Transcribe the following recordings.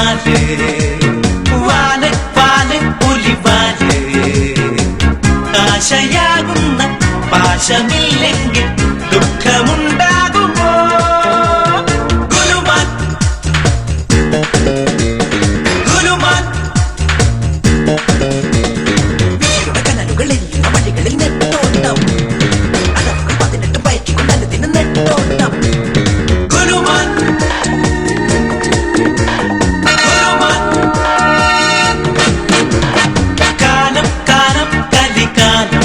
പുലിവാല് വാല് വാല് പുലിവാല് ആശയാകുന്ന പാശമില്ലെങ്കിൽ ദുഃഖമുണ്ടാകുമോ ഗുലുമാൻ ഗുലുമാൻ വീരുടെ കനലുകളിൽ വഴികളിൽ നെട്ടോട്ടം അതവകൾ 18 ബൈക്കുകൊണ്ടതിന് നെട്ടോട്ടം ഗുലുമാൻ ഗുലുമാൻ കാലം കാലം കലികാലം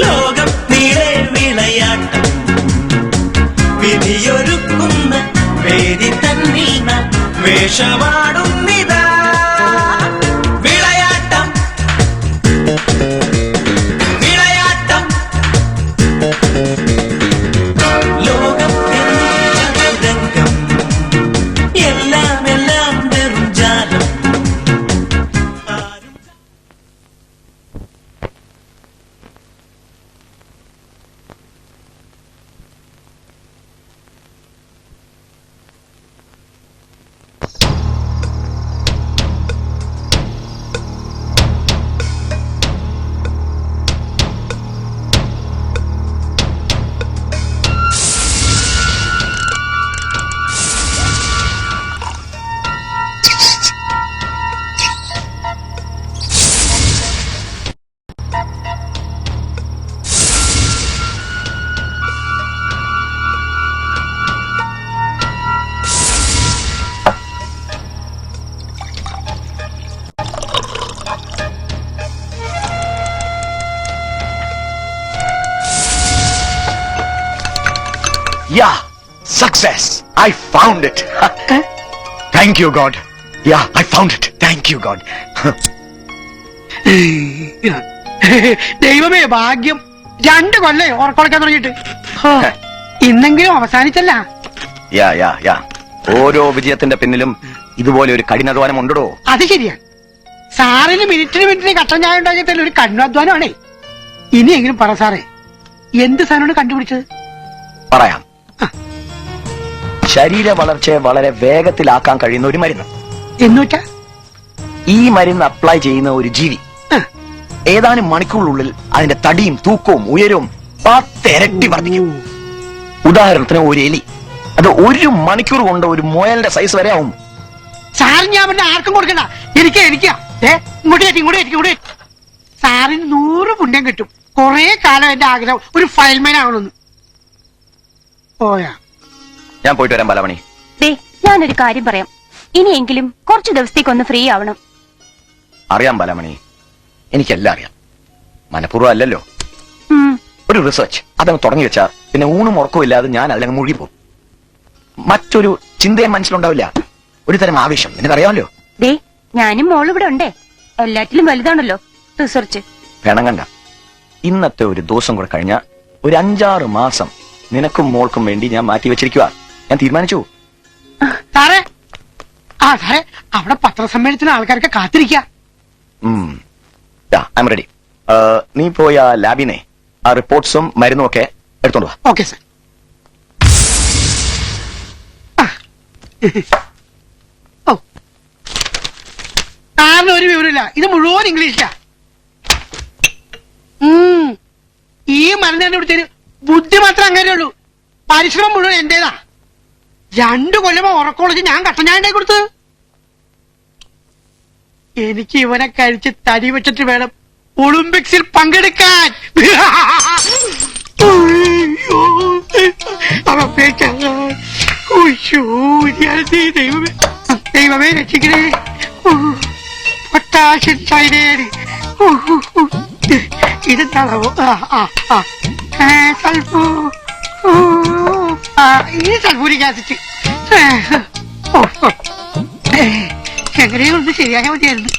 ലോകം നീളെ വിളയാട്ടം വിധിയൊരുക്കുന്ന വേദി തന്നിൽ നാം വേഷമാടുന്നിതാ വിളയാട്ടം വിളയാട്ടം ലോകം ചതുരംഗം എല്ലാം എല്ലാം വെറും ജാലം Yeah, success. I found it. Thank you, God. Yeah, I found it. Thank you, God. ദൈവമേ ഭാഗ്യം 2 കൊല്ലേ ഉറക്കൊളക്കാൻ തുടങ്ങിയിട്ട് ഇന്നെങ്കിലും അവസാനിച്ചല്ല. Yeah. ഓരോ വിജയത്തിന്റെ പിന്നിലും ഇതുപോലെ ഒരു കഠിനാധ്വാനം ഉണ്ടോ? അത് ശരിയാണ്. സാറിന് മിനിറ്റിന് കട്ടൻ ചായ ഉണ്ടാക്കിയതിൽ ഒരു കഠിനാധ്വാനമാണേ. ഇനിയെങ്കിലും പറ സാറേ, എന്ത് സാധനമാണ് കണ്ടുപിടിച്ചത്? പറയാം. ശരീര വളർച്ചയെ വളരെ വേഗത്തിലാക്കാൻ കഴിയുന്ന ഒരു മരുന്ന്. എന്നുവെച്ചാ ഈ മരുന്ന് അപ്ലൈ ചെയ്യുന്ന ഒരു ജീവി ഏതാനും മണിക്കൂറിനുള്ളിൽ അതിന്റെ തടിയും തൂക്കവും ഉയരവും 10 ഇരട്ടി വർദ്ധിക്കും. ഉദാഹരണത്തിന് ഒരു എലി, അത് 1 മണിക്കൂർ കൊണ്ട് ഒരു മുയലിന്റെ സൈസ് വരെ ആവും. സാറിന് ഞാൻ പിന്നെ ആർക്കും കൊടുക്കണ്ട, എനിക്കാ ഇങ്ങോട്ട് സാറിന് 100 പുണ്യം കിട്ടും. കുറെ കാലം എന്റെ ആഗ്രഹം ഒരു ഫയൽമാൻ ആവണമെന്ന്. പോയാ ഞാൻ പോയിട്ട് വരാം ബാലമണി. ഞാനൊരു കാര്യം പറയാം, ഇനിയെങ്കിലും കുറച്ചു ദിവസത്തേക്കൊന്ന് ഫ്രീ ആവണം. അറിയാം ബാലമണി, എനിക്കെല്ലാം അറിയാം. മനഃപൂർവ്വം അല്ലല്ലോ. ഒരു റിസർച്ച് അതങ്ങ് തുടങ്ങി വെച്ചാ പിന്നെ ഊണും ഉറക്കവും ഇല്ലാതെ ഞാൻ അതിലങ്ങ് മുഴുകി പോകും. മറ്റൊരു ചിന്തയും മനസ്സിലുണ്ടാവില്ല, ഒരു തരം ആവേശം. നിനക്കറിയാമല്ലോ. ഞാനും മോൾ ഇവിടെ ഉണ്ടേ, എല്ലാറ്റിലും വലുതാണല്ലോ റിസർച്ച്. വേണം കണ്ട, ഇന്നത്തെ ഒരു ദിവസം കൂടെ കഴിഞ്ഞ ഒരു 5-6 മാസം നിനക്കും മോൾക്കും വേണ്ടി ഞാൻ മാറ്റി വെച്ചിരിക്കുക. ഞാൻ തീരുമാനിച്ചു. സാറേ അവിടെ പത്രസമ്മേളനത്തിന് ആൾക്കാർക്ക് കാത്തിരിക്കുക. റെഡി. നീ പോയ ലാബിനെ ആ റിപ്പോർട്ട്സും മരുന്നും ഒക്കെ എടുത്തോണ്ട് വാ. Okay sir. സാറിന് ഒരു വിവരമില്ല, ഇത് മുഴുവൻ ഇംഗ്ലീഷിലാ. ഈ മരുന്ന് കണ്ടുപിടിച്ചൊരു ബുദ്ധി മാത്രം അങ്ങനെ ഉള്ളൂ, പരിശ്രമം മുഴുവൻ എന്റേതാ. 2 കൊല്ലമോ ഉറക്കോളിച്ച് ഞാൻ കട്ടൻ ചായ ഉണ്ടാക്കി കൊടുത്തത്. എനിക്ക് ഇവനെ കഴിച്ച് തടി വെച്ചിട്ട് വേണം ഒളിമ്പിക്സിൽ പങ്കെടുക്കാൻ. ദൈവമേ രക്ഷിക്കണേ. Potassium cyanide. ഇതെന്താണാവോ? സൾഫൂ ഈ സൾഫൂരിക് ആസിഡ്. എങ്ങനെയും ഒന്ന് ശരിയായ മതിയായിരുന്നു.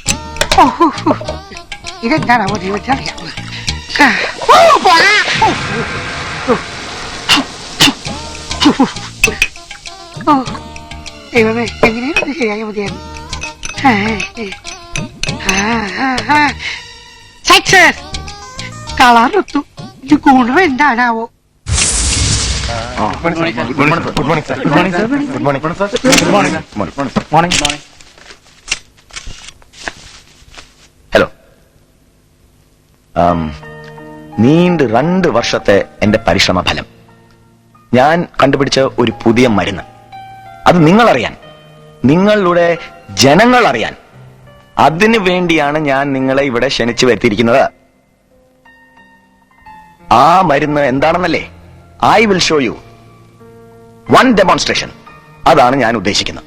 ഇതെന്താണാവോ ദൈവത്തിനറിയാം. ദൈവമേ എങ്ങനെയും ഒന്ന് ശരിയായ മതിയായിരുന്നു. സക്സസ്. കളറിലൊത്തു. ഇത് ഗുണം എന്താണാവോ? ഹലോ. നീണ്ട് 2 വർഷത്തെ എന്റെ പരിശ്രമ ഫലം ഞാൻ കണ്ടുപിടിച്ച ഒരു പുതിയ മരുന്ന്. അത് നിങ്ങളറിയാൻ, നിങ്ങളുടെ ജനങ്ങൾ അറിയാൻ, അതിനു വേണ്ടിയാണ് ഞാൻ നിങ്ങളെ ഇവിടെ ക്ഷണിച്ചു വരുത്തിയിരിക്കുന്നത്. ആ മരുന്ന് എന്താണെന്നല്ലേ? I will show you 1 demonstration. അതാണ് ഞാൻ ഉദ്ദേശിക്കുന്നത്.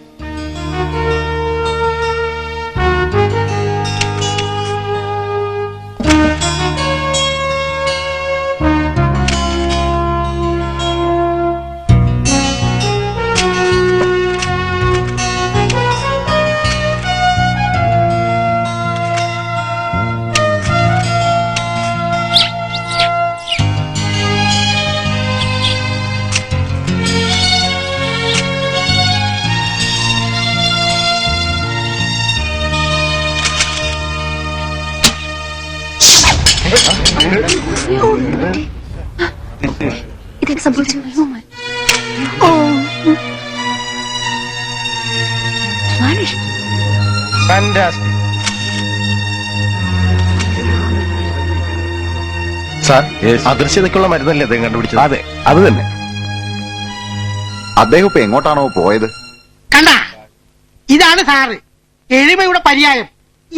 ഇതൊക്കെ സംഭവിച്ചു. സാർ, അദൃശ്യതയ്ക്കുള്ള മരുന്നല്ലേ അദ്ദേഹം കണ്ടുപിടിച്ചത്? അതെ, അത് തന്നെ. അദ്ദേഹം ഇപ്പൊ എങ്ങോട്ടാണോ പോയത്? കണ്ട, ഇതാണ് സാറ് എളിമയുടെ പര്യായം.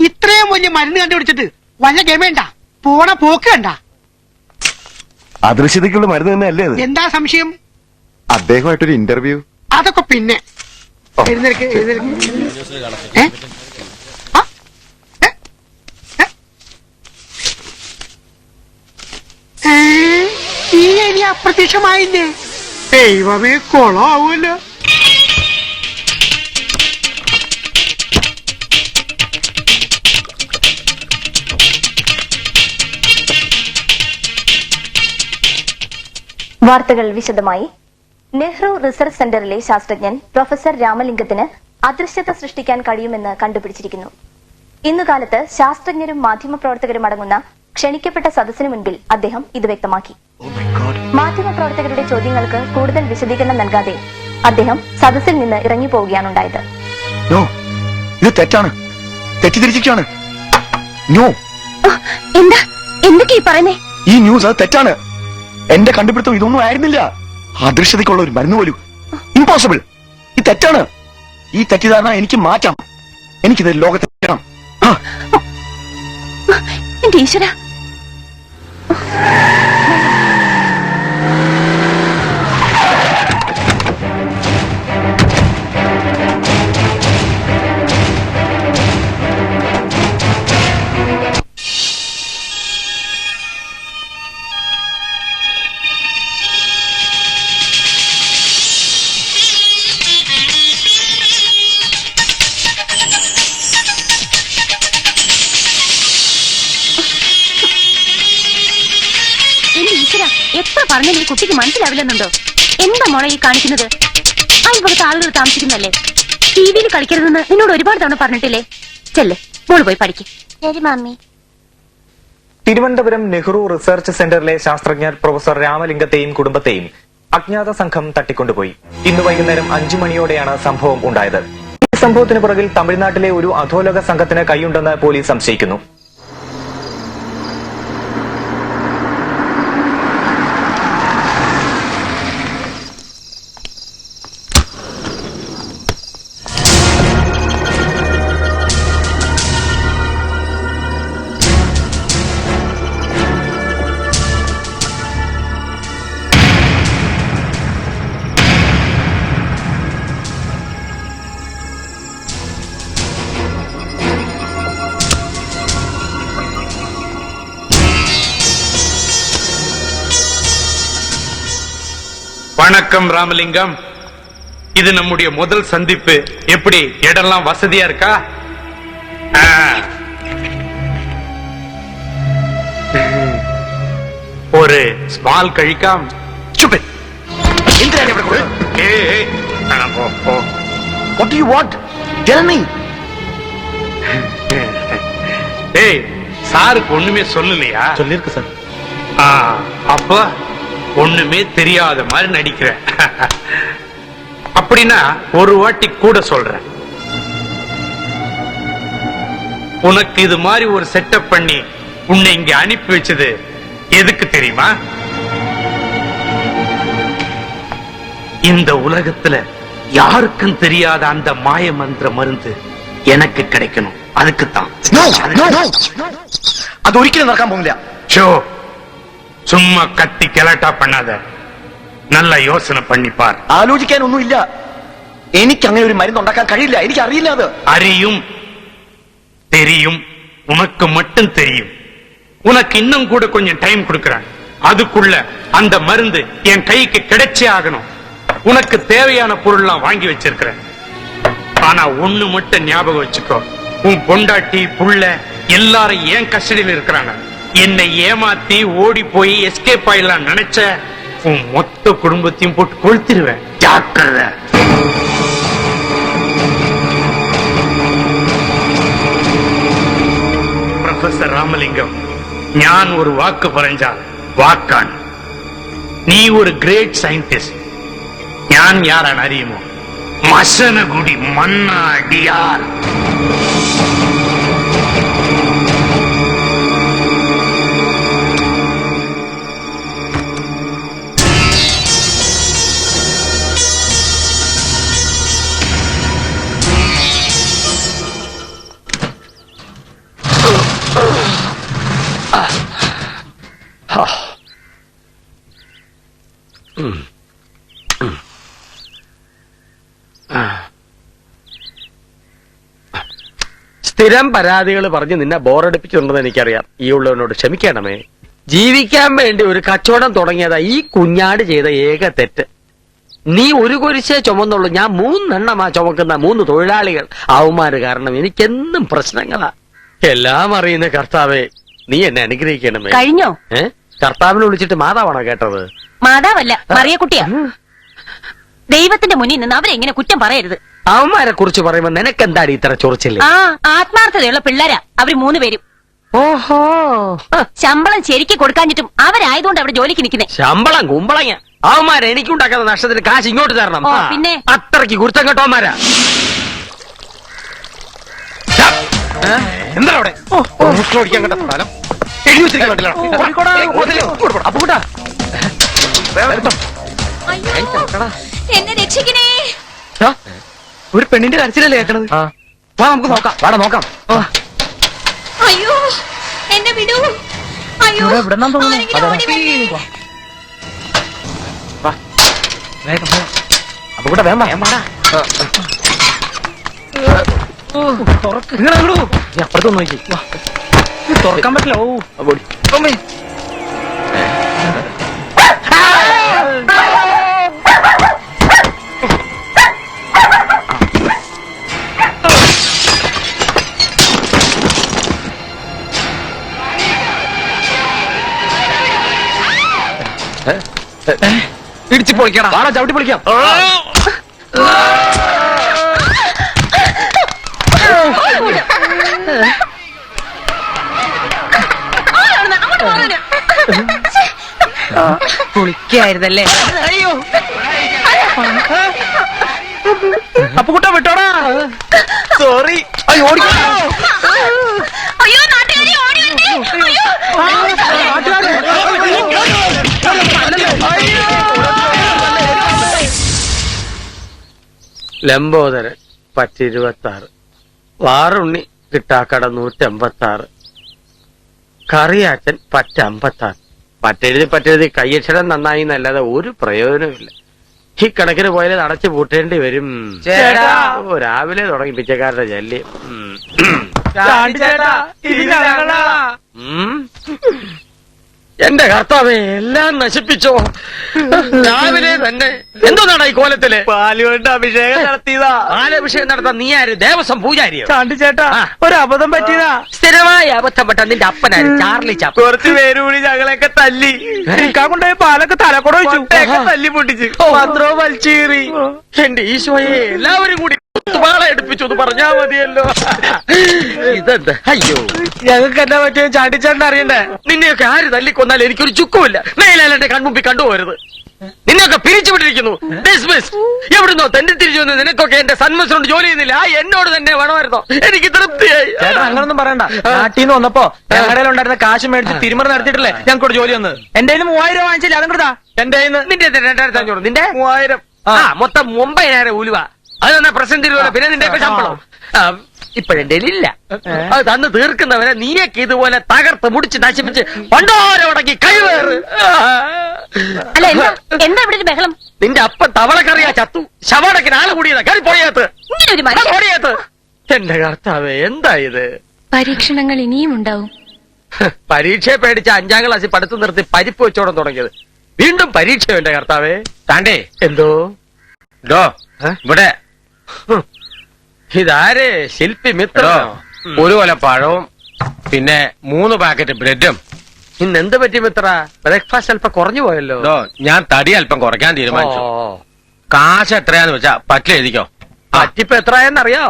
ഇത്രയും വലിയ മരുന്ന് കണ്ടുപിടിച്ചിട്ട് വല്ല ഗമേണ്ട, പോണ പോക്ക് കണ്ട. അദൃശ്യതയ്ക്കുള്ള മരുന്ന് തന്നെ അല്ലേ അത്? എന്താ സംശയം? അദ്ദേഹമായിട്ടൊരു ഇന്റർവ്യൂ. അതൊക്കെ പിന്നെ എഴുന്നേൽക്ക്, എഴുന്നേൽക്ക്. ഏ? ആ? ഏ? ഏ? ഏ? ഈ എലി അപ്രത്യക്ഷമായില്ലേ? ദൈവമേ, കൊളാവൂല്ലോ. വാർത്തകൾ വിശദമായി. നെഹ്റു റിസർച്ച് സെന്ററിലെ ശാസ്ത്രജ്ഞൻ പ്രൊഫസർ രാമലിംഗത്തിന് അദൃശ്യത സൃഷ്ടിക്കാൻ കഴിയുമെന്ന് കണ്ടുപിടിച്ചിരിക്കുന്നു. ഇന്നുകാലത്ത് ശാസ്ത്രജ്ഞരും മാധ്യമപ്രവർത്തകരും അടങ്ങുന്ന ക്ഷണിക്കപ്പെട്ട സദസ്സിനു മുൻപിൽ അദ്ദേഹം ഇത് വ്യക്തമാക്കി. മാധ്യമപ്രവർത്തകരുടെ ചോദ്യങ്ങൾക്ക് കൂടുതൽ വിശദീകരണം നൽകാതെ അദ്ദേഹം സദസ്സിൽ നിന്ന് ഇറങ്ങിപ്പോവുകയാണുണ്ടായത്. ഇത് തെറ്റാണ്, തെറ്റിദ്ധരിച്ചിട്ടാണ്. എന്താ എന്തൊക്കെയാ പറയുന്നേ? ഈ ന്യൂസ് അത് തെറ്റാണ്. എന്റെ കണ്ടുപിടുത്തം ഇതൊന്നും ആയിരുന്നില്ല. അദൃശ്യതയ്ക്കുള്ള ഒരു മരുന്ന് പോലും ഇമ്പോസിബിൾ. ഇത് തെറ്റാണ്. ഈ തെറ്റിദ്ധാരണ എനിക്ക് മാറ്റാം. എനിക്കിത് ലോകത്തെ വേണം. എന്റെ ഈശ്വര, എത്ര പറഞ്ഞാലും ഈ കുട്ടിക്ക് മനസ്സിലാവില്ലെന്നുണ്ടോ? എന്താ മോളെ ഈ കാണിക്കുന്നത്? അയൽപക്കത്ത് ആളുകൾ താമസിക്കുന്നല്ലേ? ടിവിയിൽ കളിക്കരുതെന്ന് നിന്നോട് ഒരുപാട് തവണ പറഞ്ഞിട്ടില്ലേ? ചെല്ലേ, മോള് പോയി പഠിക്കും. ശരി മമ്മി. തിരുവനന്തപുരം നെഹ്റു റിസർച്ച് സെന്ററിലെ ശാസ്ത്രജ്ഞർ പ്രൊഫസർ രാമലിംഗത്തെയും കുടുംബത്തെയും അജ്ഞാത സംഘം തട്ടിക്കൊണ്ടുപോയി. ഇന്ന് വൈകുന്നേരം 5 മണിയോടെയാണ് സംഭവം ഉണ്ടായത്. ഈ സംഭവത്തിന് പുറകിൽ തമിഴ്നാട്ടിലെ ഒരു അധോലോക സംഘത്തിന് കൈയുണ്ടെന്ന് പോലീസ് സംശയിക്കുന്നു. வணக்கம் ராமலிங்கம், இது நம்முடைய முதல் சந்திப்பு. எப்படி இடம்லாம் வசதியா இருக்கா? ஒரு small கழிக்காம். What do you want? Tell me. ஏய், சாருக்கு ஒண்ணுமே சொல்லலையா? சொல்லிருக்கு சார். அப்ப ஒண்ணுமே தெரியாத மாதிரி நடிக்கிற. அப்படின்னா ஒரு வாட்டி கூட சொல்றேன். உனக்கு இது மாதிரி ஒரு செட்டப் பண்ணி உன்னை இங்க அனுப்பி வச்சது எதுக்கு தெரியுமா? இந்த உலகத்துல யாருக்கும் தெரியாத அந்த மாய மந்திர மருந்து எனக்கு கிடைக்கணும். அதுக்குத்தான். അത് ഒരിക്കലും നടക്കാൻ പോകുന്നില്ല. ஷோ, சும்மா கத்தி கெலாட்டா பண்ணாத. நல்ல யோசனை பண்ணிப்பார். ആലോചിക്കാനൊന്നുമില്ല. എനിക്ക് അങ്ങനെ ഒരു മരുന്ന് ഉണ്ടാക്കാൻ കഴിയില്ല. എനിക്ക് അറിയില്ല അത്. அறியும், தெரியும், உனக்கு மட்டும் தெரியும். உனக்கு இன்னும் கூட கொஞ்சம் டைம் கொடுக்கறேன். அதுக்குள்ள அந்த மருந்து என் கைக்கு கிடைச்சே ஆகணும். உனக்கு தேவையான பொருள்லாம் வாங்கி வச்சிருக்கிறேன். ஆனா ஒண்ணு மட்டும் ஞாபகம் வச்சுக்கோ, உன் பொண்டாட்டி புள்ள எல்லாரும் ஏன் கஸ்டடியில் இருக்கிறாங்க. என்னை ஏமாத்தி ஓடி போய் எஸ்கேப் ஆயிடலாம் நினைச்ச உன் மொத்த குடும்பத்தையும் போட்டு கொளுத்திடுவேன். ஜாக்கிரதை. പ്രൊഫസർ രാമലിംഗം, ഞാൻ ഒരു വാക്ക് പറഞ്ഞാൽ വാക്കാണ്. നീ ഒരു ഗ്രേറ്റ് സയന്റിസ്റ്റ്. ഞാൻ യാറാണ് അറിയുമോ? മസനഗുടി മണ്ണാടിയാർ. സ്ഥിരം പരാതികൾ പറഞ്ഞ് നിന്നെ ബോറടിപ്പിച്ചിട്ടുണ്ടെന്ന് എനിക്കറിയാം. ഈ ഉള്ളവനോട് ക്ഷമിക്കണമേ. ജീവിക്കാൻ വേണ്ടി ഒരു കച്ചവടം തുടങ്ങിയതാ ഈ കുഞ്ഞാട് ചെയ്ത ഏക തെറ്റ്. നീ ഒരു കുരിശേ ചുമന്നുള്ളൂ, ഞാൻ 3 എണ്ണമാ ചുമക്കുന്ന 3 തൊഴിലാളികൾ. അവന്മാര് കാരണം എനിക്കെന്നും പ്രശ്നങ്ങളാ. എല്ലാം അറിയുന്ന കർത്താവേ, നീ എന്നെ അനുഗ്രഹിക്കണമേ. കഴിഞ്ഞോ? കർത്താവിനെ വിളിച്ചിട്ട് മാതാവാണോ കേട്ടത്? മാതാവല്ല, മറിയക്കുട്ടിയാ. ദൈവത്തിന്റെ മുന്നിൽ നിന്ന് അവരെങ്ങനെ കുറ്റം പറയരുത്. അവന്മാരെ കുറിച്ച് പറയുമ്പോ നിനക്കെന്താടി ഇത്ര ചൊറിച്ചില്ലേ? ആ, ആത്മാർത്ഥതയുള്ള പിള്ളേരാ അവര് 3 പേരും. ഓഹോ, ശമ്പളം ശരിക്ക് കൊടുക്കാഞ്ഞിട്ടും അവരായതുകൊണ്ട് അവിടെ ജോലിക്ക് നിൽക്കുന്നേ. ശമ്പളം കുമ്പളങ്ങ. അവന്മാരെ എനിക്കുണ്ടാക്കുന്ന നഷ്ടത്തിന് കാശ് ഇങ്ങോട്ട് തരണം. ഓ, പിന്നെ? അത്രയ്ക്ക് കുരുത്തം കേട്ടോമാരാ. എന്താ അവിടെ ഓടിക്കാൻ കേട്ട സ്ഥലം എഴുതി വെച്ചിരിക്കണോ? എന്നെ രക്ഷിക്കണേ. ഒരു പെണ്ണിന്റെ കരച്ചിലല്ലേ കേൾക്കണത്? വാ നമുക്ക് നോക്കാം. വാടാ നോക്കാം. അയ്യോ, എന്നെ വിടൂ. അയ്യോ, ആരെങ്കിലും ഓടി വരണേ. അപ്പൊ കൂടെ വേണ്ട. അപ്പുറത്തൊന്നും നോക്കി തുറക്കാൻ പറ്റില്ല. ഓ ഇടിച്ചു പൊളിക്കണം. വാടാ ചവിട്ടി പൊളിക്കാം. കുളിക്കായിരുന്നല്ലേ? അയ്യോ, അപ്പൊ കൂട്ടാ വിട്ടോടാ. സോറി. അയ്യോ, അയ്യോ, നാട്ടുകാരി ഓടി വരണേ. ലംബോദരൻ പറ്റ് 26, വാറുണ്ണി കിട്ടാക്കട 156, കറിയാച്ചൻ പറ്റ് 56. പറ്റെഴുതി കയ്യക്ഷരം നന്നായി എന്നല്ലാതെ ഒരു പ്രയോജനമില്ല. ഈ കണക്കിന് പോയാൽ അടച്ചു പൂട്ടേണ്ടി വരും. ഓ, രാവിലെ തുടങ്ങി പിച്ചക്കാരുടെ ശല്യം. എന്റെ കർത്താവേ, എല്ലാം നശിപ്പിച്ചോ രാവിലെ തന്നെ. എന്തോന്നാണ് ഈ കോലത്തില്? പാലുകൊണ്ട് അഭിഷേകം നടത്തിയതാ. പാലഭിഷേകം നടത്താൻ നീ ആര്? ദേവസ്വം പൂജാരിയോ? ചാണ്ടി ചേട്ടാ, ഒരു അബദ്ധം പറ്റിയതാ. സ്ഥിരമായി അബദ്ധം പറ്റാൻ നിന്റെ അപ്പനാര്? Charlie chop. കുറച്ച് പേര് കൂടി ഞങ്ങളെയൊക്കെ തല്ലി. കൊണ്ടുപോയി പാലൊക്കെ തലക്കൂടെ വെച്ചു. തല്ലി പൊട്ടിച്ച് പത്രവും വലിച്ചേറി. എന്റെ ഈശോയെ, എല്ലാവരും കൂടി കൊത്തുപാള എടുപ്പിച്ചു എന്ന് പറഞ്ഞാ മതിയല്ലോ. ഇതെന്താ? അയ്യോ, ഞങ്ങൾക്ക് എന്നാ പറ്റിയ ചാണ്ടിച്ചാണ്ട് അറിയണ്ടേ? നിന്നെയൊക്കെ ആര് തല്ലിക്കൊന്നാലും എനിക്കൊരു ചുക്കുമില്ല. മേലാൽ എന്റെ കൺമുമ്പിൽ കണ്ടുപോരുത്. നിന്നെയൊക്കെ പിരിച്ചുവിട്ടിരിക്കുന്നു. ഡിസ്മിസ്. എവിടുന്നോ തന്നെ തിരിച്ചു വന്ന് നിനക്കൊക്കെ എന്റെ സന്മസിനോട് ജോലി ചെയ്യുന്നില്ല. എന്നോട് തന്നെ വേണമായിരുന്നോ? എനിക്ക് തൃപ്തിയായി. ചേട്ടാ അങ്ങനൊന്നും പറയണ്ട. നാട്ടിൽ നിന്ന് വന്നപ്പോ ഞങ്ങളുടെ ഉണ്ടായിരുന്ന കാശ് മേടിച്ച് തിരുമറി നടത്തിയിട്ടില്ലേ ഞങ്ങൾക്കൂടെ ജോലി വന്നത്. എന്റെ 3000 രൂപ വാങ്ങിച്ചില്ല, അതും കൊടുത്താ. എന്റെ നിന്റെ 2500, നിന്റെ 3000. മൊത്തം 9000 ഉലുവ. അത് തന്നെ പ്രസന്റ് രൂപ. പിന്നെ നിന്റെ ശമ്പളം ഇപ്പഴെന്റെ ഇല്ല. അത് തന്ന് തീർക്കുന്നവരെ നീയൊക്കെ ഇതുപോലെ തകർത്ത് മുടിച്ച് നശിപ്പിച്ച് പണ്ടോരെ ഉടക്കി കഴിവേറ്. അല്ല എന്താ ഇവിടെ ഒരു ബഹളം? നിന്റെ അപ്പൻ തവളക്കറിയാ ചത്തു. ശവടക്കിന് ആള് കൂടിയതാ. കറി പൊടിയാത്ത് ഇങ്ങനെ ഒരു മനുഷ്യൻ. പൊടിയാത്ത്. എന്റെ കർത്താവേ, എന്താ ഇത്? പരീക്ഷണങ്ങൾ ഇനിയും ഉണ്ടാവും. പരീക്ഷയെ പേടിച്ച 5ാം ക്ലാസ്സിൽ പഠിത്തം നിർത്തി പരിപ്പ് വെച്ചോടം തുടങ്ങിയത്. വീണ്ടും പരീക്ഷയോ എന്റെ കർത്താവേ? താണ്ടേ എന്തോ ഇവിടെ ഇതാരേ? ശില്പി മിത്ര. ഒരു കൊല പഴവും പിന്നെ 3 പാക്കറ്റ് ബ്രെഡും. ഇന്ന് എന്ത് പറ്റി മിത്ര? ബ്രേക്ക്ഫാസ്റ്റ് അല്പം കുറഞ്ഞു പോയല്ലോ. ഞാൻ തടി അല്പം കുറയ്ക്കാൻ തീരുമാനിച്ചു. ഓ, കാശ് എത്രയാന്ന് വെച്ചാ പറ്റില്ല എഴുതിക്കോ. പറ്റിപ്പ് എത്രയെന്നറിയോ?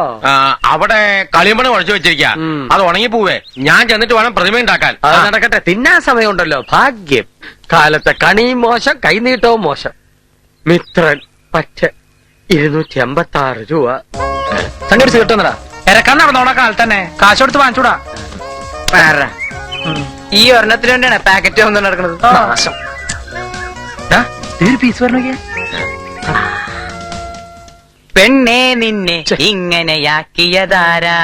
അവിടെ കളിമണ്ണ് കുഴച്ചു വെച്ചിരിക്കാ. അത് ഉണങ്ങി പോവേ. ഞാൻ ചെന്നിട്ട് വേണം പ്രതിമ ഉണ്ടാക്കാൻ. അത് നടക്കട്ടെ. തിന്നാൻ സമയമുണ്ടല്ലോ. ഭാഗ്യം. കാലത്തെ കണിയും മോശം, കൈനീട്ടവും മോശം. മിത്രൻ പറ്റ 256 രൂപ. സംഘടിച്ച് കിട്ടുന്നടാ. ഇറക്കാൻ നടന്നോണ കാലത്ത് തന്നെ കാശ് കൊടുത്ത് വാങ്ങിച്ചൂടാ. ഈ ഒരെണ്ണത്തിന് വേണ്ടിയാണ് പാക്കറ്റ് വന്നു നടക്കുന്നത്. പീസ് പറഞ്ഞ പെണ്ണെ നിന്നെ ഇങ്ങനെയാക്കിയതാരാ?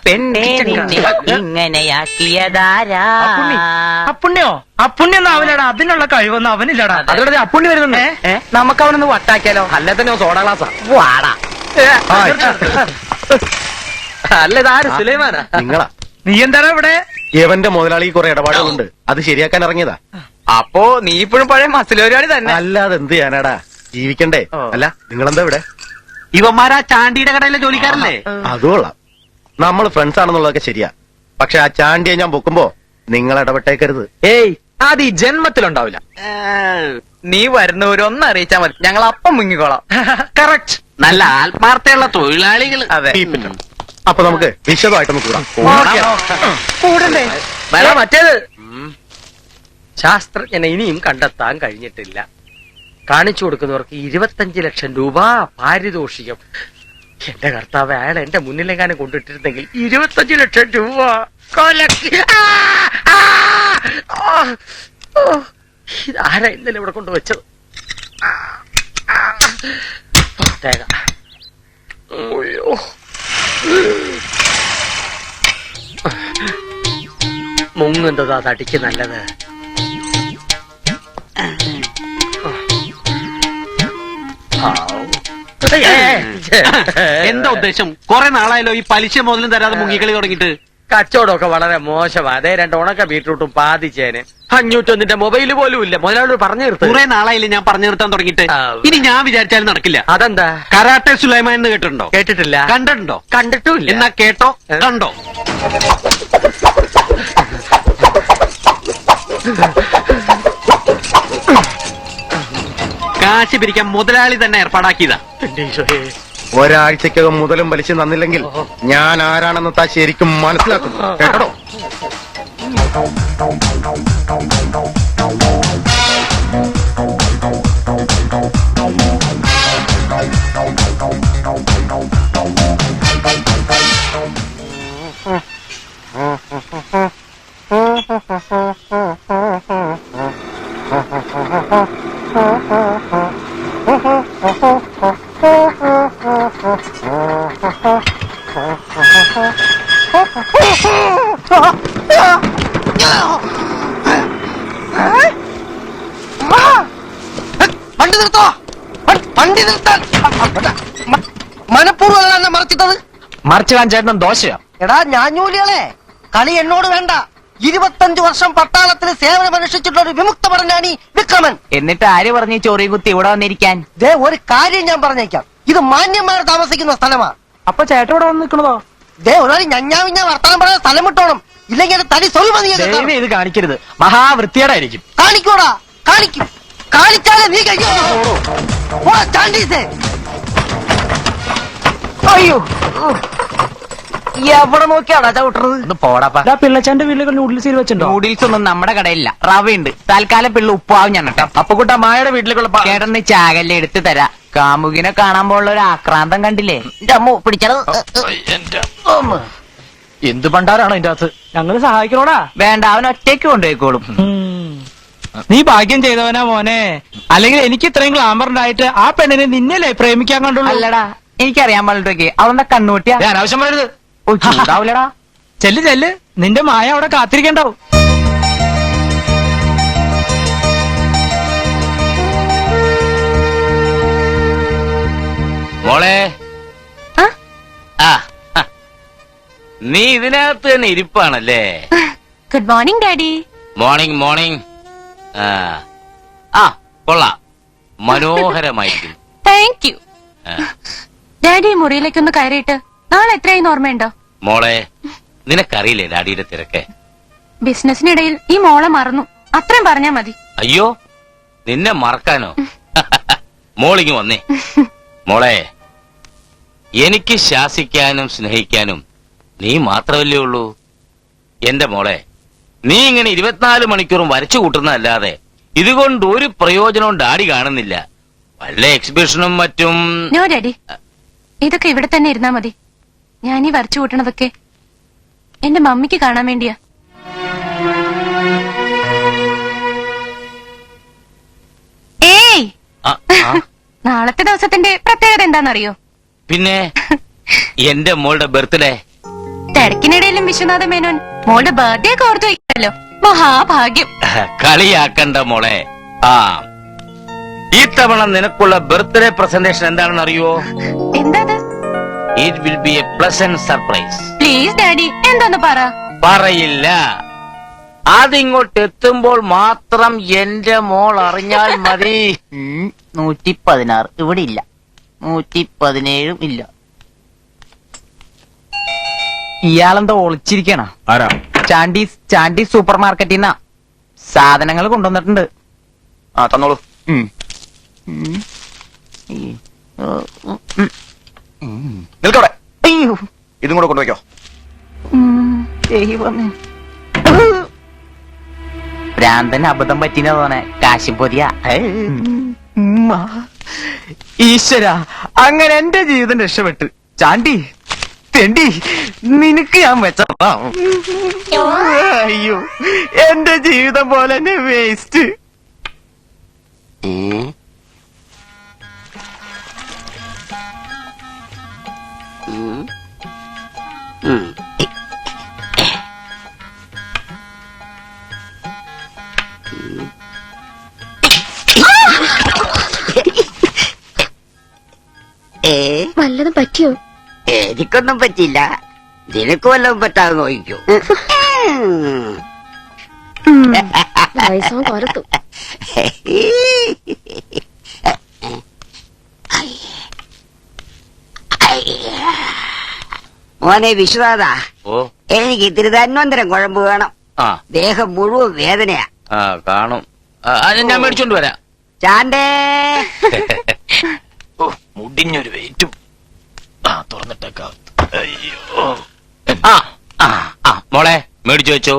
പെണ്ണെ നിന്നെ ഇങ്ങനെയാക്കിയതാരാ? അപ്പുണ്യോ? അപ്പുണ്യൊന്നും അവനടാ. അതിനുള്ള കഴിവൊന്നും അവനില്ലടാ. അതോടെ അപ്പുണ്ണി വരുന്നുണ്ട്. നമുക്ക് അവനൊന്ന് വട്ടാക്കിയാലോ? അല്ല തന്നെ സോഡ ഗ്ലാസാ. വാടാ. അല്ല ഇതാര്? സുലൈമാനാ? നിങ്ങളാ? നീ എന്താണ് ഇവിടെ? ഇവന്റെ മുതലാളി കുറെ ഇടപാടുകളുണ്ട്, അത് ശരിയാക്കാൻ ഇറങ്ങിയതാ. അപ്പോ നീ ഇപ്പോഴും പഴയ മസിലോരാളി തന്നെ. അല്ലാതെ എന്ത് ചെയ്യാനാടാ, ജീവിക്കണ്ടേ? അല്ല നിങ്ങളെന്താ ഇവിടെ? ഇവന്മാരാ ചാണ്ടിയുടെ കടയിലെ ജോലിക്കാരല്ലേ? അതുകൊള്ളാം. നമ്മൾ ഫ്രണ്ട്സ് ആണെന്നുള്ളതൊക്കെ ശരിയാ. പക്ഷെ ആ ചാണ്ടിയെ ഞാൻ പൊക്കുമ്പോ നിങ്ങൾ ഇടപെട്ടേക്കരുത്. ഏയ് അത് ഈ ജന്മത്തിലുണ്ടാവില്ല. നീ വരുന്നവരൊന്ന് അറിയിച്ചാ മതി, ഞങ്ങൾ അപ്പം മുങ്ങിക്കോളാം. കറക്റ്റ്. നല്ല ആത്മാർത്ഥയുള്ള തൊഴിലാളികൾ. അതെ. അപ്പൊ നമുക്ക് വിശദമായിട്ടൊന്ന് കൂടാം. കൂടണ്ടേ? മറ്റേത് ശാസ്ത്രജ്ഞനെ ഇനിയും കണ്ടെത്താൻ കഴിഞ്ഞിട്ടില്ല. കാണിച്ചു കൊടുക്കുന്നവർക്ക് 25 ലക്ഷം രൂപ പാരിതോഷികം. എന്റെ കർത്താവ്, അയാൾ എന്റെ മുന്നിലെങ്ങാനും കൊണ്ടിട്ടിരുന്നെങ്കിൽ 25 ലക്ഷം രൂപ ഇതാരാ ഇന്നലെ ഇവിടെ കൊണ്ടുവച്ചത്? പ്രത്യേക മുങ്ങുന്നതാ തടിക്ക് നല്ലത്. എന്താ ഉദ്ദേശം? കുറെ നാളായല്ലോ ഈ പലിശ മുതലും തരാതെ മുങ്ങിക്കളി തുടങ്ങിയിട്ട്. കച്ചവടമൊക്കെ വളരെ മോശമാ. അതേ 2 ഉണക്ക ബീറ്റ്റൂട്ടും പാതിച്ചേന് 501 മൊബൈല് പോലും ഇല്ല. മുതലാളി പറഞ്ഞു നിർത്തും. കുറെ നാളായില്ലേ ഞാൻ പറഞ്ഞു നിർത്താൻ തുടങ്ങിയിട്ട്. ഇനി ഞാൻ വിചാരിച്ചാലും നടക്കില്ല. അതെന്താ? കരാട്ടെ സുലൈമാൻ എന്ന് കേട്ടിട്ടുണ്ടോ? കേട്ടിട്ടില്ല. കണ്ടിട്ടുണ്ടോ? കണ്ടിട്ടുമില്ല. എന്നാ കേട്ടോ, കണ്ടോ? കാശ് പിരിക്കാൻ മുതലാളി തന്നെ ഏർപ്പാടാക്കിയതാ. ഒരാഴ്ചക്കകം മുതലും പലിശ തന്നില്ലെങ്കിൽ ഞാൻ ആരാണെന്ന് താ ശരിക്കും മനസ്സിലാക്കുന്നു, കേട്ടോ? വണ്ടി നിർത്തോ, വണ്ടി നിർത്താൻ. മനഃപൂർവ്വം എന്നെ മറച്ചിട്ടത്. മറിച്ച് കാണിച്ചേട്ടൻ ദോശയാ. എടാ ഞാഞ്ഞൂലികളെ, കളി എന്നോട് വേണ്ട. 25 വർഷം പട്ടാളത്തിൽ സേവനമനുഷ്ഠിച്ചിട്ടുള്ള ഒരു വിമുക്ത പടനാണ് ഈ വിക്രമൻ. എന്നിട്ട് ആര് പറഞ്ഞു ചോറി കുത്തി ഇവിടെ വന്നിരിക്കാൻ? ദേ ഒരു കാര്യം ഞാൻ പറഞ്ഞേക്കാം, ഇത് മാന്യന്മാർ താമസിക്കുന്ന സ്ഥലമാ. അപ്പൊ ചേട്ടൻ ഇവിടെ വന്ന് നിൽക്കണതോ? ദേ ഒരാൾ ഞഞ്ഞാവിഞ്ഞ വർത്തമാനം പറയാൻ സ്ഥലം വിട്ടോണം, ഇല്ലെങ്കിൽ തടി സ്വയം ഇത് കാണിക്കരുത്. മഹാവൃത്തിയോടായിരിക്കും. കാണിക്കോടാ. കാണിക്കും. കാണിച്ചാലേ നീ കഴിയോ. അയ്യോ എവിടെ നോക്കിയാടാ ചവിട്ടത്? ഒന്ന് പോടാപ്പാ. പിള്ളച്ചാന്റെ വീട്ടിൽ നൂഡിൽസ് വെച്ചിട്ടുണ്ടോ? നൂഡിൽസ് ഒന്നും നമ്മുടെ കടയില്ല, റവയുണ്ട്. തൽക്കാലം പിള്ള ഉപ്പാവും ഞാൻ കേട്ടോ. അപ്പൊ കുട്ട മായയുടെ വീട്ടിലേക്കുള്ള കേടന്ന് ചാകല്ലേ എടുത്ത് തരാ. കാമുകിനെ കാണാൻ പോലുള്ള ഒരു ആക്രാന്തം കണ്ടില്ലേ? അമ്മ പിടിച്ചത്. എന്ത് പണ്ടാരാണ് അതിന്റെ അകത്ത്? ഞങ്ങള് സഹായിക്കണോടാ. വേണ്ട, അവൻ ഒറ്റയ്ക്ക് കൊണ്ടുപോയിക്കോളും. നീ ഭാഗ്യം ചെയ്തവനാ മോനെ. അല്ലെങ്കിൽ എനിക്ക് ഇത്രയും ഗ്ലാമർ ഉണ്ടായിട്ട് ആ പെണ്ണിനെ നിന്നല്ലേ പ്രേമിക്കാൻ കണ്ടുള്ളൂ. അല്ലടാ, എനിക്കറിയാൻ പാടിട്ടൊക്കെ അവന്റെ കണ്ണൂട്ടിയാ. അനാവശ്യം പറയരുത്. ചൂടാവൂലടാ. ചെല്ല് ചെല്ല്, നിന്റെ മായ അവിടെ കാത്തിരിക്കണ്ടാവും. മോളെ ആ? ആ ആ. നീ ഇതിനകത്ത് തന്നെ ഇരിപ്പാണല്ലേ? Good morning daddy. Morning morning. ആ ആ കൊള്ളാം, മനോഹരമായിരിക്കും. Thank you. ഡാഡി മുറിയിലേക്കൊന്ന് കയറിയിട്ട് നാളെ എത്രയായി ഓർമ്മയുണ്ടോ? മോളെ, നിനക്കറിയില്ലേ ഡാഡിയുടെ തിരക്ക്? ബിസിനസിനിടയിൽ ഈ മോളെ മറന്നു, അത്രയും പറഞ്ഞാ മതി. അയ്യോ, നിന്നെ മറക്കാനോ? മോളിങ് വന്നേ. മോളെ, എനിക്ക് ശാസിക്കാനും സ്നേഹിക്കാനും നീ മാത്രമല്ലേ ഉള്ളൂ. എന്റെ മോളെ, നീ ഇങ്ങനെ 24 മണിക്കൂറും വരച്ചു കൂട്ടുന്നതല്ലാതെ ഇതുകൊണ്ട് ഒരു പ്രയോജനവും ഡാഡി കാണുന്നില്ല. വല്ല എക്സിബിഷനും മറ്റും. നോ ഡാഡി, ഇതൊക്കെ ഇവിടെ തന്നെ ഇരുന്നാ മതി. ഞാൻ ഈ വരച്ചു കൂട്ടണതൊക്കെ എന്റെ മമ്മിക്ക് കാണാൻ വേണ്ടിയാ. ഏയ്, ആ, ആ, നാളത്തെ ദിവസത്തിന്റെ പ്രത്യേകത എന്താണെന്നറിയോ? പിന്നെ എന്റെ മോളുടെ ബർത്ത്ഡേ. തിരക്കിനിടയിലും വിശ്വനാഥ മേനോൻ മോളുടെ ബർത്ത്ഡേ ഒക്കെ ഓർത്തു വയ്ക്കല്ലോ. മഹാഭാഗ്യം. കളിയാക്കണ്ട മോളെ. ആ, ഈ തവണ നിനക്കുള്ള ബർത്ത്ഡേ പ്രസന്റേഷൻ എന്താണെന്ന് അറിയോ? എന്താ? It will be A pleasant surprise. Please daddy, എന്താന്ന് പറ. പറയില്ല, അതിങ്ങോട്ട് എത്തുമ്പോൾ മാത്രം എന്റെ മോൾ അറിഞ്ഞാൽ മതി. 116 ഇവിടെ ഇല്ല, 117 ഇല്ല. ഇയാളെന്താ ഒളിച്ചിരിക്കണ? ആരാ? ചാണ്ടി സൂപ്പർ മാർക്കറ്റിൽ നിന്നാ സാധനങ്ങൾ കൊണ്ടുവന്നിട്ടുണ്ട്. ആ തന്നോളൂ. നിൽക്കവിടെ. അയ്യോ, ഇതും കൂടെ കൊണ്ടുവയ്ക്കോ. ദൈവമേ. ഭ്രാന്തന് അബദ്ധം പറ്റിന തോന്നെ. കാശിപ്പൊതിയ. ഈശ്വര, അങ്ങനെ എന്റെ ജീവിതം രക്ഷപ്പെട്ടു. ചാണ്ടി തെണ്ടി, നിനക്ക് ഞാൻ വെച്ചതാ. അയ്യോ, എന്റെ ജീവിതം പോലെ തന്നെ വേസ്റ്റ്. വല്ലതും പറ്റിയോ? എനിക്കൊന്നും പറ്റില്ല. നിനക്ക് വല്ലതും പറ്റാതെ നോക്കിക്കോ. വയസ്സോ കൊരത്തു. മോനെ വിശ്വനാഥ, ഓ, എനിക്ക് ഇത്തിരി തന്വന്തരം കുഴമ്പ് വേണം. ആ ദേഹം മുഴുവൻ വേദനയാ. ആ കാണും. ഞാൻ മേടിച്ചോണ്ട് വരാം. ചാണ്ടേ, മുടിഞ്ഞൊരു വെയിറ്റും. ആ തുറന്നിട്ടേക്കാം. അയ്യോ. ആ ആ ആ മോളെ, മേടിച്ചു വെച്ചോ.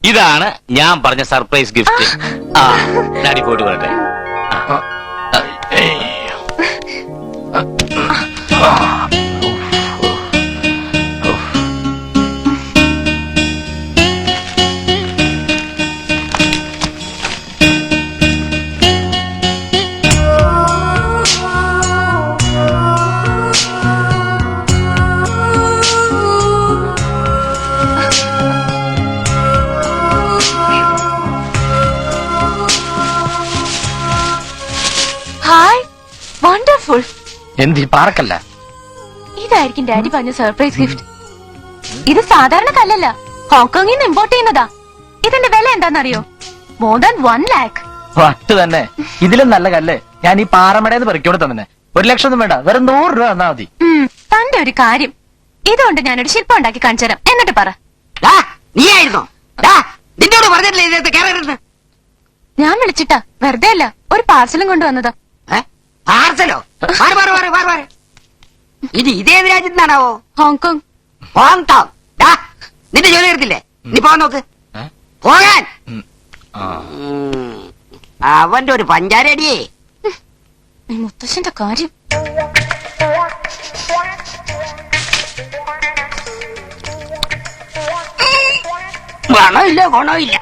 ഇതാണ് ഞാൻ പറഞ്ഞ സർപ്രൈസ് ഗിഫ്റ്റ്. ആ, ഡാഡി പോയിട്ട് വരട്ടെ. Hi, wonderful. എന്തി പാറക്കല്ല? ഇതായിരിക്കും ഡാഡി പറഞ്ഞ സർപ്രൈസ് ഗിഫ്റ്റ്. ഇത് സാധാരണ കല്ലല്ല, ഹോങ്കോങ്ങിൽ നിന്ന് ഇമ്പോർട്ട് ചെയ്യുന്നതാ. ഇതിന്റെ വില എന്താണെന്നറിയോ? More than 1 lakh. വട്ട് തന്നെ. ഇതിലും നല്ല കല്ല് ഞാൻ ഈ പാറമടയെന്ന് പെറുക്കിയോടെ തന്നെ. 1 ലക്ഷം ഒന്നും വേണ്ട, വെറും 100 രൂപ തന്നാ മതി. തന്റെ ഒരു കാര്യം. ഇതുകൊണ്ട് ഞാനൊരു ശില്പം ഉണ്ടാക്കി കാണിച്ചു തരാം, എന്നിട്ട് പറ. നീ ആയിരുന്നോ? നിന്നോട് പറഞ്ഞിട്ടില്ലേ ഇതിനകത്ത് കയറരുത്? ഞാൻ വിളിച്ചിട്ടാ, വെറുതെ അല്ല, ഒരു പാർസലും കൊണ്ടുവന്നതാ. പാർസലോ? ഇത് ഇതേത് രാജ്യത്ത് നിന്നാണാവോ? ഹോങ്കോങ്. ഹോങ്കോങ്. നിന്റെ ജോലി എടുത്തില്ലേ? നീ പോകാൻ നോക്ക്. പോകാൻ. അവന്റെ ഒരു പഞ്ചാരടിയേ. മുത്തശ്ശന്റെ കാര്യം. ഗുണമില്ല ഗുണമില്ല,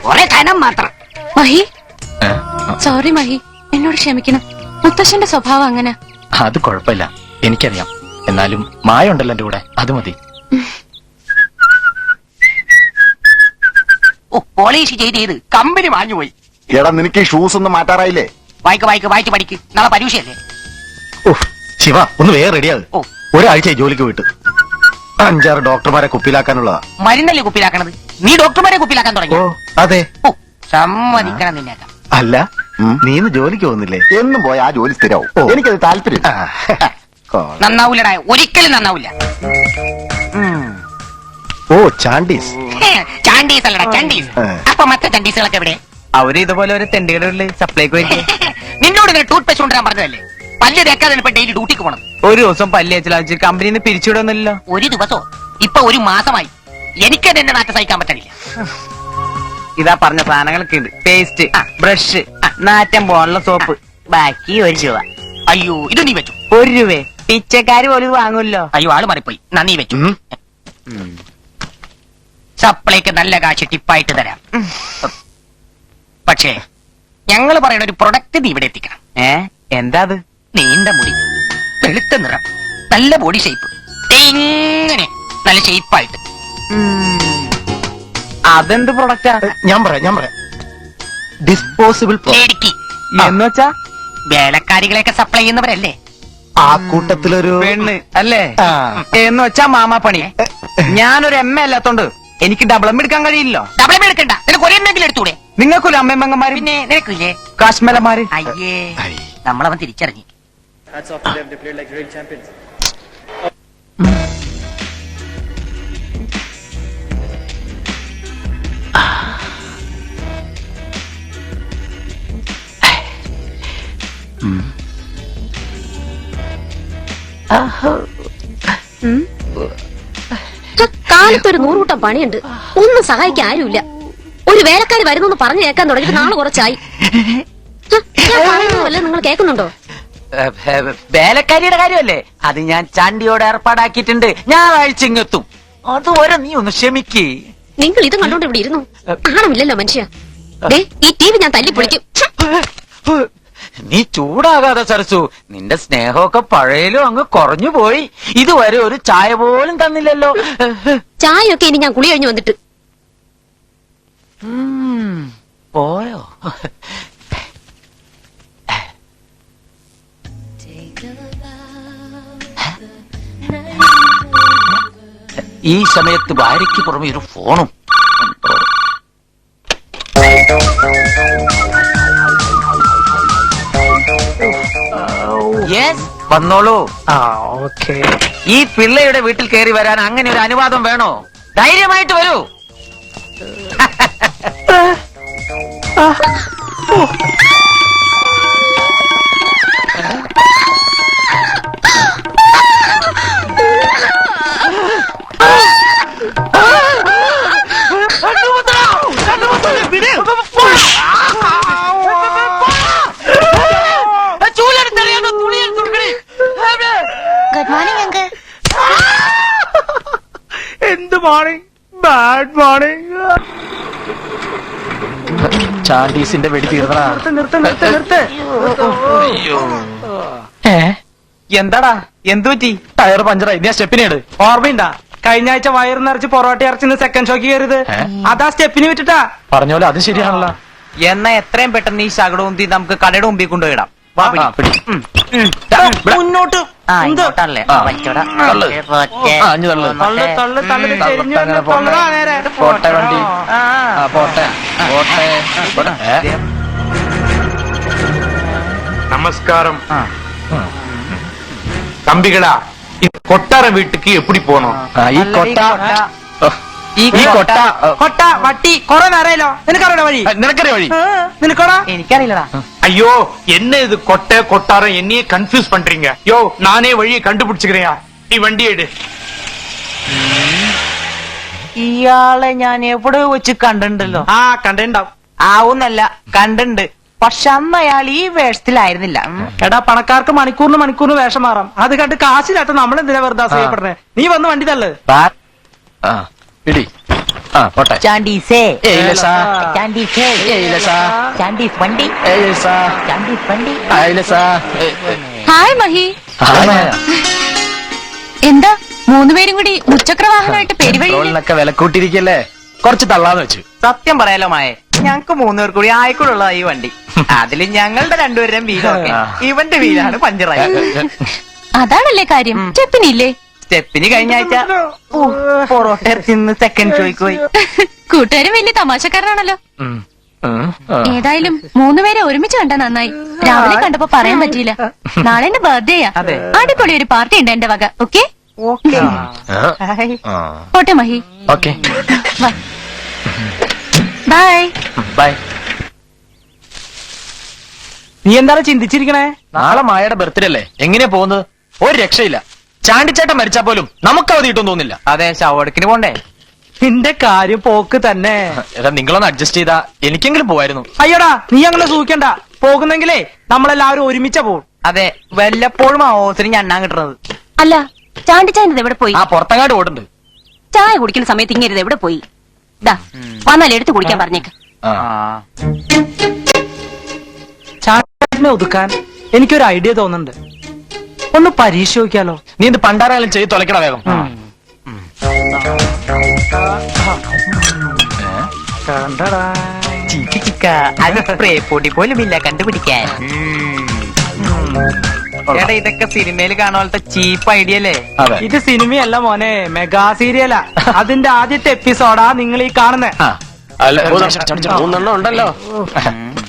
കുറെ കനം മാത്രം. മഹി, സോറി മഹി, എന്നോട് ക്ഷമിക്കണം. മുത്തശ്ശന്റെ സ്വഭാവം അങ്ങനെ. അത് കുഴപ്പമില്ല, എനിക്കറിയാം. എന്നാലും മായ ഉണ്ടല്ലോ എന്റെ കൂടെ, അത് മതി. പോളിഷ് ചെയ്ത് കമ്പനി വാങ്ങിപ്പോയി. എടാ നിനക്ക് ഈ ഷൂസ് ഒന്നും മാറ്റാറായില്ലേ? വായിക്ക് പഠിക്ക്, നാളെ പരീക്ഷയല്ലേ? ശിവ ഒന്ന് വേറെ റെഡിയാകും. ഓ. ഒരാഴ്ചയായി ജോലിക്ക് പോയിട്ട് 5-6 ഡോക്ടർമാരെ കുപ്പിയിലാക്കാനുള്ളതാ. മരുന്നല്ലേ കുപ്പിലാക്കണത്? നീ ഡോക്ടർമാരെ കുപ്പിലാക്കാൻ തുടങ്ങി? അതെ. സമ്മതിക്കണം നിന്നേക്കാം. അല്ല നീ ഇന്ന് ജോലിക്ക് പോകുന്നില്ലേ? എന്നും പോയ ആ ജോലി സ്ഥിരാവും. എനിക്കത് താല്പര്യം. നന്നാവൂലടാ, ഒരിക്കലും നന്നാവൂല. ഓ ചാണ്ടീസ്. ചാണ്ടീസ് അല്ലടാ, ചാണ്ടീസ്. അപ്പൊ മറ്റേ ചാണ്ടീസുകളൊക്കെ എവിടെ? അവര് ഇതുപോലെ ഒരു തെണ്ടികളുടെ സപ്ലൈക്ക് വരും. നിന്നോട് ഇങ്ങനെ ടൂത്ത് പേസ്റ്റ് കൊണ്ടുവരാൻ പറഞ്ഞതല്ലേ? പല്ല് തേക്കാതെ ഇപ്പൊ ഡെയിലി ഡ്യൂട്ടിക്ക് പോണം. ഒരു ദിവസം പല്ല് വെച്ചാൽ കമ്പനിന്ന് പിരിച്ചുവിടുന്നില്ലല്ലോ. ഒരു ദിവസോ? ഇപ്പൊ ഒരു മാസമായി. എനിക്ക് എന്റെ നാട്ടം സഹിക്കാൻ പറ്റണില്ല. ഇതാ പറഞ്ഞ സാധനങ്ങളൊക്കെ ഉണ്ട്. പേസ്റ്റ്, ബ്രഷ്, നാറ്റം പോലുള്ള സോപ്പ്. ബാക്കി 1 രൂപ. അയ്യോ, ഇത് നീ വെച്ചു. 1 രൂപ പിച്ചക്കാര് പോലും വാങ്ങൂല്ലോ. അയ്യോ, ആള് മാറിപ്പോയി. നന്ദി വെച്ചു. സപ്ലൈക്ക് നല്ല കാശ് ടിപ്പായിട്ട് തരാം. പക്ഷേ ഞങ്ങൾ പറയുന്ന ഒരു പ്രൊഡക്റ്റ് നീ ഇവിടെ എത്തിക്കണം. എന്താ അത്? നീണ്ട മുടി, വെളുത്ത നിറം, നല്ല ബോഡി ഷേപ്പ്, ഇങ്ങനെ നല്ല ഷേപ്പായിട്ട്. അതെന്ത് പ്രൊഡക്റ്റാ? ഞാൻ പറയാം. ഡിസ്പോസിബിൾ ലേഡിക്ക് എന്ന് വെച്ചാ വേലക്കാരികളെയൊക്കെ സപ്ലൈ ചെയ്യുന്നവരല്ലേ? ആ കൂട്ടത്തിലൊരു പെണ്ണ് അല്ലേ? എന്ന് വെച്ചാ മാമാപ്പണി. ഞാനൊരു എം എ അല്ലാത്തോണ്ട് എനിക്ക് ഡബിൾ എടുക്കാൻ കഴിയില്ലോ. ഡബിൾ എടുക്കണ്ട, നിനക്ക് ഒരേ എന്തെങ്കിലും എടുത്തൂടെ? നിങ്ങൾക്കൊരു അമ്മയും പെങ്ങന്മാരും പിന്നെ നിനക്കില്ലേ കാശ്മീരന്മാര്? അയ്യേ, നമ്മളവൻ തിരിച്ചറിഞ്ഞു. കാലത്തൊരു 100 കൂട്ടം പണിയുണ്ട്, ഒന്നും സഹായിക്കാൻ ആരുമില്ല. ഒരു വേലക്കാരി വരുന്നു പറഞ്ഞു കേൾക്കാൻ തുടങ്ങിയിട്ട് നാളെ കുറച്ചായി. വല്ല നിങ്ങൾ കേൾക്കുന്നുണ്ടോ? വേലക്കാരിയുടെ കാര്യമല്ലേ? അത് ഞാൻ ചാണ്ടിയോടെ ഏർപ്പാടാക്കിയിട്ടുണ്ട്. ഞായറാഴ്ച ഇങ്ങെത്തും. അതുവരെ നീ ഒന്ന് ക്ഷമിക്കേ. നിങ്ങൾ ഇതും കണ്ടോണ്ട് ഇവിടെ ഇരുന്നു. ആണമില്ലല്ലോ മനുഷ്യ. ഈ ടി വി ഞാൻ തല്ലിപ്പൊളിക്കും. നീ ചൂടാകാതെ സരസു. നിന്റെ സ്നേഹമൊക്കെ പഴയലും അങ്ങ് കുറഞ്ഞു പോയി. ഇതുവരെ ഒരു ചായ പോലും തന്നില്ലല്ലോ. ചായയൊക്കെ ഇനി ഞാൻ കുളി കഴിഞ്ഞു വന്നിട്ട്. പോയോ? ഈ സമയത്ത് ഭാര്യയ്ക്ക് പുറമെ ഒരു ഫോണും. യെസ്, വന്നോളൂ. ഓക്കെ. ഈ പിള്ളയുടെ വീട്ടിൽ കയറി വരാൻ അങ്ങനെ ഒരു അനുവാദം വേണോ? ധൈര്യമായിട്ട് വരൂ. Good morning uncle. എന്ത് മോർണിംഗ്? Bad morning. ചാണ്ടീസിന്റെ വെടി തീർന്നടാ. നിർത്ത്. എന്താടാ, എന്തു പറ്റി? ടയർ പഞ്ചറായി. ഞാൻ സ്റ്റെപ്പിനേട് ഓർമ്മയുണ്ടാ? കഴിഞ്ഞ ആഴ്ച വയറ് നിറച്ച് പൊറോട്ട ഇറച്ചിന്ന് സെക്കൻഡ് ഷോക്ക് കയറിയത് അതാ സ്റ്റെപ്പിന് വിട്ടിട്ടാ. പറഞ്ഞോലെ അത് ശരിയാണല്ലോ. എന്നാ എത്രയും പെട്ടെന്ന് ഈ ശകടവും തീ നമുക്ക് കടയുടെ മുമ്പിൽ കൊണ്ടുപോയിടാം. മുന്നോട്ട് ഇങ്ങോട്ടല്ലേ? പോട്ടെ വണ്ടി. പോട്ടെ. நமஸ்காரம். தம்பிகளா, இந்த கொட்டார வீட்டுக்கு எப்படி போனோம்? ഈ കൊട്ട ഈ കൊട്ട കൊട്ട വട്ടി കൊറേ നേരമല്ലോ നിനക്കറിയണ വഴി നിനക്കറിയ വഴി നിനക്കോടാ എനിക്കറിയില്ലടാ. ஐயோ என்ன இது கொட்டை கொட்டாரம் என்னையே கன்ஃபியூஸ் பண்றீங்க யோ நானே வழியை கண்டுபிடிச்சுக்கிறேயா நீ வண்டி எடு ഇയാളെ ഞാൻ എവിടെ വെച്ച് കണ്ടിട്ടുണ്ടല്ലോ. ആ കണ്ടുണ്ടാവും. ആവുന്നല്ല, കണ്ടിട്ടുണ്ട്. പക്ഷെ അന്ന് അയാൾ ഈ വേഷത്തിലായിരുന്നില്ല. എടാ പണക്കാർക്ക് മണിക്കൂറിന് വേഷം മാറാം. അത് കണ്ട് കാശിലാത്ത നമ്മൾ എന്തിനാ വെറുതെ അസൂയപ്പെടണേ? നീ വന്ന് വണ്ടി തള്ളു. പിടി പോട്ടെ. ചാണ്ടീസേ ഏയില്ല സാ. ചാണ്ടീസേ ഏയില്ല സാ. ചാണ്ടീസ് വണ്ടി ഏയില്ല സാ. ചാണ്ടീസ് വണ്ടി. ഏയില്ല സാ. ഹായ് മഹി. എന്താ മൂന്നുപേരും കൂടി മുച്ചക്ര വാഹനമായിട്ട് പെരുവഴി? പെട്രോളിനൊക്കെ വില കൂട്ടിയിരിക്കല്ലേ, കുറച്ച് തള്ളാന്ന് വെച്ചു. സത്യം പറയാലോ മായേ, ഞങ്ങക്ക് 3 പേർ കൂടി ആയിക്കൂടുള്ള ഈ വണ്ടി. അതില് ഞങ്ങളുടെ 2 പേരുടെയും വീലൊക്കെ ഇവന്റെ വീലാണ് പഞ്ചറായി. അതാണല്ലേ കാര്യം. സ്റ്റെപ്പിനില്ലേ? സ്റ്റെപ്പിന് കഴിഞ്ഞ ആഴ്ച പൊറോട്ട ഇറച്ചിന്ന് സെക്കൻഡ് ഷോയ്ക്ക് പോയി. കൂട്ടുകാരും വലിയ തമാശക്കാരനാണല്ലോ. ഏതായാലും മൂന്നുപേരെ ഒരുമിച്ച് കണ്ട നന്നായി. രാവിലെ കണ്ടപ്പോ പറയാൻ പറ്റിയില്ല. നാളെ എന്റെ ബർത്ത്ഡേയാ. അതെ. അടിപൊളി ഒരു പാർട്ടി ഉണ്ട് എന്റെ വക. Okay okay. പോട്ടെ മഹി. Okay bye. ബൈ. നീ എന്താണ് ചിന്തിച്ചിരിക്കണേ? നാളെ മായയുടെ ബർത്ത്ഡേ അല്ലേ, എങ്ങനെയാ പോകുന്നത്? ഒരു രക്ഷയില്ല. ചാണ്ടിച്ചേട്ടൻ മരിച്ചാ പോലും നമുക്ക് അവധി കിട്ടും തോന്നില്ല. അതെ, ശവടക്കിന് പോണ്ടേ? നിന്റെ കാര്യം പോക്ക് തന്നെ. ഏതാ നിങ്ങളൊന്ന് അഡ്ജസ്റ്റ് ചെയ്താ എനിക്കെങ്കിലും പോവായിരുന്നു. അയ്യടാ നീ അങ്ങനെ സൂക്ഷിക്കണ്ട. പോകുന്നെങ്കിലേ നമ്മളെല്ലാവരും ഒരുമിച്ചാ പോകും. അതെ, വല്ലപ്പോഴും ആ ഓസിന് ഞണ്ണാൻ കിട്ടുന്നത്. അല്ല ചാണ്ടിച്ചായത് എവിടെ പോയി? ആ പുറത്തങ്ങാട് ഓടുണ്ട്. ചായ കുടിക്കുന്ന സമയത്ത് ഇങ്ങരുത് എവിടെ പോയി? ദാ വന്നാൽ എടുത്ത് കുടിക്കാൻ പറഞ്ഞേക്ക്. ചാണ്ടിനെ ഒതുക്കാൻ എനിക്കൊരു ഐഡിയ തോന്നുന്നുണ്ട്. ഒന്ന് പരീക്ഷ നോക്കിയാലോ? നീ എന്ത് പണ്ടാരായാലും ചെയ്ത് തുലക്കണ വേഗം. ചിക്ക ചിക്ക, അത് സ്പ്രേ പൊടി പോലും ഇല്ല കണ്ടുപിടിക്കാൻ. എടാ ഇതൊക്കെ സിനിമയിൽ കാണുപോലത്തെ ചീപ്പ് ഐഡിയ അല്ലേ? അതെ. ഇത് സിനിമയല്ല മോനെ, മെഗാ സീരിയലാ. അതിന്റെ ആദ്യത്തെ എപ്പിസോഡാ നിങ്ങൾ ഈ കാണുന്നത്. അല്ല 3 ഉണ്ടല്ലോ.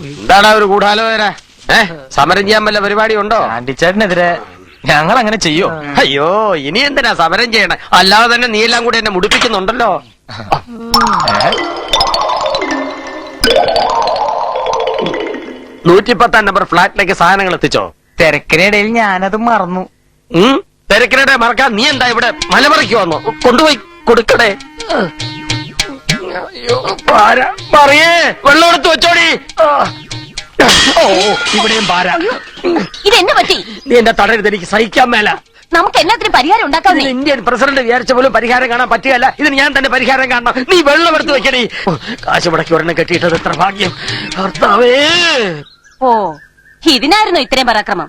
എന്താണ് ഒരു ഗൂഢാലോചന? സമരം ചെയ്യാൻ വല്ല പരിപാടി ഉണ്ടോ? ചാണ്ടിച്ചേട്ടനെതിരെ ഞങ്ങൾ അങ്ങനെ ചെയ്യോ? അയ്യോ, ഇനി എന്തിനാ സമരം ചെയ്യണേ? അല്ലാതെ തന്നെ നീ എല്ലാം കൂടി എന്നെ മുടിപ്പിക്കുന്നുണ്ടല്ലോ. 110 നമ്പർ ഫ്ലാറ്റിലേക്ക് സാധനങ്ങൾ എത്തിച്ചോ? തിരക്കിനിടയിൽ ഞാനത് മറന്നു. തിരക്കിനിടെ മറക്കാൻ നീ എന്താ ഇവിടെ മലമറയ്ക്ക് വന്നോ? കൊണ്ടുപോയി കൊടുക്കടേ. അയ്യോ, പറയേ, വെള്ളം എടുത്ത് വെച്ചോടി. ഓ, ഇവിടെയും പാര. ഇതെന്നെ പറ്റി? നീ എന്റെ തടരുത്, എനിക്ക് സഹിക്കാൻ മേല. നമുക്ക് എല്ലാത്തിനും പരിഹാരം ഉണ്ടാക്കാം. ഇതിന് ഇന്ത്യൻ പ്രസിഡന്റ് വിചാരിച്ച പോലും പരിഹാരം കാണാൻ പറ്റുകയല്ല. ഇതിന് ഞാൻ തന്നെ പരിഹാരം കാണണം. നീ വെള്ളം എടുത്ത് വെക്കണേ. കാശ് മുടക്കി ഒരെണ്ണം കെട്ടിയിട്ടത് എത്ര ഭാഗ്യം. ഭർത്താവേ. ഓ ഇതിനായിരുന്നു ഇത്രയും പരാക്രമം.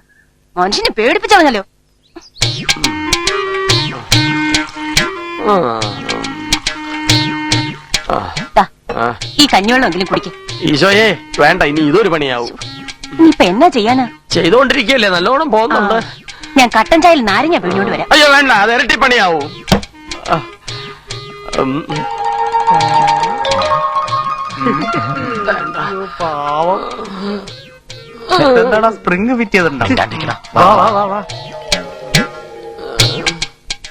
മനുഷ്യനെ പേടിപ്പിച്ചവനല്ലോ. ഈ കഞ്ഞിവെള്ളമെങ്കിലും കുടിക്കും. ഈശോയെ വേണ്ട, ഇനി ഇതൊരു പണിയാവും. നീ ഇപ്പൊ എന്നാ ചെയ്യാനാ? ചെയ്തോണ്ടിരിക്കല്ലേ, നല്ലോണം പോകുന്നുണ്ട്. ഞാൻ കട്ടൻ ചായയിൽ നാരങ്ങ പിഴിഞ്ഞോണ്ട് വരാം. അയ്യോ വേണ്ട, അത് ഇരട്ടി പണിയാവും. എന്താടാ സ്പ്രിങ് ഫിറ്റിയതുണ്ടോ?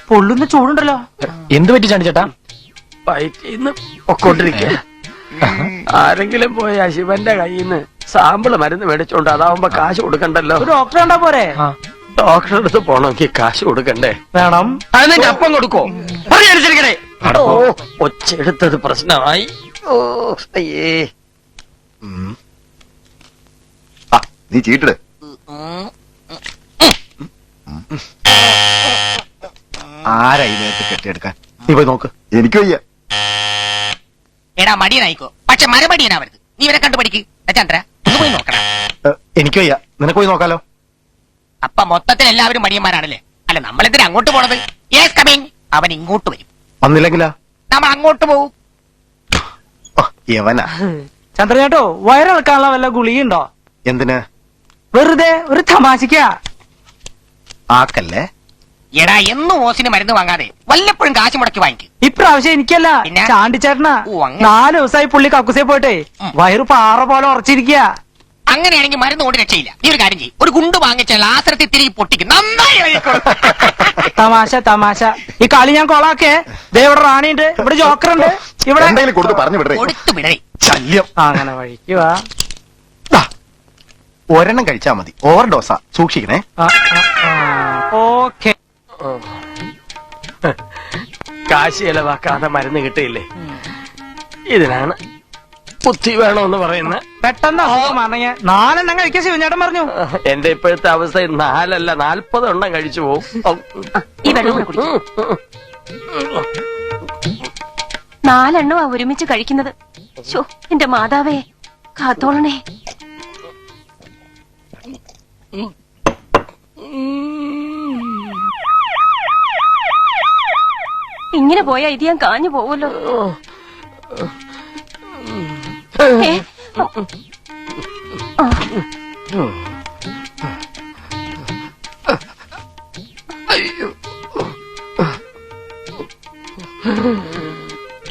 പൊള്ളുന്ന ചൂടുണ്ടല്ലോ. എന്ത് പറ്റി ചാണ്ടിച്ചേട്ടാ? വയറ്റിന്ന് പൊക്കോണ്ടിരിക്കുക. ആരെങ്കിലും പോയി ശിവന്റെ കയ്യിൽ നിന്ന് സാമ്പിള് മരുന്ന് മേടിച്ചോണ്ട് അതാവുമ്പോ കാശ് കൊടുക്കണ്ടല്ലോ. ഒരു ഡോക്ടർ കണ്ടാ പോരെ? ഡോക്ടറുടെ അടുത്ത് പോണമെങ്കിൽ കാശ് കൊടുക്കണ്ടേ? വേണം. അതിന്റെ അപ്പം കൊടുക്കോ? അനുസരിക്കണേ. ഓ, ഒച്ചെടുത്തത് പ്രശ്നമായി. ഓ അയ്യേ. നീ ചീട്ടിട്. ആരാ ഈ നേരത്തെ കെട്ടിയെടുക്കാൻ? നീ പോയി നോക്ക്. എനിക്ക് വയ്യ. എടാ മടിയനായിക്കോ, പക്ഷെ മരമടിയനാവരുത്. നീ ഇവരെ കണ്ടുപിടിക്ക്. ചന്ദ്ര ഒന്ന് പോയി നോക്കണം. എനിക്ക് വയ്യ, നിനക്ക് പോയി നോക്കാലോ. അപ്പൊ മൊത്തത്തിൽ എല്ലാവരും മടിയന്മാരാണല്ലേ? അല്ല നമ്മളെന്തിനാ അങ്ങോട്ട് പോണത്? Yes coming. അവൻ ഇങ്ങോട്ട് വരും, വന്നില്ലെങ്കിലാ നമ്മൾ അങ്ങോട്ട് പോവും. യവനാ. ചന്ദ്രചേട്ടോ വയറിളക്കാനുള്ള വല്ല ഗുളിയുണ്ടോ? എന്തിന്? വെറുതെ ഒരു തമാശക്കാ. ആക്കല്ലേ. എടാ എന്നും ഓസിന് മരുന്ന് വാങ്ങാതെ വല്ലപ്പോഴും കാശ് മുടക്കി വാങ്ങിക്കും. ഇപ്രാവശ്യം എനിക്കല്ല, പിന്നെ? ചാണ്ടിച്ചേട്ടനാ. ഓ, അങ്ങനെ. 4 ദിവസമായി പുള്ളി കക്കുസേ പോയിട്ടേ വയറ് പാറ പോലെ ഉറച്ചിരിക്കുക. അങ്ങനെയാണെങ്കിൽ മരുന്ന് കൊണ്ട് രക്ഷയില്ല. നീ ഒരു കാര്യം ചെയ്യും, ഒരു ഗുണ്ട് വാങ്ങിച്ച ലാസരത്തിൽ തിരികെ പൊട്ടിക്കും, നന്നായി കഴിക്കണം. തമാശ തമാശ. ഈ കളി ഞാൻ കൊളാക്കേ. ദേ ഇവിടെ റാണിയുണ്ട്, ഇവിടെ ജോക്കറുണ്ട്, ഇവിടെ എന്തെങ്കിലും കൊടുത്ത് പറഞ്ഞു വിടേ. കൊടുത്തു വിടേ. ശല്യം. അങ്ങനെ വഴിക്ക് വാ. ഒരെണ്ണം കഴിച്ചാ മതി, ഓവർ ഡോസാ, സൂക്ഷിക്കണേ. ഓക്കെ. കാശ് ചെലവാക്കാതെ മരുന്ന് കിട്ടിയില്ലേ? ഇതിനാണ് ബുദ്ധി വേണമെന്ന് പറയുന്നത്. പെട്ടെന്ന് അസുഖം പറഞ്ഞ 4 എണ്ണം കഴിക്കാൻ ശിവചേട്ടൻ പറഞ്ഞു. എന്റെ ഇപ്പോഴത്തെ അവസ്ഥ 4 അല്ല 40 എണ്ണം കഴിച്ചു പോകും. ഈ വെള്ളം കൂടെ കുടിക്ക്. 4 എണ്ണമാ ഒരുമിച്ച് കഴിക്കുന്നത്. ശോ, എന്റെ മാതാവേ, കാത്തോളണേ. ഇങ്ങനെ പോയാ ഇത് ഞാൻ കാഞ്ഞു പോവല്ലോ.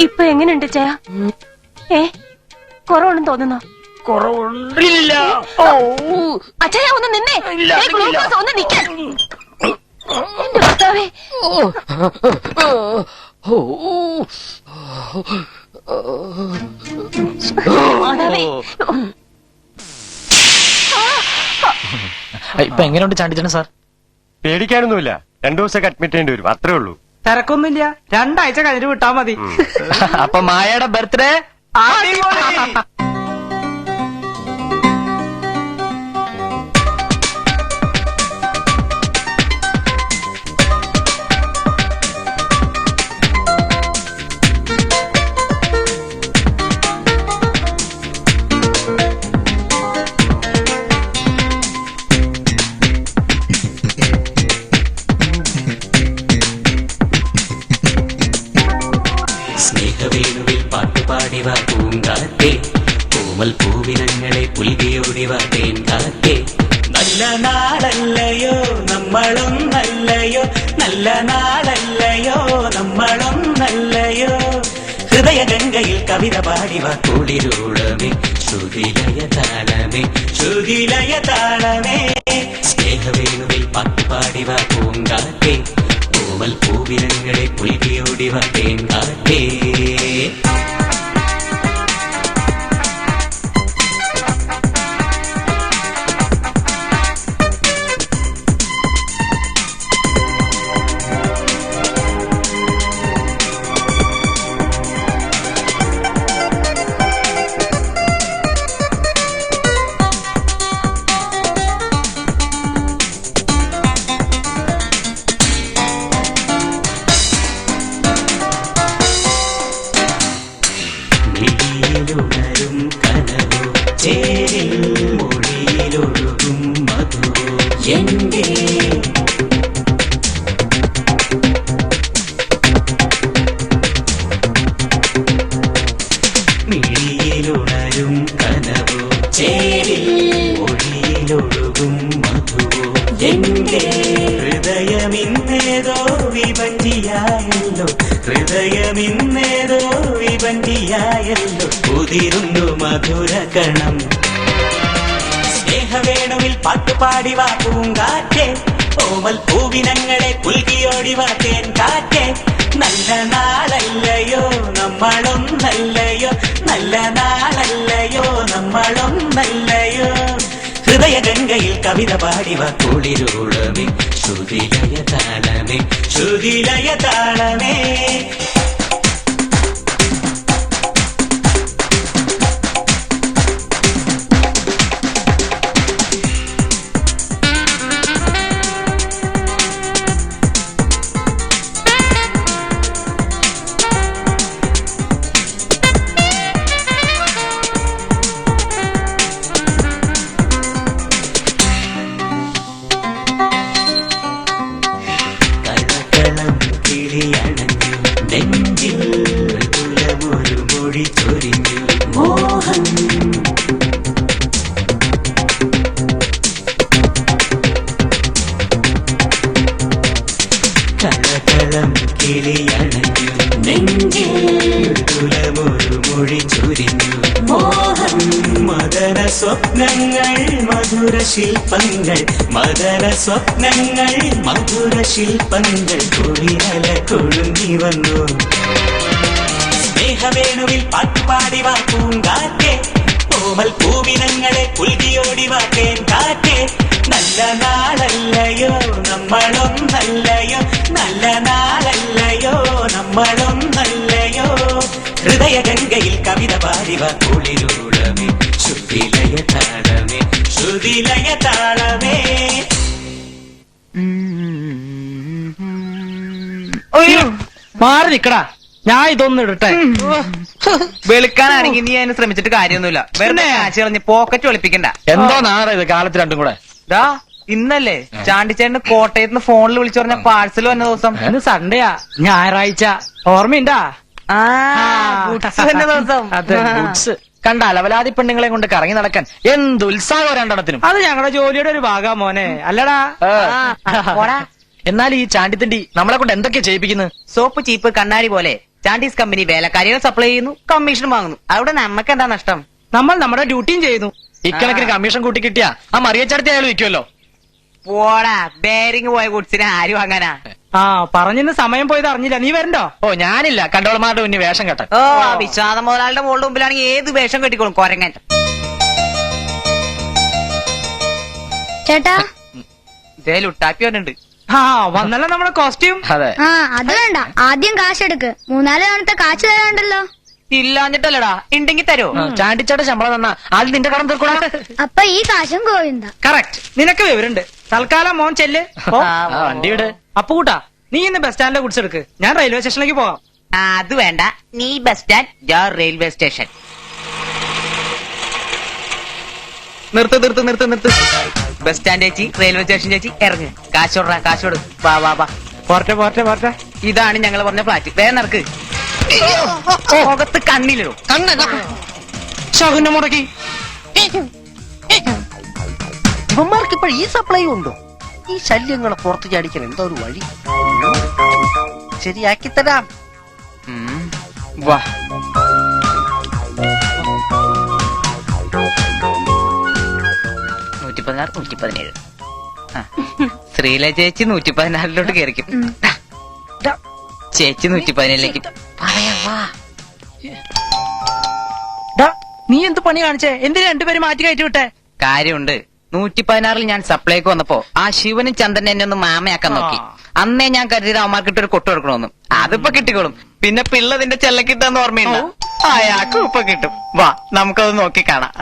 ഇപ്പൊ എങ്ങനെയുണ്ട് ചേ? കുറവുണ്ടെന്ന് തോന്നുന്നോ? കുറവുണ്ടില്ല. അച്ഛാ ഒന്ന് നിന്നേ, ഗ്ലൂക്കോസ് ഒന്ന് നിൽക്കാൻ. എന്റെ ഭർത്താവേ, ഇപ്പൊ എങ്ങനെയുണ്ട് ചാണ്ടിച്ചേട്ടൻ സാർ? പേടിക്കാനൊന്നുമില്ല, 2 ദിവസമൊക്കെ അഡ്മിറ്റ് ചെയ്യേണ്ടി വരും, അത്രേ ഉള്ളൂ. തിരക്കൊന്നുമില്ല, 2 ആഴ്ച കഴിഞ്ഞിട്ട് വിട്ടാ മതി. അപ്പൊ മായയുടെ ബർത്ത്ഡേ സ്നേഹവേണുവിൽ പാട്ടുപാടിവ പൂങ്കാറ്റേ, കോമൽ പൂവിനങ്ങളെ പുൽകിയോടിവ തേൻകാറ്റേ. നല്ല നാളല്ലയോ നമ്മളൊന്നല്ലയോ, നല്ല നാളല്ലയോ നമ്മളൊന്നല്ലയോ. ഹൃദയഗംഗയിൽ കവിത പാടിവ കുളിരൂളമേ, ശ്രുതിലയ താളമേ, ശ്രുതിലയ താളമേ. സ്നേഹവേണുവിൽ പാട്ടുപാടിവ പൂങ്കാറ്റേ, കോമൽ പൂവിനങ്ങളെ പുൽകിയോടിവ തേൻകാറ്റേ. മിഴിയിലുണരും കനവോ, ചേരിൽ മൊഴിയിലൊഴുകും മധുവോ, എന്റെ മിഴിയിലുണരും കനവോ, ചേരിൽ മൊഴിയിലൊഴുകും മധുവോ, എന്റെ ഹൃദയമിന്നേതോ വിഭജിയായല്ലോ, ഹൃദയമിന്നേതോ വിഭജിയായല്ലോ. ഉതിരുന്നു മധുരകണം. സ്നേഹവേണുവിൽ പാട്ടുപാടിവ പൂങ്കാറ്റേ, കോമൽ പൂവിനങ്ങളെ പുൽകിയോടിവ തേൻകാറ്റേ. നല്ല നാളല്ലയോ നമ്മളൊന്നല്ലയോ, നല്ല നാളല്ലയോ നമ്മളൊന്നല്ലയോ. ഹൃദയഗംഗയിൽ കവിത പാടിവ കുളിരൂളമേ, ശ്രുതിലയ താളമേ, ശ്രുതിലയ താളമേ. കളകളം കിളിയണഞ്ഞു നെഞ്ചിൽ, മൃദുലമൊരു മൊഴി ചൊരിഞ്ഞു മോഹം. കളകളം കിളിയണഞ്ഞു നെഞ്ചിൽ, മൃദുലമൊരു മൊഴി ചൊരിഞ്ഞു മോഹം. മദന സ്വപ്നങ്ങൾ മധുര ശില്പങ്ങൾ മദര സ്വപ്നങ്ങൾ മധുര ശില്പങ്ങൾ കുളിരല കൊഴുന്നി വന്നു സ്നേഹവേണുവിൽ പാട്ടുപാടി വാ പൂങ്കാറ്റേ കോമൽ പൂവിനങ്ങളെ പുൽകിയോടി വാ തേൻ കാറ്റേ നല്ല നാളല്ലയോ നമ്മളൊന്നല്ലയോ നല്ല നാളല്ലയോ നമ്മളൊന്നല്ലയോ ഹൃദയ ഗംഗയിൽ കവിത പാടി വാ കുളിരൂളമേ ശ്രുതിലയ താളമേ ശ്രുതിലയ താളമേ. മാറി നിക്കടാ, ഞാൻ ഇതൊന്നും ഇടട്ടെ. വെളുക്കാനാണെങ്കിൽ നീ അതിന് ശ്രമിച്ചിട്ട് കാര്യമൊന്നുമില്ല. വെറുതെ കാശ് കളഞ്ഞ് പോക്കറ്റ് ഒളിപ്പിക്കണ്ട. എന്തോ നാടാ ഇത് കാലത്ത് രണ്ടും കൂടെ. ദാ ഇന്നല്ലേ ചാണ്ടിച്ചേട്ടന് കോട്ടയത്ത് നിന്ന് ഫോണിൽ വിളിച്ചു പറഞ്ഞ പാഴ്സൽ വന്ന ദിവസം. ഇന്ന് സൺഡേയാ, ഞായറാഴ്ച. ഓർമ്മയുണ്ടാ? ആ goods വന്ന ദിവസം. അതെ, ഗുഡ്സ്. കണ്ട അലവലാതി പെണ്ണുങ്ങളെ കൊണ്ട് കറങ്ങി നടക്കാൻ എന്ത് ഉത്സാഹം രണ്ടെണ്ണത്തിനും. അത് ഞങ്ങളുടെ ജോലിയുടെ ഒരു ഭാഗാ മോനെ, അല്ലടാ? എന്നാൽ ഈ ചാണ്ടിത്തിണ്ടി നമ്മളെ കൊണ്ട് എന്തൊക്കെയാ ചെയ്യിപ്പിക്കുന്നത്? സോപ്പ് ചീപ്പ് കണ്ണാടി പോലെ ചാണ്ടീസ് കമ്പനി വേലക്കാരികൾ സപ്ലൈ ചെയ്യുന്നു, കമ്മീഷൻ വാങ്ങുന്നു. അവിടെ നമുക്ക് എന്താ നഷ്ടം? നമ്മൾ നമ്മുടെ ഡ്യൂട്ടിയും ചെയ്യുന്നു. ഇക്കണക്കിന് കമ്മീഷൻ കൂട്ടി കിട്ടിയാ ആ മറിയച്ചടത്തി അയാൾ വിൽക്കുമല്ലോ. പോടാ, ബേരിങ് പോയ ഗുഡ്സിനെ ആര് വാങ്ങാനാ? ആ പറഞ്ഞിന്ന് സമയം പോയത് അറിഞ്ഞില്ല. നീ വരണ്ടോ? ഓ ഞാനില്ല, കണ്ടോളമാരുടെ മുന്നിൽ വേഷം കെട്ട. ഓ വിഷാദ മുതലാളിയുടെ മുകളുടെ മുമ്പിലാണെങ്കിൽ ഏത് വേഷം കെട്ടിക്കോളും കൊരങ്ങൻ. ചേട്ടാ, ലുട്ടാപ്പി വന്നിട്ടുണ്ട്. ആ വന്നല്ലോ നമ്മുടെ കോസ്റ്റ്യൂം. അതെ, ആ അത് വേണ്ട, ആദ്യം കാശെടുക്ക്. 3-4 തവണത്തെ കാശ് തരാണ്ടല്ലോ. ഇല്ലാഞ്ഞിട്ടല്ലടാ, ഉണ്ടെങ്കിൽ തരോ? ചാണ്ടിച്ചയുടെ ശമ്പളം തന്നാ ആദ്യം നിന്റെ കടം തീർക്കൂടാ. അപ്പൊ ഈ കാശും കോഴിന്താ. കറക്റ്റ്, നിനക്ക് വിവരണ്ട്. തൽക്കാലം മോൻ ചെല്ല്. വണ്ടിയുടെ അപ്പൂട്ടാ, നീ ഇന്ന് ബസ് സ്റ്റാൻഡിലെ കുടിച്ച് എടുക്ക്. ഞാൻ റെയിൽവേ സ്റ്റേഷനിലേക്ക് പോവാം. അത് വേണ്ട, നീ ബസ് സ്റ്റാൻഡ്, ഞാൻ റെയിൽവേ സ്റ്റേഷൻ. നിർത്ത്. ബസ് സ്റ്റാൻഡ് ചേച്ചി, റെയിൽവേ സ്റ്റേഷൻ ചേച്ചി, ഇറങ്ങ്. കാശോടാ, കാശോട്. വാ വാ വാ. പോരട്ടെ. ഇതാണ് ഞങ്ങൾ പറഞ്ഞ ഫ്ലാറ്റ്. വേഗം നടക്ക്. മുഖത്ത് കണ്ണിലോ? ശകുനം മുടക്കി. ഇവന്മാർക്ക് ഇപ്പോൾ ഈ സപ്ലൈ ഉണ്ടോ? ഈ ശല്യങ്ങളെ പുറത്തു ചാടിക്കാൻ എന്താ ഒരു വഴി? ശരിയാക്കി തരാം. വാ. ശ്രീല ചേച്ചി 114 കയറിക്കും. ചേച്ചി 117 നീ എന്ത് പണി കാണിച്ചേ? എന്തിനാ രണ്ടുപേരും മാറ്റി കയറ്റി വിട്ടെ? കാര്യമുണ്ട്. 116 ഞാൻ സപ്ലൈക്ക് വന്നപ്പോ ആ ശിവനും ചന്ദ്രൻ എന്നെ ഒന്ന് മാമയാക്കാൻ നോക്കി. അന്നേ ഞാൻ കരുതിയത് അവന്മാർക്കിട്ട് ഒരു കൊട്ടു കൊടുക്കണമെന്നും. അതിപ്പോ കിട്ടിക്കോളും. പിന്നെ പിള്ളതിന്റെ ചെല്ലക്കിട്ടെന്ന് ഓർമ്മയുണ്ടോ? അയാൾക്കും ഇപ്പൊ കിട്ടും. വാ, നമുക്കത് നോക്കി കാണാം.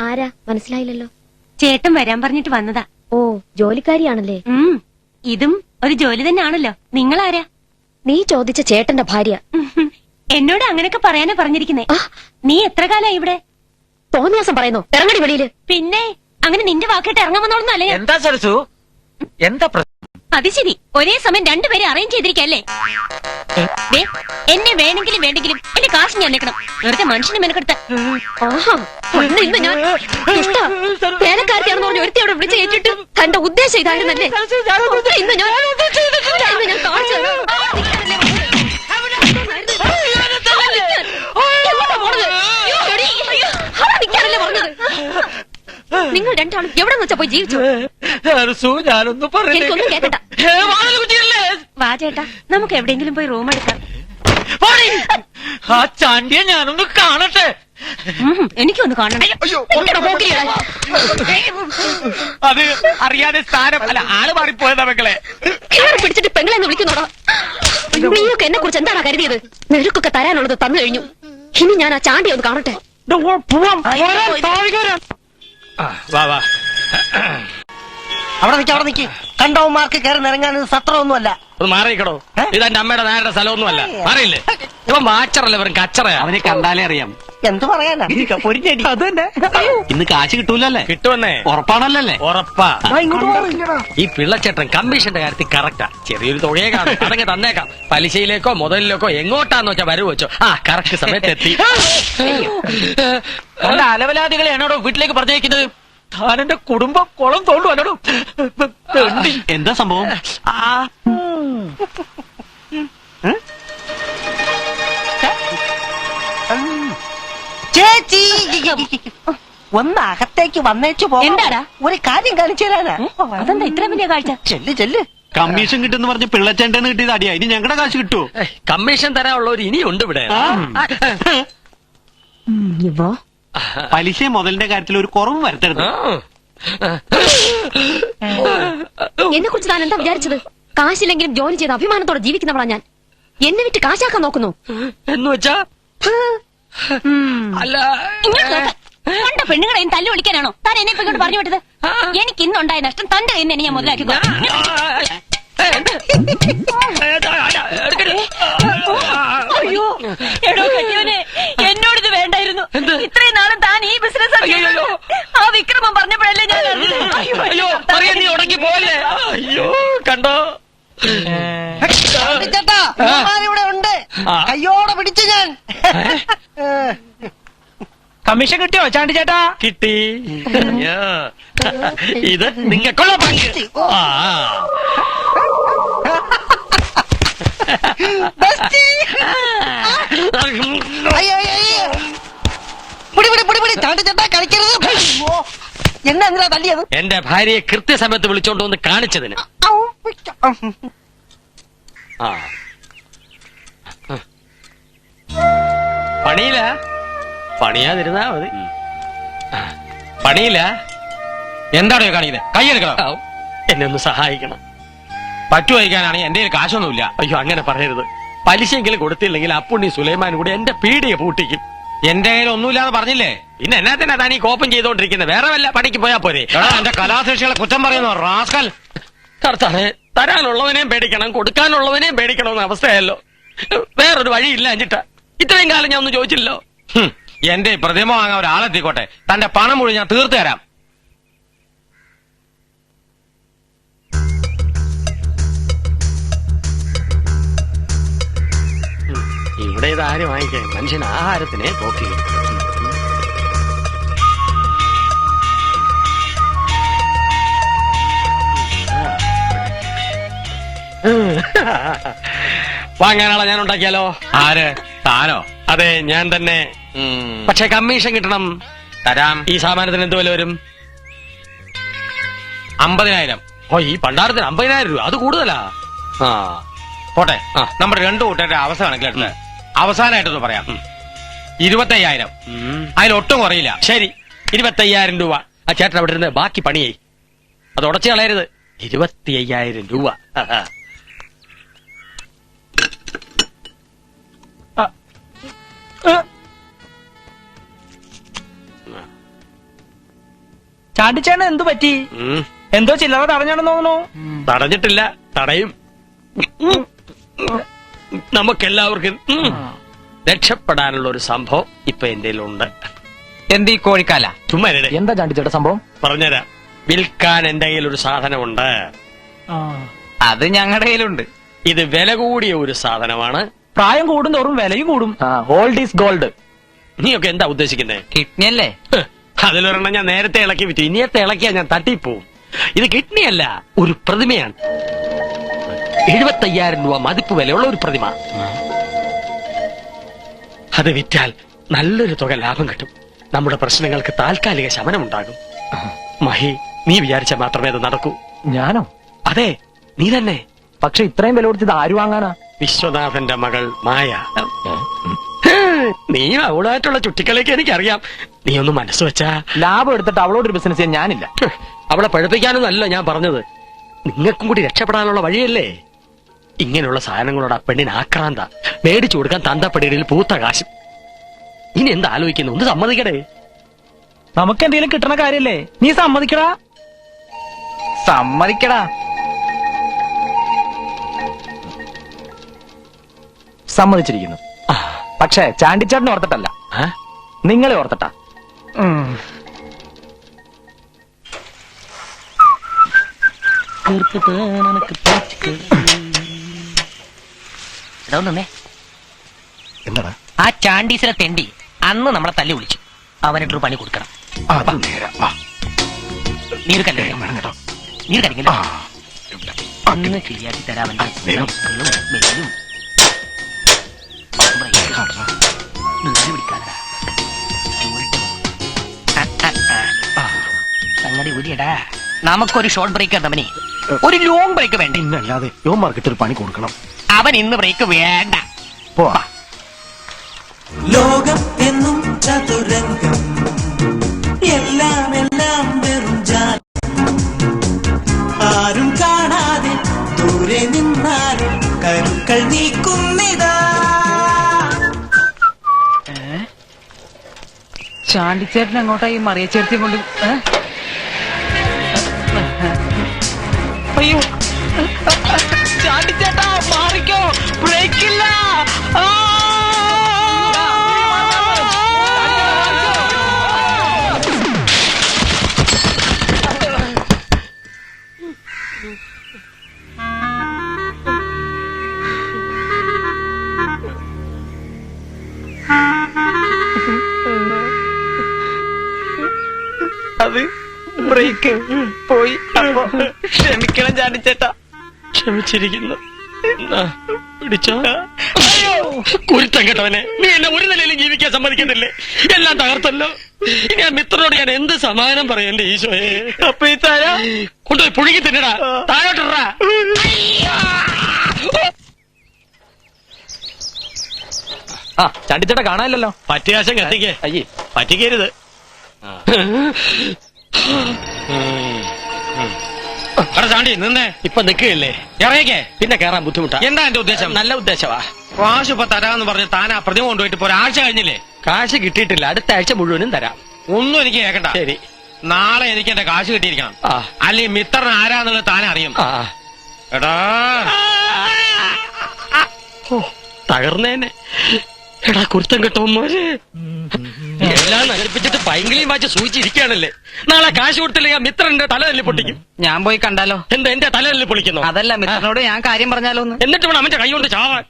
ആരാ മനസ്സിലായില്ലല്ലോ. ചേട്ടൻ വരാൻ പറഞ്ഞിട്ട് വന്നതാ. ഓ, ജോലിക്കാരിയാണല്ലേ? ഇതും ഒരു ജോലി തന്നെയാണല്ലോ. നിങ്ങളാരാ? നീ ചോദിച്ച ചേട്ടന്റെ ഭാര്യ. എന്നോട് അങ്ങനെയൊക്കെ പറയാനാ പറഞ്ഞിരിക്കുന്നേ. നീ എത്ര കാലായി ഇവിടെ? തോന്നിയാസം പറയുന്നു. ഇറങ്ങടി വെളിയില്. പിന്നെ അങ്ങനെ നിന്റെ വാക്കിട്ട് ഇറങ്ങാൻ വന്നോളന്നല്ലേ? എന്താ സരസു, എന്താ അത് ശരി, ഒരേ സമയം രണ്ടുപേരെ അറേഞ്ച് ചെയ്തിരിക്കല്ലേ? എന്നെ വേണമെങ്കിലും എന്റെ കാശ് ഞാൻ നിൽക്കണം. വെറുതെ മനുഷ്യനെ മെനക്കെടുത്ത. വേലക്കാരത്തിയാണെന്ന് പറഞ്ഞ് ഒരുത്തി അവിടെ വിളിച്ച് ഏറ്റിട്ട് തന്റെ ഉദ്ദേശം ഇതായിരുന്നല്ലേ? ഇന്ന് ഞാൻ കാണിച്ചു. നിങ്ങൾ രണ്ടാളും എവിടെ വെച്ചാ പോയി ജീവിച്ചു? ഞാനൊന്നും എനിക്കൊന്നും കേക്കണ്ട. വാ ചേട്ടാ, നമുക്ക് എവിടെയെങ്കിലും പോയി റൂം എടുക്കാം. ആ ചാണ്ടിയെ ഞാനൊന്ന് കാണട്ടെ. എനിക്കൊന്ന് കാണണം. അത് അറിയാതെ സ്ഥാനം അല്ല, ആള് മാറിപ്പോയതാ മക്കളെ. പിടിച്ചിട്ട് പെങ്ങളെ വിളിക്കുന്നോടാ. നീയൊക്കെ എന്നെ കുറിച്ച് എന്താണ് കരുതിയത്? നിനക്കൊക്കെ തരാനുള്ളത് തന്നു കഴിഞ്ഞു. ഇനി ഞാൻ ആ ചാണ്ടി ഒന്ന് കാണട്ടെ. വാ അവിടെ നിൽക്കി. കണ്ടവന്മാർക്ക് കയറി നിറങ്ങാൻ സത്രമൊന്നുമല്ല. ഒന്ന് മാറിയിക്കടോ. ഇതെന്റെ അമ്മയുടെ നേരുടെ സ്ഥലമൊന്നുമല്ല. മാറിയില്ലേ? ഇവൻ മാച്ചറല്ലേ, വെറും കച്ചറയാ. അവനെ കണ്ടാലേ അറിയാം. എന്ത് പറയാനാ? അതന്നെ. ഇന്ന് കാശ് കിട്ടൂലല്ലേ? കിട്ടുമെന്നേ. ഉറപ്പാണല്ലേ? ഉറപ്പാ. ഈ പിള്ളച്ചേട്ടൻ കമ്മീഷന്റെ കാര്യത്തിൽ കറക്റ്റാ. ചെറിയൊരു തുകയെ കാണും, അതങ്ങ് തന്നേക്കാം. പലിശയിലേക്കോ മുതലിലേക്കോ എങ്ങോട്ടാന്ന് വെച്ചാ വരവ് വെച്ചോ. ആ കറക്റ്റ് സമയത്ത് എത്തി. അലവലാദികളെ എന്നോട് വീട്ടിലേക്ക് പറഞ്ഞേക്കുന്നത്. താൻ എന്റെ കുടുംബം കുളം തോണ്ടുവല്ലോ. എന്താ സംഭവം? ചേച്ചി ഒന്ന് അകത്തേക്ക് വന്നേച്ചു പോ. എന്താടാ? ഒരു കാര്യം കാണിച്ചു തരാനാ. അതെന്താ ഇത്ര വലിയ കാഴ്ച? ചെല്ല് ചെല്ല്. കമ്മീഷൻ കിട്ടുന്ന പറഞ്ഞ് പിള്ളച്ചേണ്ടന് കിട്ടിയത് അടിയാ. ഇനി ഞങ്ങളുടെ കാശ് കിട്ടുമോ? കമ്മീഷൻ തരാനുള്ളവർ ഇനിയുണ്ട് ഇവിടെ. പലിശ മുതലിന്റെ കാര്യത്തിൽ ഒരു കുറവ് വരുത്തരുത്. എന്നെ കുറിച്ച് താൻ എന്താ വിചാരിച്ചത്? കാശില്ലെങ്കിലും ജോലി ചെയ്ത് അഭിമാനത്തോടെ ജീവിക്കുന്നവളാ ഞാൻ. എന്നെ വിറ്റ് കാശാക്കാൻ നോക്കുന്നു എന്ന് വെച്ചാ അല്ല, കണ്ട പെണ്ണുങ്ങളെയും തല്ലു വിളിക്കാനാണോ താൻ എന്നെ ഇപ്പൊ ഇങ്ങോട്ട് പറഞ്ഞു വിട്ടത്? എനിക്ക് ഇന്നുണ്ടായ നഷ്ടം തന്റെ കയ്യിൽ നിന്ന് ഞാൻ മുതലാക്കി. അയ്യോ എടോ കെട്ടിയവനെ, എന്നോട് ഇത് വേണ്ടായിരുന്നു. ഇത്രയും നാളും താൻ ഈ ബിസിനസ് ആ വിക്രമം പറഞ്ഞപ്പോഴല്ലേ ഞാൻ നീ ഉടക്കി പോലെ. അയ്യോ കണ്ടോ ചേട്ടാ, ഇവിടെ ഉണ്ട്. കയ്യോടെ പിടിച്ചു ഞാൻ. കമ്മീഷൻ കിട്ടിയോ ചാണ്ടി ചേട്ടാ? കിട്ടി. ഇത് നിങ്ങൾക്കുള്ള പങ്ക്. എന്നാ തല്ലിയത്? എന്റെ ഭാര്യയെ കൃത്യസമയത്ത് വിളിച്ചോണ്ട് വന്ന് കാണിച്ചതിന്. പണിയില്ല, പണിയാതിരുന്നാ മതി. പണിയില്ല. എന്താണോ കാണിക്കുന്നത്? കൈയെടുക്കണം. എന്നെ ഒന്ന് സഹായിക്കണം. പറ്റുവയ്ക്കാനാണെങ്കിൽ എന്റെ കാശൊന്നുമില്ല. അയ്യോ അങ്ങനെ പറയരുത്. പലിശയെങ്കിലും കൊടുത്തില്ലെങ്കിൽ അപ്പുണ്ണി സുലൈമാൻ കൂടി എന്റെ പീടിയെ പൂട്ടിക്കും. എന്റെ കയ്യിൽ ഒന്നുമില്ലാന്ന് പറഞ്ഞില്ലേ? പിന്നെ എന്നാ തന്നെ താൻ ഈ കോപ്പം ചെയ്തോണ്ടിരിക്കുന്നത്? വേറെ വല്ല പണിക്ക് പോയാ പോരെ? എന്റെ കലാസൃഷ്ടികളെ കുറ്റം പറയുന്നു റാസ്കൽ. കർത്താവേ, തരാനുള്ളവനെയും പേടിക്കണം, കൊടുക്കാനുള്ളവനെയും പേടിക്കണമെന്ന അവസ്ഥയല്ലോ. വേറൊരു വഴിയില്ല അഞ്ചിട്ട. ഇത്രയും കാലം ഞാൻ ഒന്നും ചോദിച്ചില്ലല്ലോ. എന്റെ പ്രതിമ വാങ്ങാൻ ഒരാളെത്തിക്കോട്ടെ, തന്റെ പണം മുഴുവൻ ഞാൻ തീർത്തു തരാം. ഇവിടെ ഇതാരും വാങ്ങിക്കാൻ മനുഷ്യൻ ആഹാരത്തിനെ പോക്കി. വാങ്ങാനാളെ ഞാൻ ഉണ്ടാക്കിയാലോ? ആര്? താനോ? അതെ, ഞാൻ തന്നെ. പക്ഷെ കമ്മീഷൻ കിട്ടണം. തരാം. ഈ സാമാനത്തിന് എന്ത് വില വരും? 50,000. ഓ, ഈ പണ്ടാരത്തിന് 50,000 രൂപ, അത് കൂടുതലാ. പോട്ടെ, നമ്മുടെ രണ്ടു കൂട്ടരുടെ അവസ്ഥ കണക്കിലെടുത്ത് അവസാനമായിട്ടൊന്ന് പറയാം. 25,000. അതിലൊട്ടും കുറയില്ല. ശരി, 25,000 രൂപ. ആ ചേട്ടൻ അവിടെ ഇരുന്ന് ബാക്കി പണിയായി. അത് ഉടച്ചു കളയരുത്. 25,000 രൂപ. ചാണ്ടിച്ചേട്ടന് എന്തു പറ്റി? എന്തോ ചില്ലറ തടഞ്ഞാണെന്ന് തോന്നുന്നു. തടഞ്ഞിട്ടില്ല, തടയും. നമുക്കെല്ലാവർക്കും രക്ഷപ്പെടാനുള്ള ഒരു സംഭവം ഇപ്പൊ എന്റെ ഉണ്ട്. എന്ത് ഈ കോഴിക്കാല? ചുമ്മാ എന്താ ചാണ്ടിച്ചേട്ട സംഭവം? പറഞ്ഞുതരാം. വിൽക്കാൻ എന്റെ കയ്യിൽ ഒരു സാധനമുണ്ട്. അത് ഞങ്ങളുടെ കയ്യിലുണ്ട്. ഇത് വില കൂടിയ ഒരു സാധനമാണ്. പ്രായം കൂടും തോറും വിലയും കൂടും. Old is gold. നീയൊക്കെ എന്താ ഉദ്ദേശിക്കുന്നേ? കിഡ്നി അല്ലേ? അതിലൊരെണ്ണം ഞാൻ നേരത്തെ ഇളക്കി വിറ്റു. ഇനിയത്തെ ഇളക്കിയാ ഞാൻ തട്ടിപ്പോവും. ഇത് കിഡ്നി അല്ല, ഒരു പ്രതിമയാണ്. 75,000 രൂപ മതിപ്പ് വിലയുള്ള ഒരു പ്രതിമ. അത് വിറ്റാൽ നല്ലൊരു തുക ലാഭം കിട്ടും. നമ്മുടെ പ്രശ്നങ്ങൾക്ക് താൽക്കാലിക ശമനമുണ്ടാകും. മഹി, നീ വിചാരിച്ചാൽ മാത്രമേ അത് നടക്കൂ. ഞാനോ? അതെ, നീ തന്നെ. പക്ഷെ ഇത്രയും വില കൊടുത്തത് ആര് വാങ്ങാനാ? വിശ്വനാഥന്റെ മകൾ മായ. നീ അവളായിട്ടുള്ള ചുറ്റിക്കളിയൊക്കെ എനിക്കറിയാം. നീ ഒന്ന് മനസ്സ് വെച്ചാ. ലാഭം എടുത്തിട്ട് അവളോടൊരു ബിസിനസ് ചെയ്യാൻ ഞാനില്ല. അവളെ പഴുപ്പിക്കാനൊന്നല്ല ഞാൻ പറഞ്ഞത്. നിങ്ങൾക്കും കൂടി രക്ഷപ്പെടാനുള്ള വഴിയല്ലേ. ഇങ്ങനെയുള്ള സാധനങ്ങളോട് ആ പെണ്ണിന് ആക്രാന്ത. മേടിച്ചു കൊടുക്കാൻ തന്തപ്പടിയിൽ പൂത്ത കാശും. ഇനി എന്താ ആലോചിക്കുന്നു? ഒന്ന് സമ്മതിക്കടേ. നമുക്ക് എന്തെങ്കിലും കിട്ടണ കാര്യല്ലേ? നീ സമ്മതിക്കടാ. സമ്മതിക്കടാ. സമ്മതിച്ചിരിക്കുന്നു. പക്ഷേ ചാണ്ടിച്ചേട്ടനെ ഓർത്തിട്ടല്ല, നിങ്ങളെ ഓർത്തിട്ടാ. എന്താടാ ആ ചാണ്ടീസിനെ തെണ്ടി അന്ന് നമ്മളെ തല്ലി വിളിച്ചു. അവനിട്ടൊരു പണി കൊടുക്കണം. അത് നേരം. നീര് കല്യാണം വേണം കേട്ടോ. നീര് കരിക്കല്ലോ ഒന്ന് ശരിയാക്കി തരാമല്ലോ. നീര് പിടിക്കാതാ സംഗതി ഊരിയടാ. നമുക്കൊരു ഷോർട്ട് ബ്രേക്ക് തമ്മനി, ഒരു ലോങ് ബ്രേക്ക് വേണ്ട. ഇന്നല്ലാതെ യോമാർക്കിട്ട് ഒരു പണി കൊടുക്കണം. അവൻ ഇന്ന് ബ്രേക്ക് വേണ്ട. പോവാ. ലോകം എന്നും ചതുരംഗം, എല്ലാം എല്ലാം വെറും ജാലം. ആരും കാണാതെ ദൂരെ നിന്നാലും കരുക്കൾ നീക്കുന്നിതാ. ചാണ്ടിച്ചേട്ടൻ അങ്ങോട്ടായി മറിയച്ചേർത്തി കൊണ്ട് അയ്യോ ചാണ്ടിച്ചേട്ടാ മാറിക്കോ, ബ്രേക്കില്ല. അത് ബ്രേക്ക് പോയി. അപ്പൊ ക്ഷമിക്കണം ചാണ്ടിച്ചേട്ടാ. ക്ഷമിച്ചിരിക്കുന്നു. പിടിച്ചോ. കുരുത്തം കേട്ടവനെ, നീ എന്നെ ഒരു നിലയിലും ജീവിക്കാൻ സമ്മതിക്കുന്നില്ലേ? എല്ലാം തകർത്തല്ലോ. ഇനി ആ മിത്രനോട് ഞാൻ എന്ത് സമാധാനം പറയും എന്റെ ഈശോയെ? അപ്പൊ ഈ തരാ കൊണ്ടുപോയി പുഴുങ്ങി തിന്നടാ, താഴോട്ടിടാ. ആ ചാണ്ടിച്ചേട്ടാ കാണാനില്ലല്ലോ. പറ്റിയാശം കത്തിക്കേ. അയ്യേ പറ്റിക്കരുത്. ചാണ്ടി നിന്നേ. ഇപ്പൊ നിക്കുകയല്ലേ, ഇറങ്ങിക്കേ. പിന്നെ കേറാൻ ബുദ്ധിമുട്ടാ. എന്താ എന്റെ ഉദ്ദേശം? നല്ല ഉദ്ദേശമാ. കാശ് ഇപ്പൊ തരാന്ന് പറഞ്ഞ് താൻ ആ പ്രതിമ കൊണ്ടുപോയിട്ട് ഇപ്പൊ ഒരാഴ്ച കഴിഞ്ഞില്ലേ? കാശ് കിട്ടിയിട്ടില്ല, അടുത്ത ആഴ്ച മുഴുവനും തരാം. ഒന്നും എനിക്ക് കേക്കണ്ട. ശരി. നാളെ എനിക്ക് എന്റെ കാശ് കിട്ടിയിരിക്കണം. ആ അല്ലെങ്കിൽ മിത്രൻ ആരാന്നുള്ളത് താൻ അറിയും. ആ എടാ തകർന്നേനെ. എടാ കുരുത്തം കേട്ടോ മോനെ, എല്ലാം നശിപ്പിച്ചിട്ട് പൈങ്കിളിയും വാച്ച് സൂചിച്ചിരിക്കുകയാണല്ലേ. നാളെ കാശ് കൊടുത്തില്ലെങ്കിൽ മിത്രന്റെ തല തല്ലി പൊട്ടിക്കും. ഞാൻ പോയി കണ്ടാലോ? എന്താ എന്റെ തല തല്ലി പൊളിക്കുന്നു? അതല്ല, മിത്രനോട് ഞാൻ കാര്യം പറഞ്ഞാലോ ഒന്ന്. എന്നിട്ട് വേണം അവന്റെ കൈ കൊണ്ട് ചാവാൻ.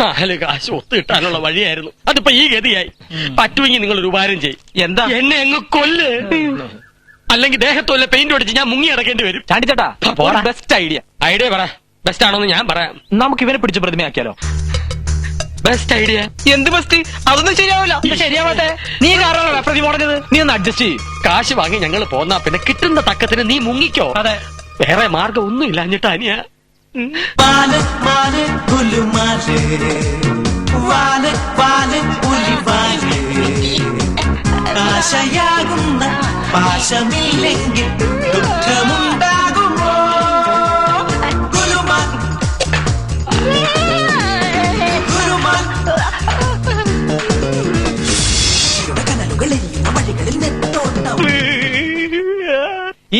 നാല് കാശ് ഒത്തു കിട്ടാനുള്ള വഴിയായിരുന്നു, അതിപ്പോ ഈ ഗതിയായി. പറ്റുമെങ്കിൽ നിങ്ങൾ ഒരു ഉപകാരം ചെയ്യും. എന്താ? എന്നെ അങ്ങ് കൊല്ല്, അല്ലെങ്കിൽ ദേഹത്തോലെ പെയിന്റ് അടിച്ച് ഞാൻ മുങ്ങി അടക്കേണ്ടി വരും. ചാണ്ടിച്ചേട്ടാ ബെസ്റ്റ് ഐഡിയ. ഐഡിയ പറ. ബെസ്റ്റ് ആണോന്ന് ഞാൻ പറയാം. നമുക്ക് ഇവനെ പിടിച്ച് പ്രതിമയാക്കിയാലോ? Best idea. എന്ത് ബെസ്റ്റ്? അതൊന്നും ശരിയാവില്ല. ശരിയാവാട്ടെ, നീ കാരണമല്ല പ്രതിമ പറഞ്ഞത്. നീ ഒന്ന് അഡ്ജസ്റ്റ് ചെയ്യും. കാശ് വാങ്ങി ഞങ്ങൾ പോന്നാ പിന്നെ കിട്ടുന്ന തക്കത്തിന് നീ മുങ്ങിക്കോ. അതെ, വേറെ മാർഗം ഒന്നും ഇല്ല. അഞ്ഞിട്ട് അനിയ വാല് വാല് പുലുമാല്, വാല് വാല് പുലിവാല്. ആശയാകുന്ന പാശമില്ലെങ്കിൽ ദുഃഖമുണ്ടാകുമോ? ഗുലുമാൽ ഗുലുമാൽ. കനലുകളിൽ വഴികളിൽ നെട്ടോട്ടം.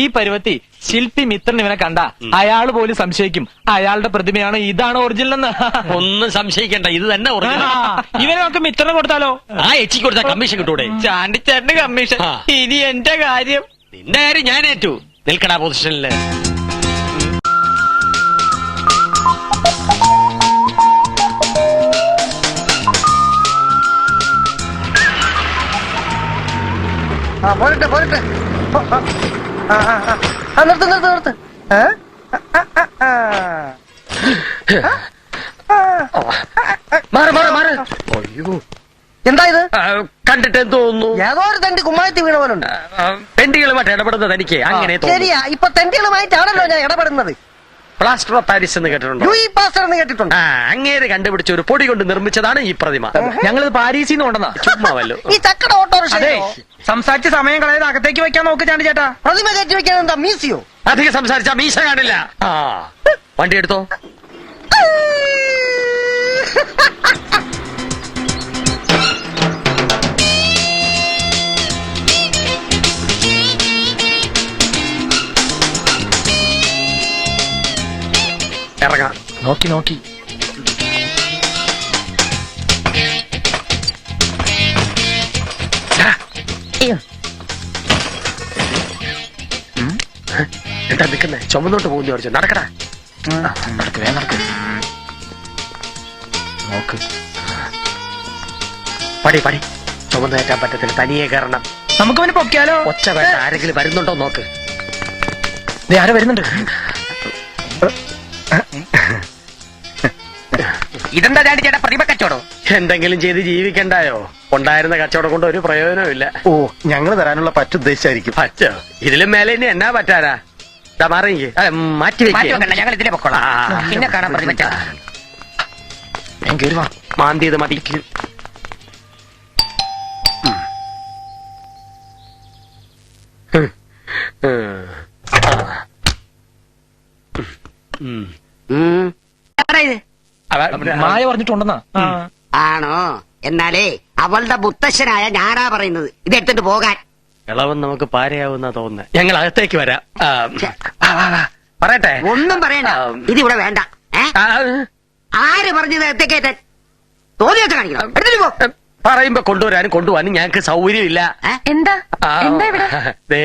ഈ പരുവത്തി ശില്പി മിത്രൻ ഇവനെ കണ്ട അയാൾ പോലും സംശയിക്കും അയാളുടെ പ്രതിമയാണ് ഇതാണ് ഒറിജിനൽ എന്ന്. ഒന്നും സംശയിക്കണ്ട, ഇത് തന്നെ ഒറിജിനൽ. ഇവനെ നമുക്ക് മിത്രന് കൊടുത്താലോ? ആ എച്ചി കൊടുത്താൽ കമ്മീഷൻ കിട്ടൂടെ? ചാണ്ടിച്ചേട്ടന് കമ്മീഷൻ. ആ. ഇനി എന്റെ കാര്യം. നിന്റെ കാര്യം ഞാൻ ഏറ്റു. നിൽക്കടാ പൊസിഷനില്. പോരട്ടെ പോരട്ടെ. നിർത്ത് നിർത്ത് നിർത്ത്. മാറ് മാറ് മാറ്. അയ്യോ, എന്താ ഇത്? കണ്ടിട്ട് എന്ത് തോന്നുന്നു? ഏതോ ഒരു തണ്ടി കുമ്മായത്തി വീണ പോലുണ്ട്. പെണ്ടികളുമായിട്ട് ഇടപെടുന്നത് എനിക്ക് അങ്ങനെ തോന്നുന്നു. ശരിയാ, ഇപ്പൊ തെണ്ടികളുമായിട്ടാണല്ലോ ഞാൻ ഇടപെടുന്നത്. പ്ലാസ്റ്റർ ഓഫ് പാരീസ് എന്ന് കേട്ടിട്ടുണ്ടോ? യൂയി പാസ്റ്റർ എന്ന് കേട്ടിട്ടുണ്ട്. ആ, അങ്ങേര് കണ്ടുപിടിച്ച ഒരു പൊടി കൊണ്ട് നിർമ്മിച്ചതാണ് ഈ പ്രതിമ. ഞങ്ങളിത് പാരീസിൽ നിന്ന് കൊണ്ടെന്നാ. ചുമ്മാവല്ലോ. ഈ ചക്കട ഓട്ടോറിക്ഷ സംസാരിച്ച് സമയം കളയാതെ അകത്തേക്ക് വെക്കാൻ നോക്ക് ചാണ്ടിച്ചേട്ടാ. പ്രതിമ കയറ്റി വെക്കാൻ എന്താ മ്യൂസിയോ? അധികം സംസാരിച്ചാ മീശ കാണില്ല. ആ, വണ്ടി എടുത്തോ. ഇറങ്ങാം. നോക്കി നോക്കി. എന്താ നിൽക്കുന്നേ? ചുമന്നോട്ട് പോകുന്നു ചോദിച്ചു. നടക്കടാ. നടക്ക്, വേഗം നടക്ക്. നോക്ക്. പടി പടി. ചുമന്ന് കയറ്റാൻ പറ്റത്തില്ല, തനിയെ കയറണം. നമുക്ക് അവന് പൊക്കിയാലോ? ഒച്ച വേണ്ട, ആരെങ്കിലും വരുന്നുണ്ടോ നോക്ക്. ആരോ വരുന്നുണ്ട്. ഇതെന്താ ചാണ്ടി ചേട്ടാ പ്രതിഭ കച്ചവടം? എന്തെങ്കിലും ചെയ്ത് ജീവിക്കണ്ടായോ? ഉണ്ടായിരുന്ന കച്ചവടം കൊണ്ട് ഒരു പ്രയോജനമില്ല. ഓ ഞങ്ങള് തരാനുള്ള പറ്റുദ്ദേശിച്ചായിരിക്കും. പറ്റോ? ഇതിലും മേലെ ഇനി എന്നാ പറ്റാനാ? മാറി മാറ്റി വെക്കണ്ട, ഞങ്ങൾ ഇതിലെ പൊക്കോളാം. പിന്നെ കാണാൻ പ്രതിഭ ചേട്ടാ. മാന്തിയത് മതി. മായ പറഞ്ഞിട്ടുണ്ടെന്നാ. ആണോ? എന്നാലേ അവളുടെ മുത്തശ്ശനായ ഞാനാ പറയുന്നത് ഇത് എടുത്തിട്ട് പോകാൻ. ഇളവൻ നമുക്ക് പാരയാവുന്ന തോന്നുന്നത്. ഞങ്ങൾ അകത്തേക്ക് വരാം. പറയട്ടെ? ഒന്നും പറയണ്ട, ഇതിവിടെ വേണ്ട. ആര് പറഞ്ഞത് എത്തേക്കേറ്റൻ? തോന്നി വെച്ച കാണിക്കണം. എടുത്തിട്ട് പോ. പറയുമ്പോ കൊണ്ടുവരാനും കൊണ്ടുപോകാനും ഞങ്ങൾക്ക് സൗകര്യമില്ല. എന്താ എന്താ ഇവിടെ? ദേ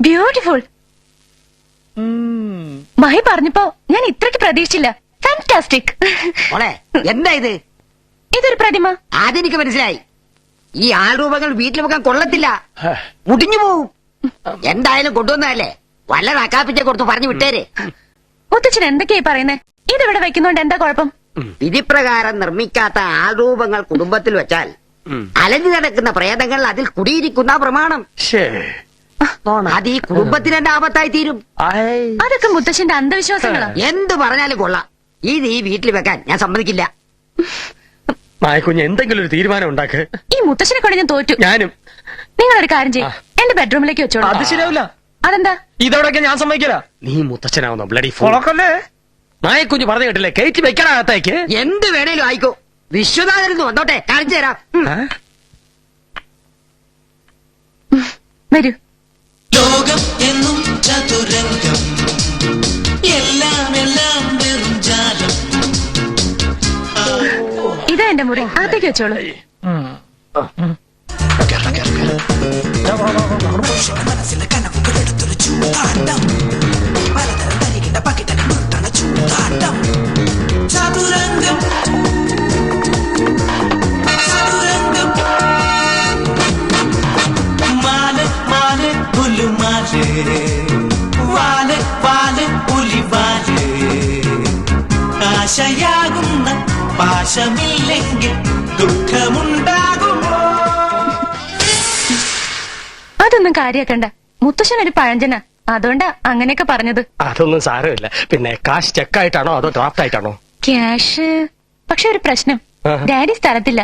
ബ്യൂട്ടിഫുൾ. മഹി പറഞ്ഞപ്പോ ഞാൻ ഇത്രയ്ക്ക് പ്രതീക്ഷിച്ചില്ല. ഫാന്റാസ്റ്റിക്. മോളെ എന്താ ഇത്? ഇതൊരു പ്രതിമ. അതെനിക്ക് മനസ്സിലായി. ഈ ആൾരൂപങ്ങൾ വീട്ടിൽ വെക്കാൻ കൊള്ളത്തില്ല, മുടിഞ്ഞു പോവും. എന്തായാലും കൊണ്ടുവന്നതല്ലേ, വല്ല നക്കാപ്പിച്ച കൊടുത്ത് പറഞ്ഞു വിട്ടേര്. മുത്തച്ഛൻ എന്തൊക്കെയായി പറയുന്നേ? ഇതിവിടെ വെക്കുന്നോണ്ട് എന്താ കുഴപ്പം? വിധിപ്രകാരം നിർമ്മിക്കാത്ത ആൾരൂപങ്ങൾ കുടുംബത്തിൽ വെച്ചാൽ അലഞ്ഞു നടക്കുന്ന പ്രേതങ്ങൾ അതിൽ കുടിയിരിക്കുന്ന പ്രമാണം. അത് ഈ കുടുംബത്തിന് തന്നെ ആപത്തായി തീരും. അതൊക്കെ മുത്തച്ഛന്റെ അന്ധവിശ്വാസങ്ങളാ. എന്ത് പറഞ്ഞാലും കൊള്ളാം, ഇത് ഈ വീട്ടിൽ വെക്കാൻ ഞാൻ സമ്മതിക്കില്ല. മായക്കുഞ്ഞ് എന്തെങ്കിലും ഒരു തീരുമാനം ഉണ്ടാക്ക്. ഈ മുത്തച്ഛനെ കൊണ്ട് ഞാൻ തോറ്റു. ഞാനും. നിങ്ങളൊരു കാര്യം ചെയ്യും, എന്റെ ബെഡ്റൂമിലേക്ക് വെച്ചോളൂ. അത് ശരിയാവില്ല. അതെന്താ? ഇതോടൊക്കെ ഞാൻ സമ്മതിക്കില്ല. നീ മുത്തച്ഛനാവുന്നോ ബ്ലഡി ഫോൾ? മായക്കുഞ്ഞ് പറഞ്ഞു കേട്ടില്ലേ, കയറ്റി വെക്കണകത്തേക്ക്. എന്ത് വേണേലും ആയിക്കോ. വിശ്വനാഥൻ വന്നോട്ടെ, കാണിച്ചു തരാം. വരൂ. ലോകം എന്നും ചതുരംഗം, എല്ലാം എല്ലാം വെറും ജാലം. ഇതാ എന്റെ മുറി, അകത്തേക്ക് വെച്ചോളൂ. മനസ്സിലെ കനവുകളെടുത്തൊരു ചൂടാട്ടം, പലതരം തരികിട പകിട മുട്ടണ ചൂടാട്ടം. ചതുരംഗം ചതുരംഗം, മാല മാല പുലുമാല്, വാല് വാല് പുലിവാല്. ആശയാകുന്ന പാശമില്ലെങ്കിൽ ദുഃഖമുണ്ടാകുമോ? അതൊന്നും കാര്യാക്കണ്ട. മുത്തശ്ശൻ ഒരു പഴഞ്ചനാ, അതുകൊണ്ടാ അങ്ങനെയൊക്കെ പറഞ്ഞത്. അതൊന്നും സാരമില്ല. പിന്നെ കാശ് ചെക്കായിട്ടാണോ അതോ ഡ്രാഫ്റ്റ് ആയിട്ടാണോ? ക്യാഷ്. പക്ഷെ ഒരു പ്രശ്നം, ഡാഡി സ്ഥലത്തില്ല.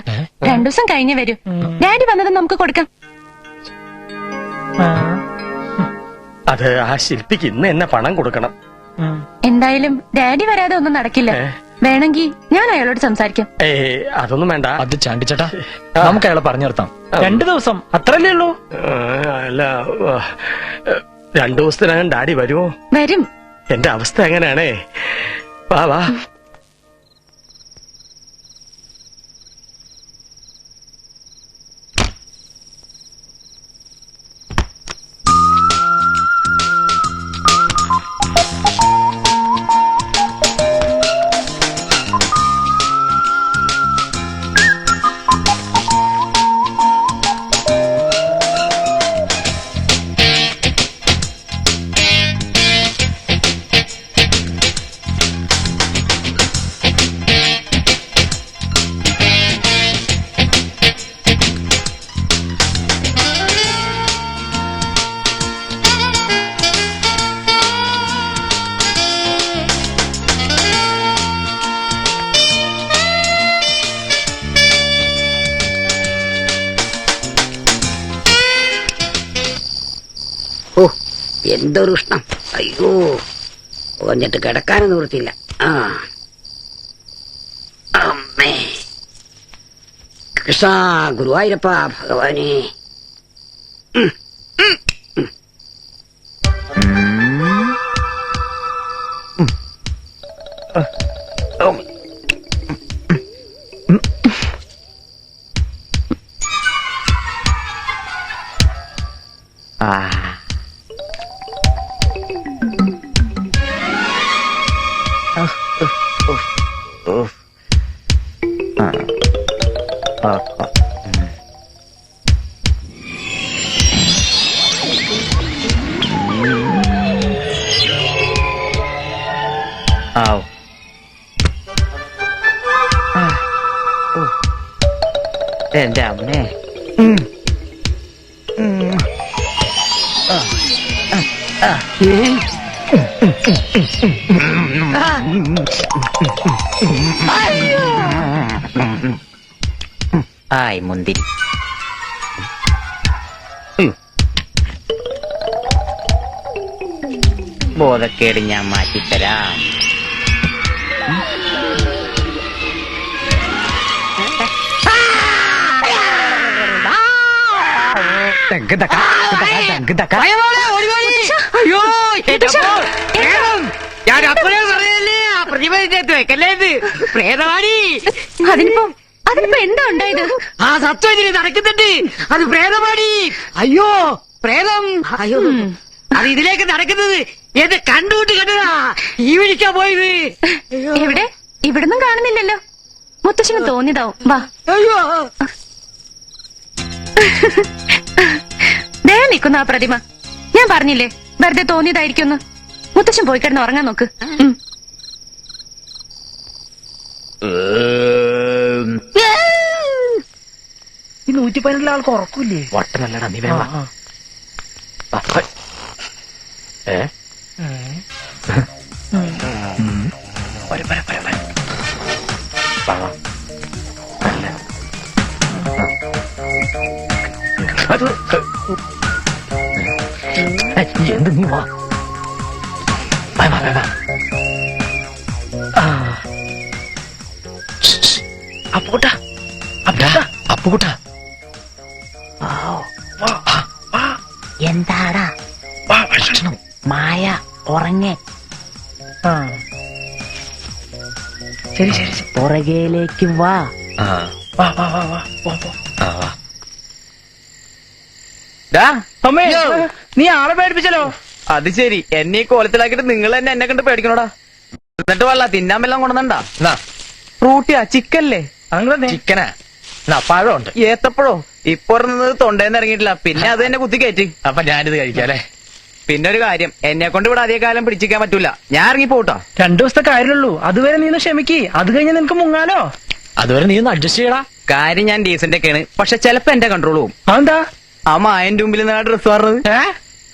2 ദിവസം കഴിഞ്ഞേ വരൂ. ഡാഡി വന്നത് നമുക്ക് കൊടുക്കാം. അത് ആ ശില്പിക്ക് ഇന്ന് എന്നെ പണം കൊടുക്കണം. എന്തായാലും ഡാഡി വരാതെ ഒന്നും നടക്കില്ല. വേണമെങ്കിൽ ഞാൻ അയാളോട് സംസാരിക്കാം. അതൊന്നും വേണ്ട. അത് ചാണ്ടിച്ചേട്ടാ, നമുക്ക് അയാളെ പറഞ്ഞു നിർത്താം. 2 ദിവസം അത്രല്ലേ ഉള്ളൂ. അല്ല, 2 ദിവസത്തിനകം ഡാഡി വരുമോ? വരും. എന്റെ അവസ്ഥ എങ്ങനെയാണേ? വാ വാ. ഓ, എന്തൊരു ഉഷ്ണം. അയ്യോ, ഓഞ്ഞിട്ട് കിടക്കാനും നിവൃത്തിയില്ല. അമ്മേ കൃഷ്ണ, ഗുരുവായൂരപ്പ ഭഗവാനെ. എന്റെ അമ്മേ. ആയ് മുന്തിരി. ബോധക്കേട് ഞാൻ മാറ്റിത്തരാം. അയ്യോ ഞാൻ അപ്പഴേ പറയല്ലേ ആ പ്രതിമേറ്റത്ത് വെക്കല്ലേ പ്രേതവാണി. അതിനിപ്പോ എന്താ ഉണ്ടായത്? ആ സത്വത്തിന് നടക്കുന്നുണ്ട്. അത് പ്രേതവാണി. അയ്യോ പ്രേതം. അയ്യോ അത് ഇതിലേക്ക് നടക്കുന്നത് എന്നെ കണ്ടുകൊണ്ട് കണ്ടതാ. ഈ വിളിക്കാ പോയത്. എവിടെ? ഇവിടൊന്നും കാണുന്നില്ലല്ലോ. മുത്തശ്ശന് തോന്നിയതാവും. വാ. അയ്യോ ദേ നിൽക്കുന്ന ആ പ്രതിമ. ഞാൻ പറഞ്ഞില്ലേ വെറുതെ തോന്നിയതായിരിക്കുമെന്ന്. മുത്തശ്ശൻ പോയി കിടന്ന് ഉറങ്ങാൻ നോക്ക്. ഈ 114 ആൾക്ക് ഉറക്കൂല്ലേ? വട്ടനല്ലടാ നീ വേണ്ട. എന്ത് നീ വാ അപ്പൂട്ട അപ്പൂട്ട എന്താടാ മായ ഉറങ്ങേ? ശരി ശരി പുറകേലേക്ക് വാ. നീ ആളെ പേടിപ്പിച്ചല്ലോ. അത് ശരി, എന്നെ ഈ കോലത്തിലാക്കിട്ട് നിങ്ങൾ തന്നെ എന്നെ കണ്ട് പേടിക്കണോടാ. എന്നിട്ട് വല്ല തിന്നാൻ വല്ലതും കൊണ്ടുവന്നണ്ടാ? ഫ്രൂട്ടിയാ? ചിക്കല്ലേ? ചിക്കനാ? പഴമുണ്ട്. ഏത്തപ്പഴോ? ഇപ്പൊ തൊണ്ടേന്ന് ഇറങ്ങിയിട്ടില്ല. പിന്നെ അത് തന്നെ കുത്തി കയറ്റി. അപ്പൊ ഞാനിത് കഴിക്കാല്ലേ? പിന്നെ ഒരു കാര്യം, എന്നെ കൊണ്ട് ഇവിടെ അധിക കാലം പിടിച്ചിരിക്കാൻ പറ്റൂല. ഞാൻ ഇറങ്ങി പോട്ടോ. 2 ദിവസത്തെ കാര്യമുള്ളൂ. അതുവരെ നീ ഒന്ന് ക്ഷമിക്ക്. അത് കഴിഞ്ഞ് നിനക്ക് മുങ്ങാലോ. അതുവരെ നീ ഒന്ന് അഡ്ജസ്റ്റ് ചെയ്യടാ. കാര്യം ഞാൻ ഡീസന്റ് ഒക്കെയാണ്, പക്ഷെ ചിലപ്പോ എന്റെ കൺട്രോൾ പോവും. അതെന്താ? ആ മായന്റെ മുമ്പിൽ നിന്ന് ഡ്രസ് പറഞ്ഞത്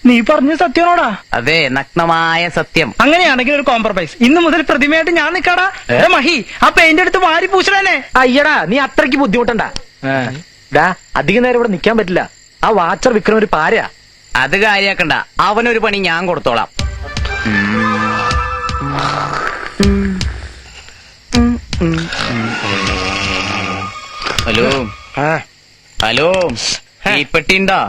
നീ പറഞ്ഞ സത്യമാണോടാ? അതെ, നഗ്നമായ സത്യം. അങ്ങനെയാണെങ്കിൽ ഒരു കോംപ്രമൈസ്. ഇന്ന് മുതൽ പ്രതിമയായിട്ട് ഞാൻ നിക്കാടാ. മഹി, ആ പെയിന്റ് എടുത്ത് വാരി പൂശണേ. അയ്യടാ, നീ അത്രയ്ക്ക് ബുദ്ധിമുട്ടണ്ട. അധികം നേരം ഇവിടെ നിക്കാൻ പറ്റില്ല. ആ വാച്ചർ വിക്രം ഒരു പാര. അത് കാര്യാക്കണ്ട, അവനൊരു പണി ഞാൻ കൊടുത്തോളാം. Hello hello, തീപ്പെട്ടിണ്ടോ?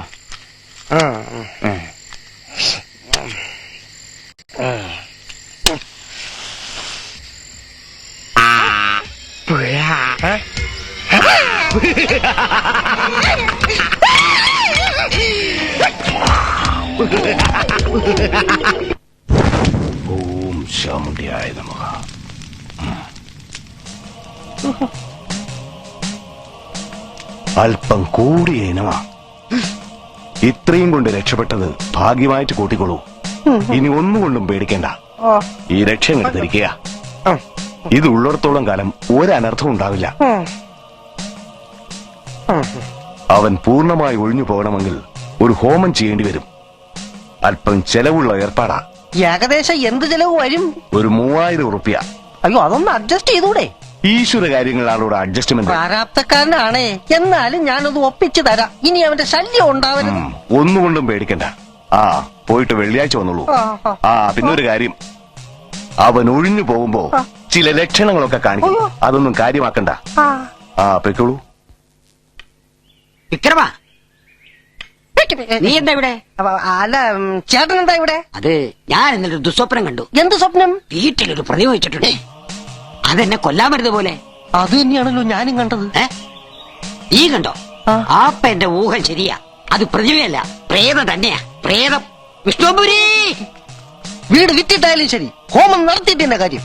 ഓം ശാമുണ്ഡിയായ നമഃ. അല്പം കൂടിയ ഇനമാ. ഇത്രയും കൊണ്ട് രക്ഷപ്പെട്ടത് ഭാഗ്യമായിട്ട് കൂട്ടിക്കൊള്ളൂ. ഇനി ഒന്നുകൊണ്ടും പേടിക്കേണ്ട. ഈ രക്ഷങ്ങൾ ധരിക്കുക. ഇത് ഉള്ളിടത്തോളം കാലം ഒരനർത്ഥം ഉണ്ടാവില്ല. അവൻ പൂർണ്ണമായി ഒഴിഞ്ഞു പോകണമെങ്കിൽ ഒരു ഹോമം ചെയ്യേണ്ടി വരും. അല്പം ചെലവുള്ള ഏർപ്പാടാ. ഏകദേശം എന്ത് ചെലവ് വരും? ഒരു 3000 ഉറുപ്പ്യ. അയ്യോ, അതൊന്ന് അഡ്ജസ്റ്റ് ചെയ്തൂടെ? ഈശ്വര കാര്യങ്ങളാണോ അഡ്ജസ്റ്റ്മെന്റ്. പ്രാരാബ്ധക്കാരനാണേ, എന്നാലും ഞാനത് ഒപ്പിച്ചു തരാം. ഇനി അവന്റെ ശല്യം ഉണ്ടാവരുത്. ഒന്നുകൊണ്ടും പേടിക്കണ്ട. പോയിട്ട് വെള്ളിയാഴ്ച വന്നോളൂ. പിന്നെ ഒരു കാര്യം, അവൻ ഒഴിഞ്ഞു പോകുമ്പോ ചില ലക്ഷണങ്ങളൊക്കെ കാണിക്കും. അതൊന്നും കാര്യമാക്കണ്ട. പൊയ്ക്കോളൂ. വിക്രമ, നീ എന്താ ഇവിടെ? അല്ല, ചേട്ടൻ എന്താ ഇവിടെ? അത് ഞാൻ ഇന്നലെ ദുസ്വപ്നം കണ്ടു. എന്ത് സ്വപ്നം? വീട്ടിലൊരു പ്രതിമ വെച്ചിട്ടുണ്ട്. അതെന്നെ കൊല്ലാൻ വരുന്നത് പോലെ. അത് തന്നെയാണല്ലോ ഞാനും കണ്ടത്. നീ കണ്ടോ? ആപ്പ എന്റെ ഊഹം ശരിയാ. അത് പ്രതിമയല്ല, പ്രേതം തന്നെയാ. പ്രേതം. വിഷ്ണുപുരി, വീട് വിറ്റിട്ടായാലും ശരി, ഹോമം നടത്തിയിട്ട് എന്റെ കാര്യം.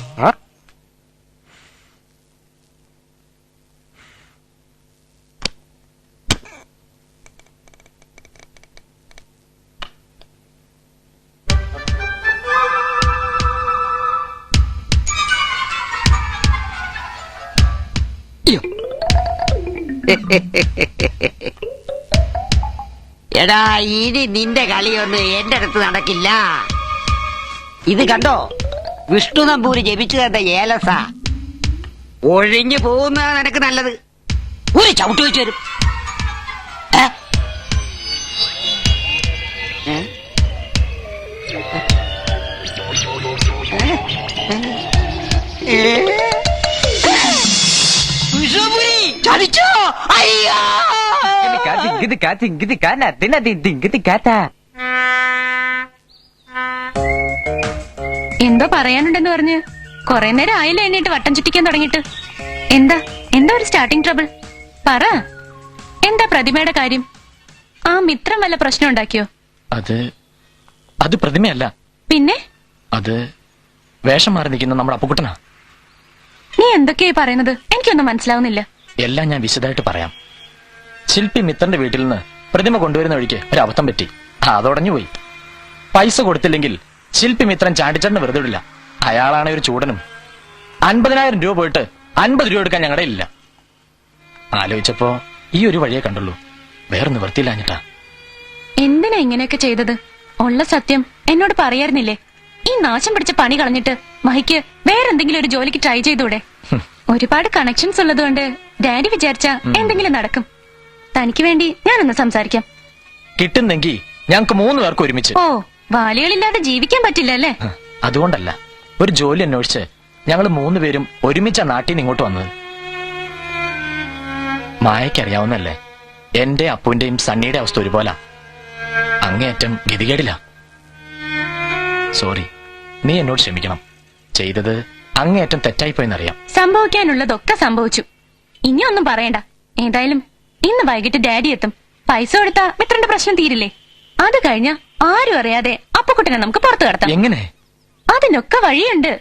എടാ ഇനി നിന്റെ കളിയൊന്നും എന്റെ അടുത്ത് നടക്കില്ല. ഇത് കണ്ടോ, വിഷ്ണു നമ്പൂരി ജപിച്ചു തന്ന ഏലസ ഒഴിഞ്ഞു പോകുന്നതാ നിനക്ക് നല്ലത്. ഒരു ചവിട്ട് വെച്ച് വരും. ചതിച്ചോ? അയ്യോ! എന്തോ പറയാനുണ്ടെന്ന് പറഞ്ഞ് കൊറേ നേരം ആയില്ല എന്നിട്ട് വട്ടം ചുറ്റിക്കാൻ തുടങ്ങിയിട്ട്. എന്താ എന്താ ഒരു സ്റ്റാർട്ടിങ് ട്രബിൾ? പറ, എന്താ പ്രതിമയുടെ കാര്യം? ആ മിത്രം വല്ല പ്രശ്നം ഉണ്ടാക്കിയോ? അത് പ്രതിമയല്ല. പിന്നെ അത് വേഷം മാറി നിൽക്കുന്ന നമ്മുടെ അപ്പുക്കുട്ടനാ. നീ എന്തൊക്കെയായി പറയുന്നത്? എനിക്കൊന്നും മനസ്സിലാവുന്നില്ല. എല്ലാം ഞാൻ വിശദമായിട്ട് പറയാം. ശില്പി മിത്രന്റെ വീട്ടിൽ നിന്ന് പ്രതിമ കൊണ്ടുവരുന്ന വഴിക്ക് ഒരു അബദ്ധം പറ്റി. അതോടഞ്ഞു പോയി. പൈസ കൊടുത്തില്ലെങ്കിൽ ശില്പി മിത്രൻ ചാണ്ടിച്ചേട്ടന് വെറുതെ വിടില്ല. അയാളാണ് ഒരു ചൂടനും. 50,000 രൂപ പോയിട്ട് 50 രൂപ എടുക്കാൻ ഞങ്ങളുടെ ഇല്ല. ആലോചിച്ചപ്പോ ഈ ഒരു വഴിയെ കണ്ടുള്ളൂ. വേറെ നിവർത്തിയില്ലാഞ്ഞിട്ടാ. എന്തിനാ ഇങ്ങനെയൊക്കെ ചെയ്തത്? ഉള്ള സത്യം എന്നോട് പറയായിരുന്നില്ലേ? ഈ നാശം പിടിച്ച പണി കളഞ്ഞിട്ട് മഹിക്ക് വേറെന്തെങ്കിലും ഒരു ജോലിക്ക് ട്രൈ ചെയ്തൂടെ? ഒരുപാട് കണക്ഷൻസ് ഉള്ളതുകൊണ്ട് ഡാഡി വിചാരിച്ച എന്തെങ്കിലും നടക്കും. തനിക്ക് വേണ്ടി ഞാനൊന്ന് സംസാരിക്കാം. കിട്ടുന്നെങ്കിൽ ഞങ്ങൾക്ക് 3 പേർക്ക് ഒരുമിച്ച്. ഓ, വാലികളില്ലാതെ ജീവിക്കാൻ പറ്റില്ല അല്ലേ? അതുകൊണ്ടല്ല, ഒരു ജോലി അന്വേഷിച്ച് ഞങ്ങൾ 3 പേരും ഒരുമിച്ച നാട്ടിൽ നിന്ന് ഇങ്ങോട്ട് വന്നത്. മായക്കറിയാവുന്നല്ലേ, എന്റെ അപ്പുവിന്റെയും സണ്ണിയുടെ അവസ്ഥ ഒരുപോലെ. അങ്ങേയറ്റം ഗതികേടില്ല. സോറി, നീ എന്നോട് ക്ഷമിക്കണം. ചെയ്തത് അങ്ങേയറ്റം തെറ്റായിപ്പോയെന്നറിയാം. സംഭവിക്കാനുള്ളതൊക്കെ സംഭവിച്ചു. ഇനിയൊന്നും പറയണ്ട. ഏതായാലും ഇന്ന് വൈകിട്ട് ഡാഡി എത്തും. പൈസ കൊടുത്താ മിത്രന്റെ പ്രശ്നം തീരില്ലേ? അത് കഴിഞ്ഞ ആരും അറിയാതെ അപ്പുക്കുട്ടനെ നമുക്ക് പുറത്തു കടത്താം. എങ്ങനെ? അതിനൊക്കെ വഴിയുണ്ട്.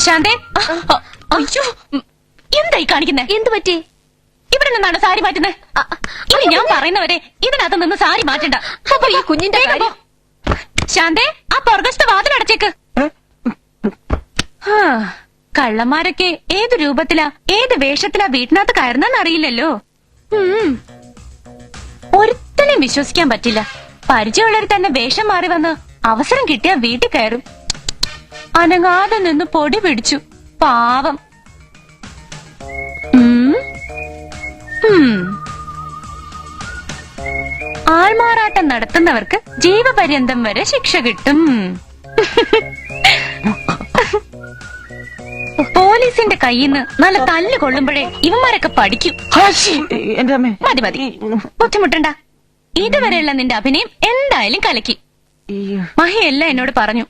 ശാന്തേ, അയ്യോ, എന്തായി കാണിക്കുന്നേ? എന്ത് പറ്റി? ഇവിടെ നിന്നാണ് സാരി മാറ്റുന്നത്. ഇനി ഞാൻ പറയുന്നവരെ ഇതിനകത്ത് നിന്ന് സാരി മാറ്റണ്ട. അപ്പൊ ഈ കുഞ്ഞിന്റെ കാര്യം. ശാന്തേ, ആ പുറകത്തെ വാതിലടച്ചേക്ക്. കള്ളന്മാരൊക്കെ ഏത് രൂപത്തിലാ ഏത് വേഷത്തിലാ വീട്ടിനകത്ത് കയറുന്നെന്ന് അറിയില്ലല്ലോ. ഒരുത്തനെയും വിശ്വസിക്കാൻ പറ്റില്ല. പരിചയമുള്ളവർ തന്നെ വേഷം മാറി വന്ന് അവസരം കിട്ടിയ വീട്ടിൽ കയറും. അനങ്ങാതെ നിന്ന് പൊടി പിടിച്ചു. പാവം. ആൾമാറാട്ടം നടത്തുന്നവർക്ക് ജീവപര്യന്തം വരെ ശിക്ഷ കിട്ടും. പോലീസിന്റെ കയ്യിൽ നിന്ന് നല്ല തല്ല് കൊള്ളുമ്പോഴേ ഇവന്മാരൊക്കെ പഠിക്കും. മതി മതി, ബുദ്ധിമുട്ടണ്ട. ഇതുവരെയുള്ള നിന്റെ അഭിനയം എന്തായാലും കലക്കി. മഹി എല്ലാം എന്നോട് പറഞ്ഞു.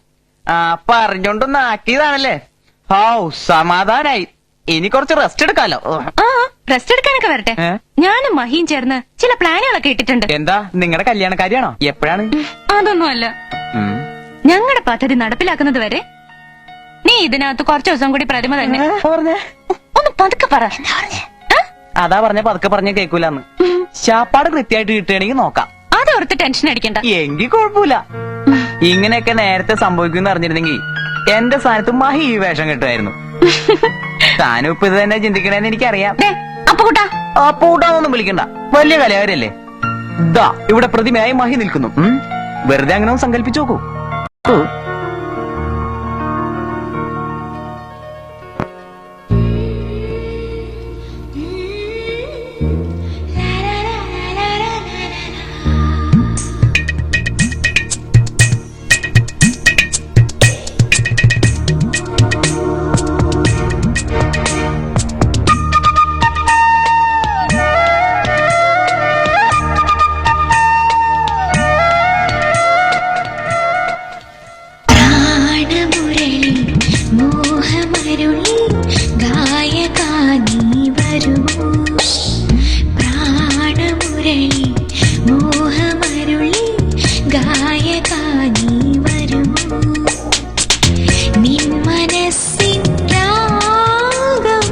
പറഞ്ഞോണ്ടൊന്ന് ആക്കിയതാണല്ലേ? സമാധാനായി. ഇനി കുറച്ച് റെസ്റ്റ് എടുക്കാലോ. റെസ്റ്റ് എടുക്കാനൊക്കെ വരട്ടെ. ഞാനും മഹിയും ചേർന്ന് ചില പ്ലാനുകളൊക്കെ ഇട്ടിട്ടുണ്ട്. എന്താ, നിങ്ങളുടെ കല്യാണക്കാരിയാണോ? എപ്പോഴാണ്? അതൊന്നുമല്ല. ഞങ്ങളുടെ പദ്ധതി നടപ്പിലാക്കുന്നത് വരെ നീ ഇതിനകത്ത് കുറച്ചു ദിവസം കൂടി പ്രതിമ തന്നെ. ഒന്ന് പതുക്കെ പറ. അതാ പറഞ്ഞ പതുക്കെ പറഞ്ഞ കേൾക്കൂലെന്ന്. ശാപ്പാട് കൃത്യമായിട്ട് കിട്ടുകയാണെങ്കിൽ നോക്കാം. അതോർത്ത് ടെൻഷൻ അടിക്കണ്ട. എങ്കിൽ കുഴപ്പമില്ല. ഇങ്ങനെയൊക്കെ നേരത്തെ സംഭവിക്കുമെന്ന് അറിഞ്ഞിരുന്നെങ്കിൽ എന്റെ സ്ഥാനത്ത് മഹി ഈ വേഷം കിട്ടുമായിരുന്നു. താനും ഇപ്പൊ ഇത് തന്നെ ചിന്തിക്കണേന്ന് എനിക്കറിയാം. അപ്പൂട്ടാന്നൊന്നും വിളിക്കണ്ട, വലിയ കലാകാരല്ലേ. ദാ ഇവിടെ പ്രതിമയായി മഹി നിൽക്കുന്നു. വെറുതെ അങ്ങനെ ഒന്ന് സങ്കല്പിച്ചു നോക്കൂ. നിൻ മനസ്സിൻ രാഗം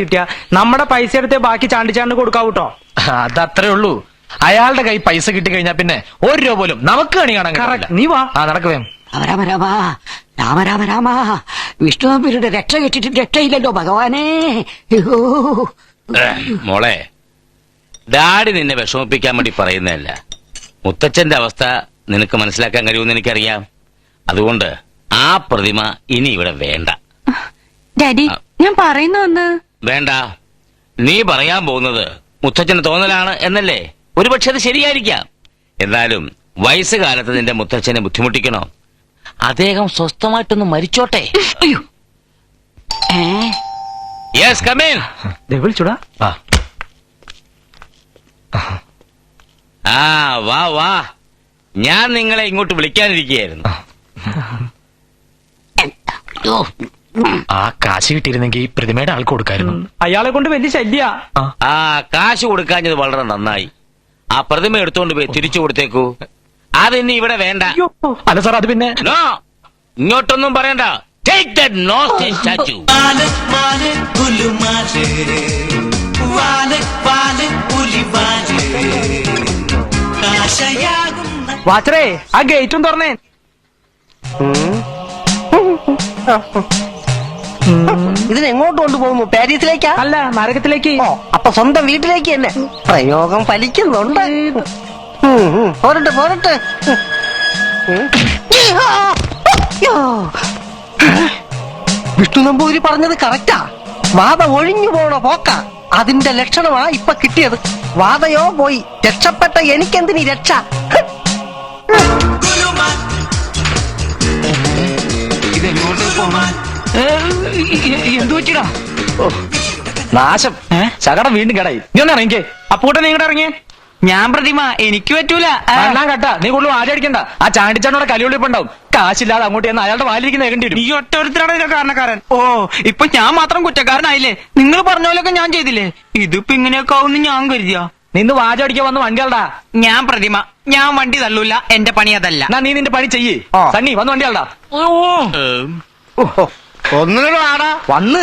കിട്ടിയ നമ്മുടെ പൈസ എടുത്ത് ബാക്കി ചാണ്ടി കൊടുക്കാവൂട്ടോ. അതത്രേ ഉള്ളൂ. അയാളുടെ കൈ പൈസ കിട്ടിക്കഴിഞ്ഞാ പിന്നെ 1 രൂപ പോലും നമുക്ക് കണി കാണാൻ കിട്ടില്ല. നീ വാ. നടക്കുവേ. രാമ രാമ രാമ രാമ രാമ വിഷ്ണു നമ്പൂതിരിയുടെ രക്ഷ കെട്ടിട്ട് രക്ഷയില്ലല്ലോ ഭഗവാനേ. അയ്യോ. മോളെ, ഡാഡി നിന്നെ വിഷമിപ്പിക്കാൻ വേണ്ടി പറയുന്നതല്ല. മുത്തച്ഛന്റെ അവസ്ഥ നിനക്ക് മനസ്സിലാക്കാൻ കഴിയുമെന്ന് എനിക്കറിയാം. അതുകൊണ്ട് ആ പ്രതിമ ഇനി ഇവിടെ വേണ്ട. ഡാഡി, ഞാൻ പറയുന്ന ഒന്ന്. വേണ്ട. നീ പറയാൻ പോകുന്നത് മുത്തച്ഛന് തോന്നലാണ് എന്നല്ലേ? ഒരുപക്ഷെ അത് ശരിയായിരിക്കാം. എന്നാലും വയസ്സുകാലത്ത് നിന്റെ മുത്തച്ഛനെ ബുദ്ധിമുട്ടിക്കണോ? അദ്ദേഹം സ്വസ്ഥമായിട്ടൊന്ന് മരിച്ചോട്ടെ. Yes, come in. വിളിച്ചൂടാ. ആ, വാ വാ. ഞാൻ നിങ്ങളെ ഇങ്ങോട്ട് വിളിക്കാനിരിക്കുകയായിരുന്നു. ആ കാശ് കിട്ടിയിരുന്നെങ്കിൽ ഈ പ്രതിമയുടെ ആൾക്ക് കൊടുക്കായിരുന്നു. അയാളെ കൊണ്ട് വലിയ ശല്യ. ആ കാശ് കൊടുക്കാഞ്ഞത് വളരെ നന്നായി. ആ പ്രതിമ എടുത്തോണ്ട് പോയി തിരിച്ചു കൊടുത്തേക്കൂ. അതിനി ഇവിടെ വേണ്ട. അല്ല സാർ, അത് പിന്നെ നോ, ഇങ്ങോട്ടൊന്നും പറയണ്ട. Take that nasty statue. മാല് മാല് പുലുമാല് വാല് വാല് പുലിവാല് കാശയാകുന്ന വാച്ചറേ, ആ ഗേറ്റും തുറന്നേ. ഇതിനെങ്ങോട്ട് കൊണ്ടുപോകുന്നു? പാരീസിലേക്കാ? അല്ല, നരകത്തിലേക്ക്. അപ്പൊ സ്വന്തം വീട്ടിലേക്ക് തന്നെ. പ്രയോഗം ഫലിക്കുന്നുണ്ട്. പോരട്ടെ പോരട്ടെ. വിഷ്ണു നമ്പൂതിരി പറഞ്ഞത് കറക്റ്റാ. വാത ഒഴിഞ്ഞു പോണ പോക്ക അതിന്റെ ലക്ഷണമാ ഇപ്പൊ കിട്ടിയത്. വാതയോ പോയി, രക്ഷപ്പെട്ട എനിക്കെന്തിനീ രക്ഷ? ഗുലുമാൽ ഇതെങ്ങോട്ട് പോമാൽ എന്തു പറ്റിടാ? നാശം. ശകടം വീണ്ടും കേടായി. നീ ഒന്ന് ഇറങ്ങിക്കേ. അപ്പൂട്ടൻ നിങ്ങടെ ഇറങ്ങിയേ. ഞാൻ പ്രതിമ, എനിക്ക് പറ്റൂല. എല്ലാം കേട്ടാ. നീ കൂടുതൽ ആരും അടിക്കണ്ട. ആ ചാണ്ടിച്ചാണ്ടോടെ കലിയൊളിപ്പുണ്ടാവും. കാശില്ലാതെ അങ്ങോട്ട് ചെന്ന് അയാളുടെ വാലിരിക്കുന്ന ഏകേണ്ടി വരും. ഈ ഒറ്റൊരുത്തരാണ് ഇതിന്റെ കാരണക്കാരൻ. ഓ, ഇപ്പൊ ഞാൻ മാത്രം കുറ്റക്കാരനായില്ലേ? നിങ്ങൾ പറഞ്ഞ പോലൊക്കെ ഞാൻ ചെയ്തില്ലേ? ഇതിപ്പോ ഇങ്ങനെയൊക്കെ ആവുമെന്ന് ഞാൻ കരുതിയാ. നിന്ന് വാചടിക്കാൻ വന്ന് വണ്ടിയാളടാ. ഞാൻ പ്രതിമ, ഞാൻ വണ്ടി തള്ളൂല. എന്റെ പണി അതല്ല. എന്നാ നീ നിന്റെ പണി ചെയ്യേ. സണ്ണി വന്ന് വണ്ടിയാളടാ. ഒന്നിനും ആടാ വന്ന്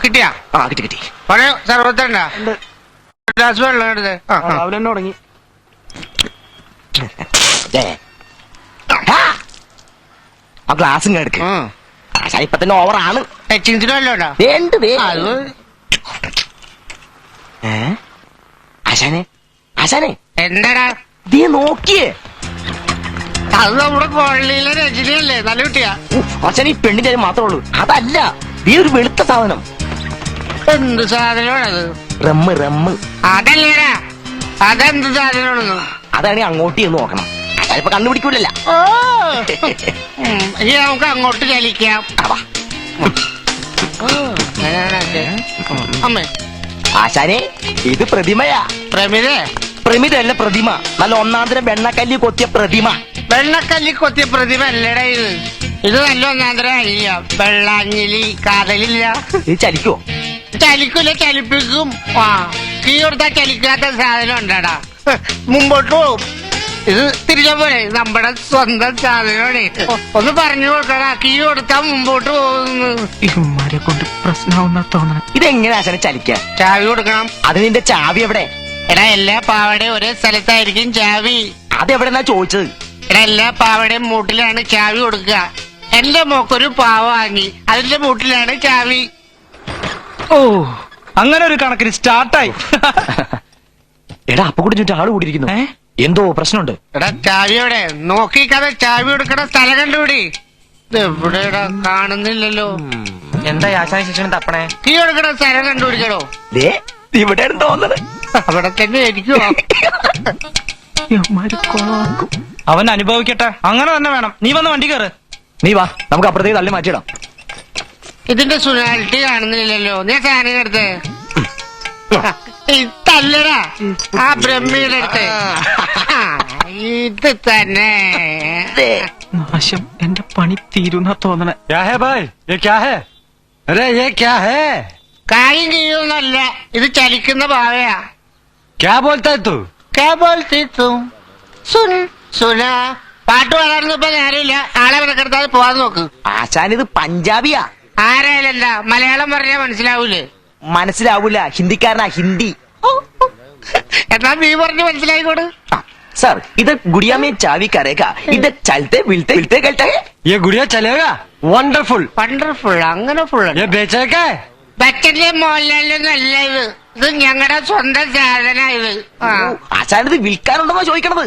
കിട്ടിയാ? കിട്ടി കിട്ടി. പഴയ സർവത്തണ്ട ഗ്ലാസ് വെള്ളം എടുത്ത്. രാവിലെ തന്നെ തുടങ്ങി. ആ ഗ്ലാസും എടുക്ക്. ഇപ്പൊ തന്നെ ഓവറാണ്. എച്ചിൻസിനല്ലോ ആശാനെ, ആശാനെ എന്താടാ നീ നോക്കിയേ. അത് നമ്മുടെ കോളനിയിലെ രജനിയല്ലേ? നല്ല കുട്ടിയാ. ആശാനെ, ഈ പെണ്ണിന്റെ കാര്യം മാത്രമേ ഉള്ളൂ. അതല്ല, നീ ഒരു വെളുത്ത സാധനം. എന്ത് സാധനമാണത്? Rum rum. അതല്ലേടാ, അതെന്ത് സാധനമാണെന്ന്? അതാണ് അങ്ങോട്ട് ചെന്ന് നോക്കണം. അതായപ്പോ കണ്ടുപിടിക്കൂലല്ല. ഇനി നമുക്ക് അങ്ങോട്ട് ചലിക്കാം. അമ്മേ, ആശാനെ, ഇത് പ്രതിമയാ. പ്രമിതേ? പ്രമിതല്ല, പ്രതിമ. നല്ല ഒന്നാന്തരം വെണ്ണക്കല്ലി കൊത്തിയ പ്രതിമ. വെള്ളക്കല്ലി കൊത്തിയ പ്രതിമ അല്ലടാ ഇത്. ഇത് നല്ല ഒന്നാന്തരം അല്ല. വെള്ളാഞ്ഞിലി കാതലില്ല. ഇത് ചലിക്കോ? ചലിക്കൂല, ചലിപ്പിക്കും. കീ കൊടുത്താ ചലിക്കാത്ത സാധനം ഉണ്ടാടാ. മുമ്പോട്ട് പോകും. ഇത് തിരിച്ചാ പോലെ നമ്മുടെ സ്വന്തം സാധനമാണ്. ഒന്ന് പറഞ്ഞു കൊടുക്കടാ. കീ കൊടുത്താ മുമ്പോട്ട് പോകുന്നു. ഇവന്മാരെ കൊണ്ട് പ്രശ്നമാവുന്ന തോന്നണം. ഇതെങ്ങനെ ആശാനെ ചലിക്ക? ചാവി കൊടുക്കണം. അത് നിന്റെ ചാവി എവിടെ? എടാ, എല്ലാ പാവടയും ഒരേ സ്ഥലത്തായിരിക്കും ചാവി. അതെവിടെന്നാ ചോദിച്ചത്? എടാ, എല്ലാ പാവടയും മൂട്ടിലാണ് ചാവി കൊടുക്കുക. എന്റെ മോക്കൊരു പാവ വാങ്ങി, അതിന്റെ മൂട്ടിലാണ് ചാവി. ഓ, അങ്ങനെ ഒരു കണക്കിന് സ്റ്റാർട്ടായി. എടാ, അപ്പൊ കൂടി ചുറ്റും ആള് കൂടിയിരിക്കുന്നു. എന്തോ പ്രശ്നമുണ്ട്. എടാ, ചാവിയോടെ നോക്കിക്കാതെ ചാവി കൊടുക്കണ സ്ഥലം കണ്ടുപിടി. എവിടെടാ? കാണുന്നില്ലല്ലോ. എന്താ ആശാന ശിക്ഷണം തപ്പണേ? കീ കൊടുക്കണ സ്ഥലം കണ്ടുപിടിക്കണോ? ഇവിടെ തോന്നുന്നത് അവിടെ തന്നെ ആയിരിക്കുമോ? അവൻ അനുഭവിക്കട്ടെ. അങ്ങനെ തന്നെ വേണം. നീ വന്ന് വണ്ടി കയറ്. നീ വാ, നമുക്ക് അപ്പുറത്തേക്ക് തള്ളി മാറ്റിയിടാം. ഇതിന്റെ സുനാലിറ്റി കാണുന്നില്ലല്ലോ. നീ സാധനം എടുത്ത് ഇതല്ലടാ, ആ ബ്രഹ്മിയുടെ അടുത്ത്. ഇത് തന്നെ. നാശം, എന്റെ പണി തീരുന്ന തോന്നണേ. കാര്യം ചെയ്യുന്നല്ല, ഇത് ചലിക്കുന്ന ഭാവയാ. പാട്ട് പാടാനൊന്നും ഇപ്പൊ നേരമില്ല. ആളെ മെനക്കെടുത്താൽ പോവാൻ നോക്ക്. ആശാൻ ഇത് പഞ്ചാബിയാ. ആരായാലല്ല, മലയാളം പറഞ്ഞാൽ മനസ്സിലാവൂലേ? മനസ്സിലാവൂല, ഹിന്ദിക്കാരനാ, ഹിന്ദി. എന്നാ നീ പറഞ്ഞു മനസ്സിലായിക്കോട്. सर इधर गुड़िया में चाबी करेगा, इधर चलते मिलते मिलते गलता है. ये गुड़िया चलेगा वंडरफुल വണ്ടർഫുൾ, അങ്ങനെ ഫുൾ ये बेचेगा ബച്ചന്റെ മോഹൻലാലൊന്നല്ല ഇത്. ഇത് ഞങ്ങളുടെ സ്വന്തം സാധന ഇത്. ആശാനത് വിൽക്കാനുണ്ടെന്നോ ചോദിക്കണത്?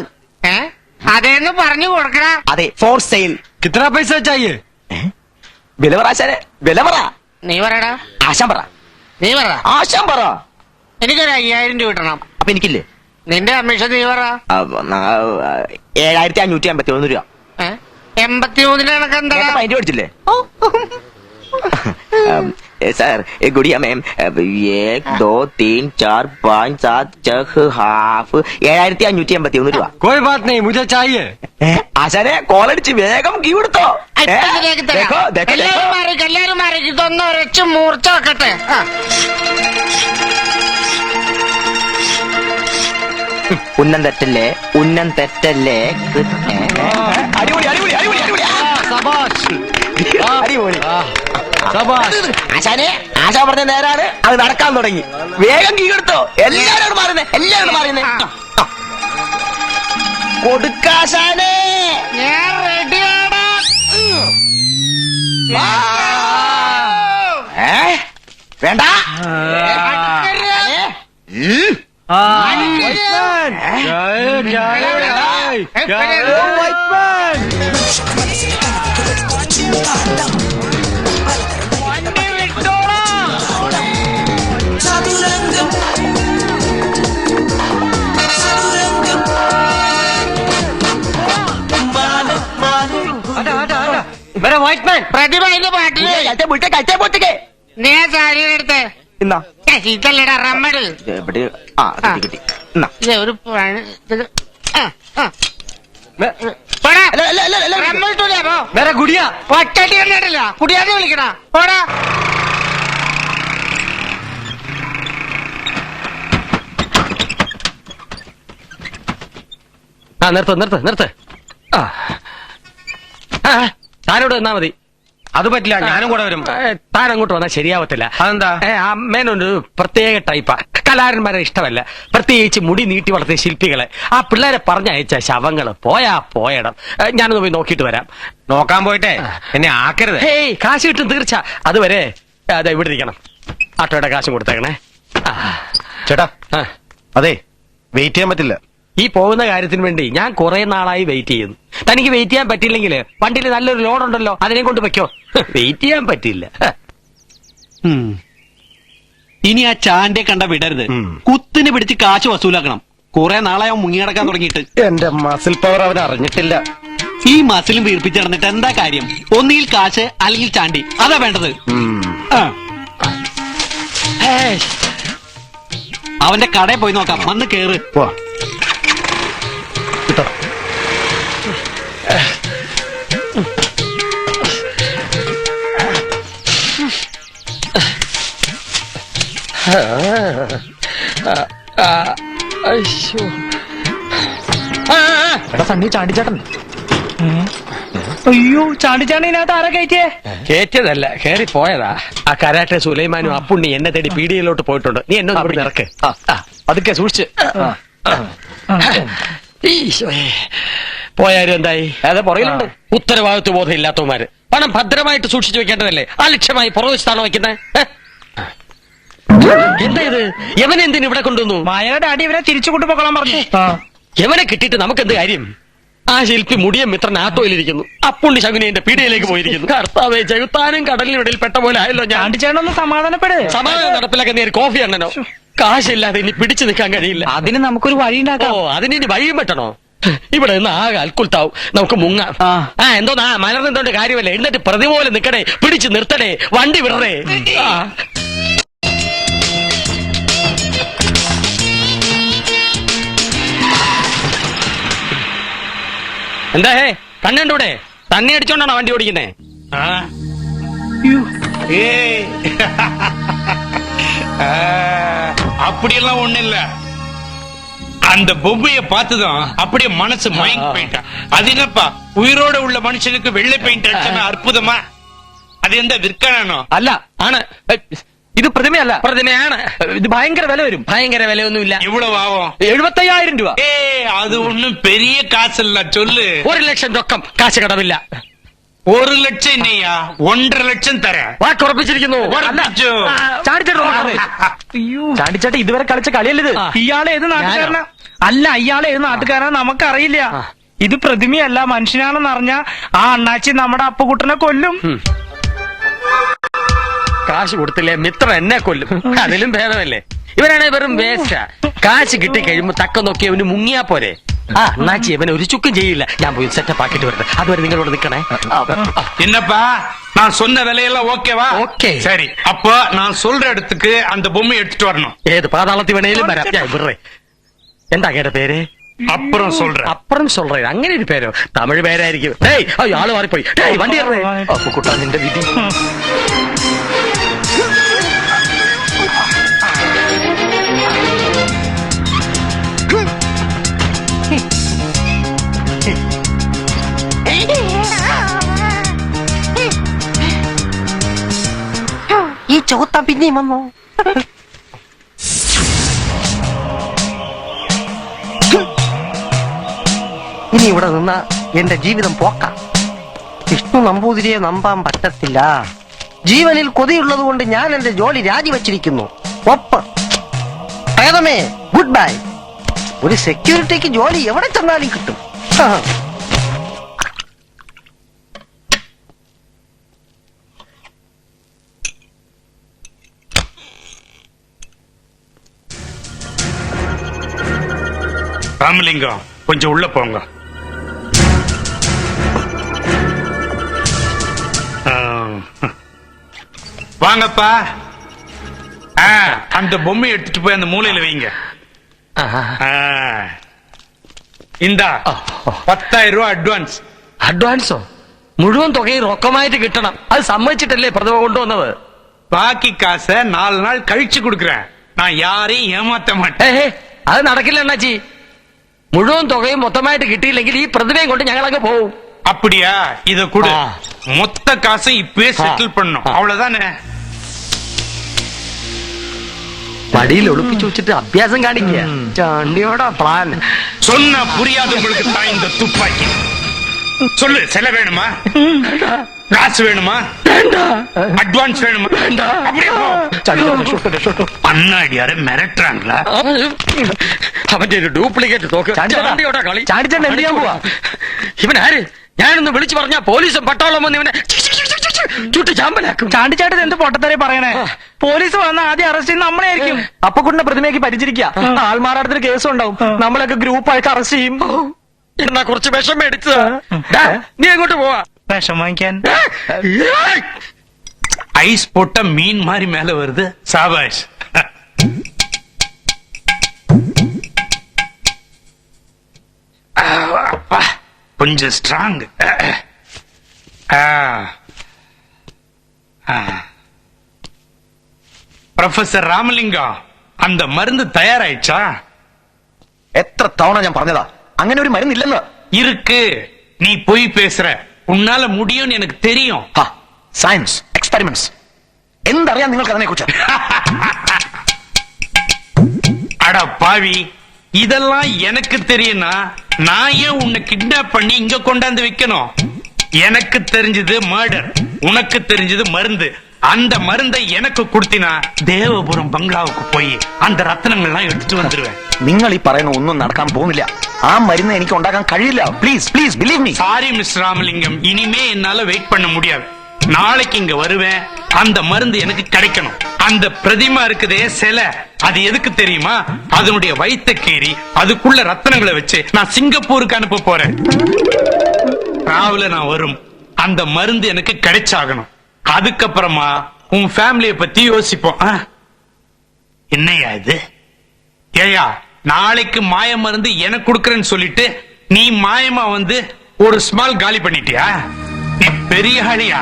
അതേന്ന് പറഞ്ഞു കൊടുക്കണ. അതെ, ഫോർ സെയിൽ. कितना पैसा चाहिए വില പറ ആശാനെ, വില പറ. നീ പറയടാ. ആശാൻ പറ. നീ പറ. ആശാൻ പറ. എനിക്കൊരു 5000 രൂപ കിട്ടണം. അപ്പൊ എനിക്കില്ലേ? നിന്റെ കമ്മീഷൻ നീ പറ. 7551 രൂപ. 83 കണക്ക് എന്താ? അതിന്റെ മേടിച്ചില്ലേ? सर गुड़िया मैम 1 2 3 4 5 7 6 हाफ 7551 രൂപ. कोई बात नहीं मुझे चाहिए. ആശാനെ കോളടിച്ച് വേഗം കീ കൊടുത്തോ. എല്ലാരും മാറിക്ക്, എല്ലാരും മാറിക്ക്. ഇതൊന്നും ഒരച്ച് മൂർച്ച വെക്കട്ടെ. ഉന്നം തെറ്റല്ലേ, ഉന്നം തെറ്റല്ലേ. അടിപൊളി അടിപൊളി അടിപൊളി അടിപൊളി അടിപൊളി. ആശാനെ, ആശാ പറഞ്ഞ നേരാണ്, അത് നടക്കാൻ തുടങ്ങി. വേഗം കീ കൊടുത്തോ. എല്ലാവരും മാറുന്നേ, എല്ലാവരും മാറുന്നേ. കൊടുക്കാശാനെ. ഞാൻ റെഡിയാടാ. വേണ്ട. मेरा वाइट मैन പ്രതിഭ അതിന്റെ പാട്ടില് നീ സാരി എടുത്ത് എന്നാ ഇതല്ലടാ റമ്മട്. എവിടെ? ആ കിട്ടി കിട്ടി. എന്നാ ഇത് ഒരു റമ്മട്ടൂല. मेरा गुड़िया ഒറ്റടി കണ്ടിട്ടില്ല. കുടിയാതെ വിളിക്കണ പോടാ. ആ നിർത്ത് നിർത്ത് നിർത്ത്. താനോട് നിന്നാ മതി. അത് പറ്റില്ല, ഞാനും കൂടെ വരും. താൻ അങ്ങോട്ട് വന്നാൽ ശരിയാവത്തില്ല. അതെന്താ? ആ മേനൊരു പ്രത്യേക ടൈപ്പാ. കലാകാരന്മാരെ ഇഷ്ടമല്ല, പ്രത്യേകിച്ച് മുടി നീട്ടി വളർത്തിയ ശില്പികളെ. ആ പിള്ളേരെ പറഞ്ഞയച്ച ശവങ്ങള് പോയാ പോയടം. ഞാനൊന്ന് പോയി നോക്കിയിട്ട് വരാം. നോക്കാൻ പോയിട്ടെ എന്നെ ആക്കരുത്. ഹേയ്, കാശ് കിട്ടും തീർച്ച. അതുവരെ അതെ ഇവിടെ ഇരിക്കണം. ആട്ടോയുടെ കാശും കൊടുത്തേക്കണേ. ചേട്ടാ അതെ, വെയിറ്റ് ചെയ്യാൻ പറ്റില്ല. ഈ പോകുന്ന കാര്യത്തിന് വേണ്ടി ഞാൻ കുറെ നാളായി വെയിറ്റ് ചെയ്യുന്നു. തനിക്ക് വെയിറ്റ് ചെയ്യാൻ പറ്റില്ലെങ്കിൽ വണ്ടിയിൽ നല്ലൊരു ലോഡ് ഉണ്ടല്ലോ, അതിനെ കൊണ്ട് വെക്കോ. വെയിറ്റ് ചെയ്യാൻ പറ്റില്ല. ഇനി ആ ചാന്റെ കണ്ട വിടരുത്. കുത്തിന് പിടിച്ച് കാശ് വസൂലാക്കണം. കുറെ നാളായോ മുങ്ങിയടക്കാൻ തുടങ്ങിയിട്ട്. എന്റെ മസിൽ പവർ അവൻ അറിഞ്ഞിട്ടില്ല. ഈ മസിലും വീർപ്പിച്ച് നടന്നിട്ട് എന്താ കാര്യം? ഒന്നിയിൽ കാശ് അല്ലെങ്കിൽ ചാണ്ടി, അതാ വേണ്ടത്. അവന്റെ കടയിൽ പോയി നോക്കാം. വന്ന് കേറ്. സണ്ണി ചാണ്ടിച്ചേട്ടൻ. അയ്യോ, ചാണ്ടിച്ചാണ്ടിനകത്ത് ആരാ കയറ്റിയേ? കേറ്റിയതല്ല, കേറി പോയതാ. ആ കരാട്ടെ സുലൈമാനും അപ്പുണ്ണി എന്നെ തേടി പീഡിയയിലോട്ട് പോയിട്ടുണ്ട്. നീ എന്നെ ഒന്ന് ഇവിടെ ഇറക്ക്. അതൊക്കെ സൂക്ഷിച്ച്. പോയാലും എന്തായി? അതെ, പുറകിലുണ്ട്. ഉത്തരവാദിത്വ ബോധം ഇല്ലാത്തവന്മാര്. പണം ഭദ്രമായിട്ട് സൂക്ഷിച്ചു വെക്കേണ്ടതല്ലേ? അലക്ഷ്യമായി പുറകുവശത്താണോ വെക്കുന്നത്? എന്താ ഇത്? യവനെ എന്തിനു ഇവിടെ കൊണ്ടുവന്നു? മായയുടെ അടി ഇവരെ തിരിച്ചു കൊണ്ടുപോകണം പറഞ്ഞു. യവനെ കിട്ടിയിട്ട് നമുക്ക് എന്ത് കാര്യം? ആ ശില്പി മുടിയ മിത്രൻ ആട്ടോയിലിരിക്കുന്നു. അപ്പുണ്ണി ശകുനിന്റെ പീഡിയയിലേക്ക് പോയിരിക്കുന്നു. കർത്താവേ, ജഗത്താനും കടലിനിടയിൽ പെട്ട പോലെ ആയല്ലോ ഞാൻ. ചാണ്ടിച്ചേട്ടനൊന്ന് സമാധാനപ്പെട്. സമാധാനം നടപ്പിലാക്കാൻ നീ ഒരു കോഫി അണ്ണനോ? കാശില്ലാതെ ഇനി പിടിച്ചു നിൽക്കാൻ കഴിയില്ല. അതിന് നമുക്കൊരു വഴി ഉണ്ടാക്കാം. ഓ, അതിന് ഇനി വഴിയും വെട്ടണോ? ഇവിടെ നിന്ന് ആകെ അൽക്കുൽത്താവും. നമുക്ക് മുങ്ങാം. എന്തോന്നാ മലർന്നെന്തോണ്ട് കാര്യമല്ലേ? എന്നിട്ട് പ്രതി പോലെ നിക്കണേ, പിടിച്ചു നിർത്തണേ, വണ്ടി വിടണേ. എന്താ ഹേ, കണ്ണൂടെ തന്നെ അടിച്ചോണ്ടാണോ വണ്ടി ഓടിക്കുന്നേ? அப்படியெல்லாம் ஒண்ணு இல்ல. அந்த பொம்மையை பார்த்துதான் அப்படியே மனசு மயங்கி போயிட்டான். அது என்னப்பா, உயிரோட உள்ள மனுஷனுக்கு வெள்ளை பெயிண்ட் அடிச்சா அற்புதமா? அது எந்த விற்கணும்? അല്ല, ആണ്. ഇത് പ്രതിമയല്ല. പ്രതിമയാണ്. ഇത് ഭയങ്കര വില വരും. ഭയങ്കര വിലയൊന്നുമില്ല. இவ்வளவு ஆகும் 75,000 രൂപ. அது ஒண்ணும் பெரிய காசு இல்ல சொல்லு. 1 ലക്ഷം രൊക്കം, കാശ് കടമില്ല. 1 ലക്ഷം என்னையா 1.5 ലക്ഷം തരാം. വാക്കുറപ്പിച്ചിരിക്കുന്നു. ഉറപ്പിച്ചു. ചാണ്ടിച്ചേട്ട ഇതുവരെ കളിച്ച കളിയല്ലത്. ഇയാളെ ഏത് നാട്ടുകാരനാ? അല്ല, ഇയാളെ ഏത് നാട്ടുകാരനാ നമുക്കറിയില്ല. ഇത് പ്രതിമയല്ല, മനുഷ്യനാണെന്ന് അറിഞ്ഞ ആ അണ്ണാച്ചി നമ്മുടെ അപ്പുകുട്ടനെ കൊല്ലും. കാശ് കൊടുത്തില്ലേ മിത്രം എന്നെ കൊല്ലും. അതിലും ഭേദമല്ലേ. ഇവനാണെ വെറും വേസ്റ്റാ. കാശ് കിട്ടി കഴിയുമ്പോ തക്ക നോക്കി അവന് മുങ്ങിയാ പോരെ. ആ അണ്ണാച്ചി ഇവനെ ഒരു ചുക്കും ചെയ്യില്ല. ഞാൻ പോയി സെറ്റപ്പ് ആക്കിട്ട് വരട്ടെ. അതുവരെ നിങ്ങളോട് നിക്കണേ. என்னப்பா நான் சொன்ன விலையெல்லாம் ஓகேவா? ஓகே. சரி, அப்ப நான் சொல்ற இடத்துக்கு அந்த பொம்மை எடுத்துட்டு வரணும். ഏത് പാതാളത്തിൽ വേണേലും വരാം. ഞാൻ വിടറേ. എന്താ കേട്ട പേര്? அப்புறம் சொல்றேன். അപ്പുറം സൊല്ലേ. അങ്ങനെ ഒരു പേരോ? തമിഴ് പേരായിരിക്കും. ആള് മാറിപ്പോയി. വണ്ടി കുട്ടാ നിന്റെ വിധി. ഈ ചോത്ത പിന്നെയും വന്നോ? ഇനി ഇവിടെ നിന്ന എന്റെ ജീവിതം പോക്കാം. വിഷ്ണു നമ്പൂതിരിയെ നമ്പാൻ പറ്റത്തില്ല. ജീവനിൽ കൊതിയുള്ളത് കൊണ്ട് ഞാൻ എന്റെ ജോലി രാജിവെച്ചിരിക്കുന്നു. ഒപ്പ് പ്രേതമേ, ഗുഡ് ബൈ. ഒരു സെക്യൂരിറ്റിക്ക് ജോലി എവിടെ ചെന്നാലും കിട്ടും. ராமலிங்கம், கொஞ்சம் உள்ள போங்க. வாங்கப்பா. அந்த பொம்மை எடுத்துட்டு போய் அந்த மூலையில வைங்க. இந்தா 10,000 രൂപ അഡ്വാൻസ്. അഡ്വാൻസോ? മുഴുവൻ തുകയും റൊക്കമായിട്ട് കിട്ടണം. അത് സമ്മതിച്ചിട്ടല്ലേ പ്രതിമ കൊണ്ടുവന്നത്. ബാക്കി കാശ് 4 നാൾ കഴിച്ചു കൊടുക്കறேன். நான் யாரையும் ஏமாத்த மாட்டேன். അത് നടക്കില്ല അണ്ണാച്ചി. മുഴുവൻ തുകയും മൊത്തമായിട്ട് കിട്ടിയില്ലെങ്കിൽ ഈ പ്രതിമയും കൊണ്ട് ഞങ്ങൾ അങ്ങ് പോവും. அப்படியா? இத கூட மொத்த காசை இப்பவே செட்டில் பண்ணணும். அவ்வளவுதானே? മടിയിൽ ഒളിപ്പിച്ചു വെച്ചിട്ട് അഭ്യാസം കാണിക്കുക. ചാണ്ടിയോടാ പ്ലാൻ. சொன்ன புரியாது உங்களுக்கு தான் இந்த துப்பாக்கி. சொல்லு, செல வேணுமா? காசு வேணுமா? அட்வான்ஸ் வேணுமா? அப்படியே போ. അണ്ണാടിയാരെ മിരട്ടാണല്ലോ. അവന്റെ ഒരു ഡ്യൂപ്ലിക്കേറ്റ് തോക്ക്. ചാണ്ടിയോടാ കളി. ചാണ്ടിച്ചേട്ടൻ എന്ത് ചെയ്യാൻ പോവാ? ഇവൻ ആര്? ഞാനൊന്ന് വിളിച്ചു പറഞ്ഞ പോലീസും പട്ടാളം വന്ന് ഇവനെ ചുട്ട് ചാമ്പലാക്കും. ചാണ്ടിച്ചാട്ടൻ എന്ത് പൊട്ടത്തരെ പറയണേ? പോലീസ് വന്ന ആദ്യം അറസ്റ്റ് ചെയ്യുന്ന നമ്മളെ ആയിരിക്കും. അപ്പക്കുട്ടിനെ പ്രതിമയ്ക്ക് പരിചരിക്കുക. ആൾമാറാടത്തിന് കേസ് ഉണ്ടാവും. നമ്മളൊക്കെ ഗ്രൂപ്പായിട്ട് അറസ്റ്റ് ചെയ്യും. എന്നാ കുറച്ച് വിഷം മേടിച്ചതാ. നീ എങ്ങോട്ട് പോവാ? വിഷം വാങ്ങിക്കാൻ. ஐஸ் போட்ட மீன் மாதிரி மேல வருது. சாபாஷ். கொஞ்சம் ஸ்ட்ராங். പ്രൊഫസർ രാമലിംഗം, அந்த மருந்து தயாராயிடுச்சா? എത്ര തവണ ഞാൻ പറഞ്ഞതാ അങ്ങനെ ഒരു മരുന്നില്ലെന്ന്. இருக்கு. நீ போய் பேசுற. உன்னால முடியும்னு எனக்கு தெரியும். സയൻസ് എക്സ്പെരിമെന്റ്സ് എന്തറിയാം നിങ്ങൾക്ക് അതിനെ കുറിച്ച്? அட பாவி, இதெல்லாம் எனக்கு தெரியும்னா நான் ஏன் உன்னை கிட்னாப் பண்ணி இங்க கொண்டாந்து வைக்கணும்? எனக்கு தெரிஞ்சது மர்டர், உனக்கு தெரிஞ்சது மருந்து. அந்த மருந்தை எனக்கு கொடுத்தினா தேவபுரம் பங்களாவுக்கு போய் அந்த ரத்னங்கள்லாம் எடுத்துட்டு வந்துருவேன். നിങ്ങൾ ഈ പറയുന്ന ഒന്നും നടക്കാൻ പോകുന്നില്ല. ആ മരുന്ന് എനിക്ക് ഉണ്ടാക്കാൻ കഴിയില്ല. Please please believe me. Sorry mister Ramalingam, இனிமே என்னால வெயிட் பண்ண முடியாது. நாளைக்கு இங்க வருவேன். அந்த மருந்து எனக்கு கிடைக்கணும். அந்த பிரதிமா இருக்குதே சிலை, அது எதுக்கு தெரியுமா? அதனுடைய வயித்தை கீறி அதுக்குள்ள ரத்தனங்களை வச்சு நான் சிங்கப்பூருக்கு அனுப்ப போறேன். ராவுல நான் வரும். அந்த மருந்து எனக்கு கிடைச்சாகணும். அதுக்கப்புறமா உன் ஃபேமிலியை பத்தி யோசிப்போம். என்னையா இது? ஏயா, நாளைக்கு மாய மருந்து எனக்கு கொடுக்கறேன்னு சொல்லிட்டு நீ மாயமா வந்து ஒரு ஸ்மால் காலி பண்ணிட்டியா? நீ பெரிய ஆளியா?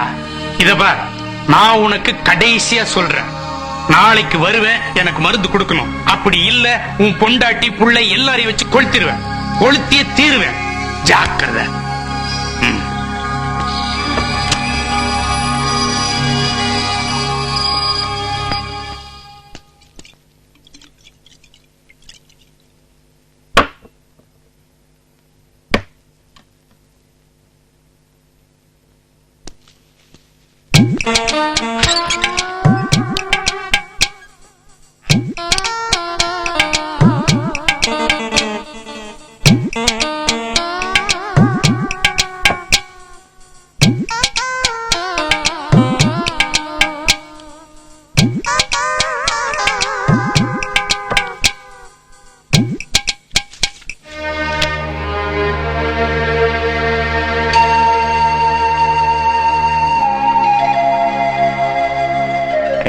இத பார், நான் உனக்கு கடைசியா சொல்றேன். நாளைக்கு வருவேன், எனக்கு மருந்து கொடுக்கணும். அப்படி இல்ல உன் பொண்டாட்டி புள்ளை எல்லாரையும் வச்சு கொளுத்திடுவேன். கொளுத்தியே தீருவேன். ஜாக்கிரதை.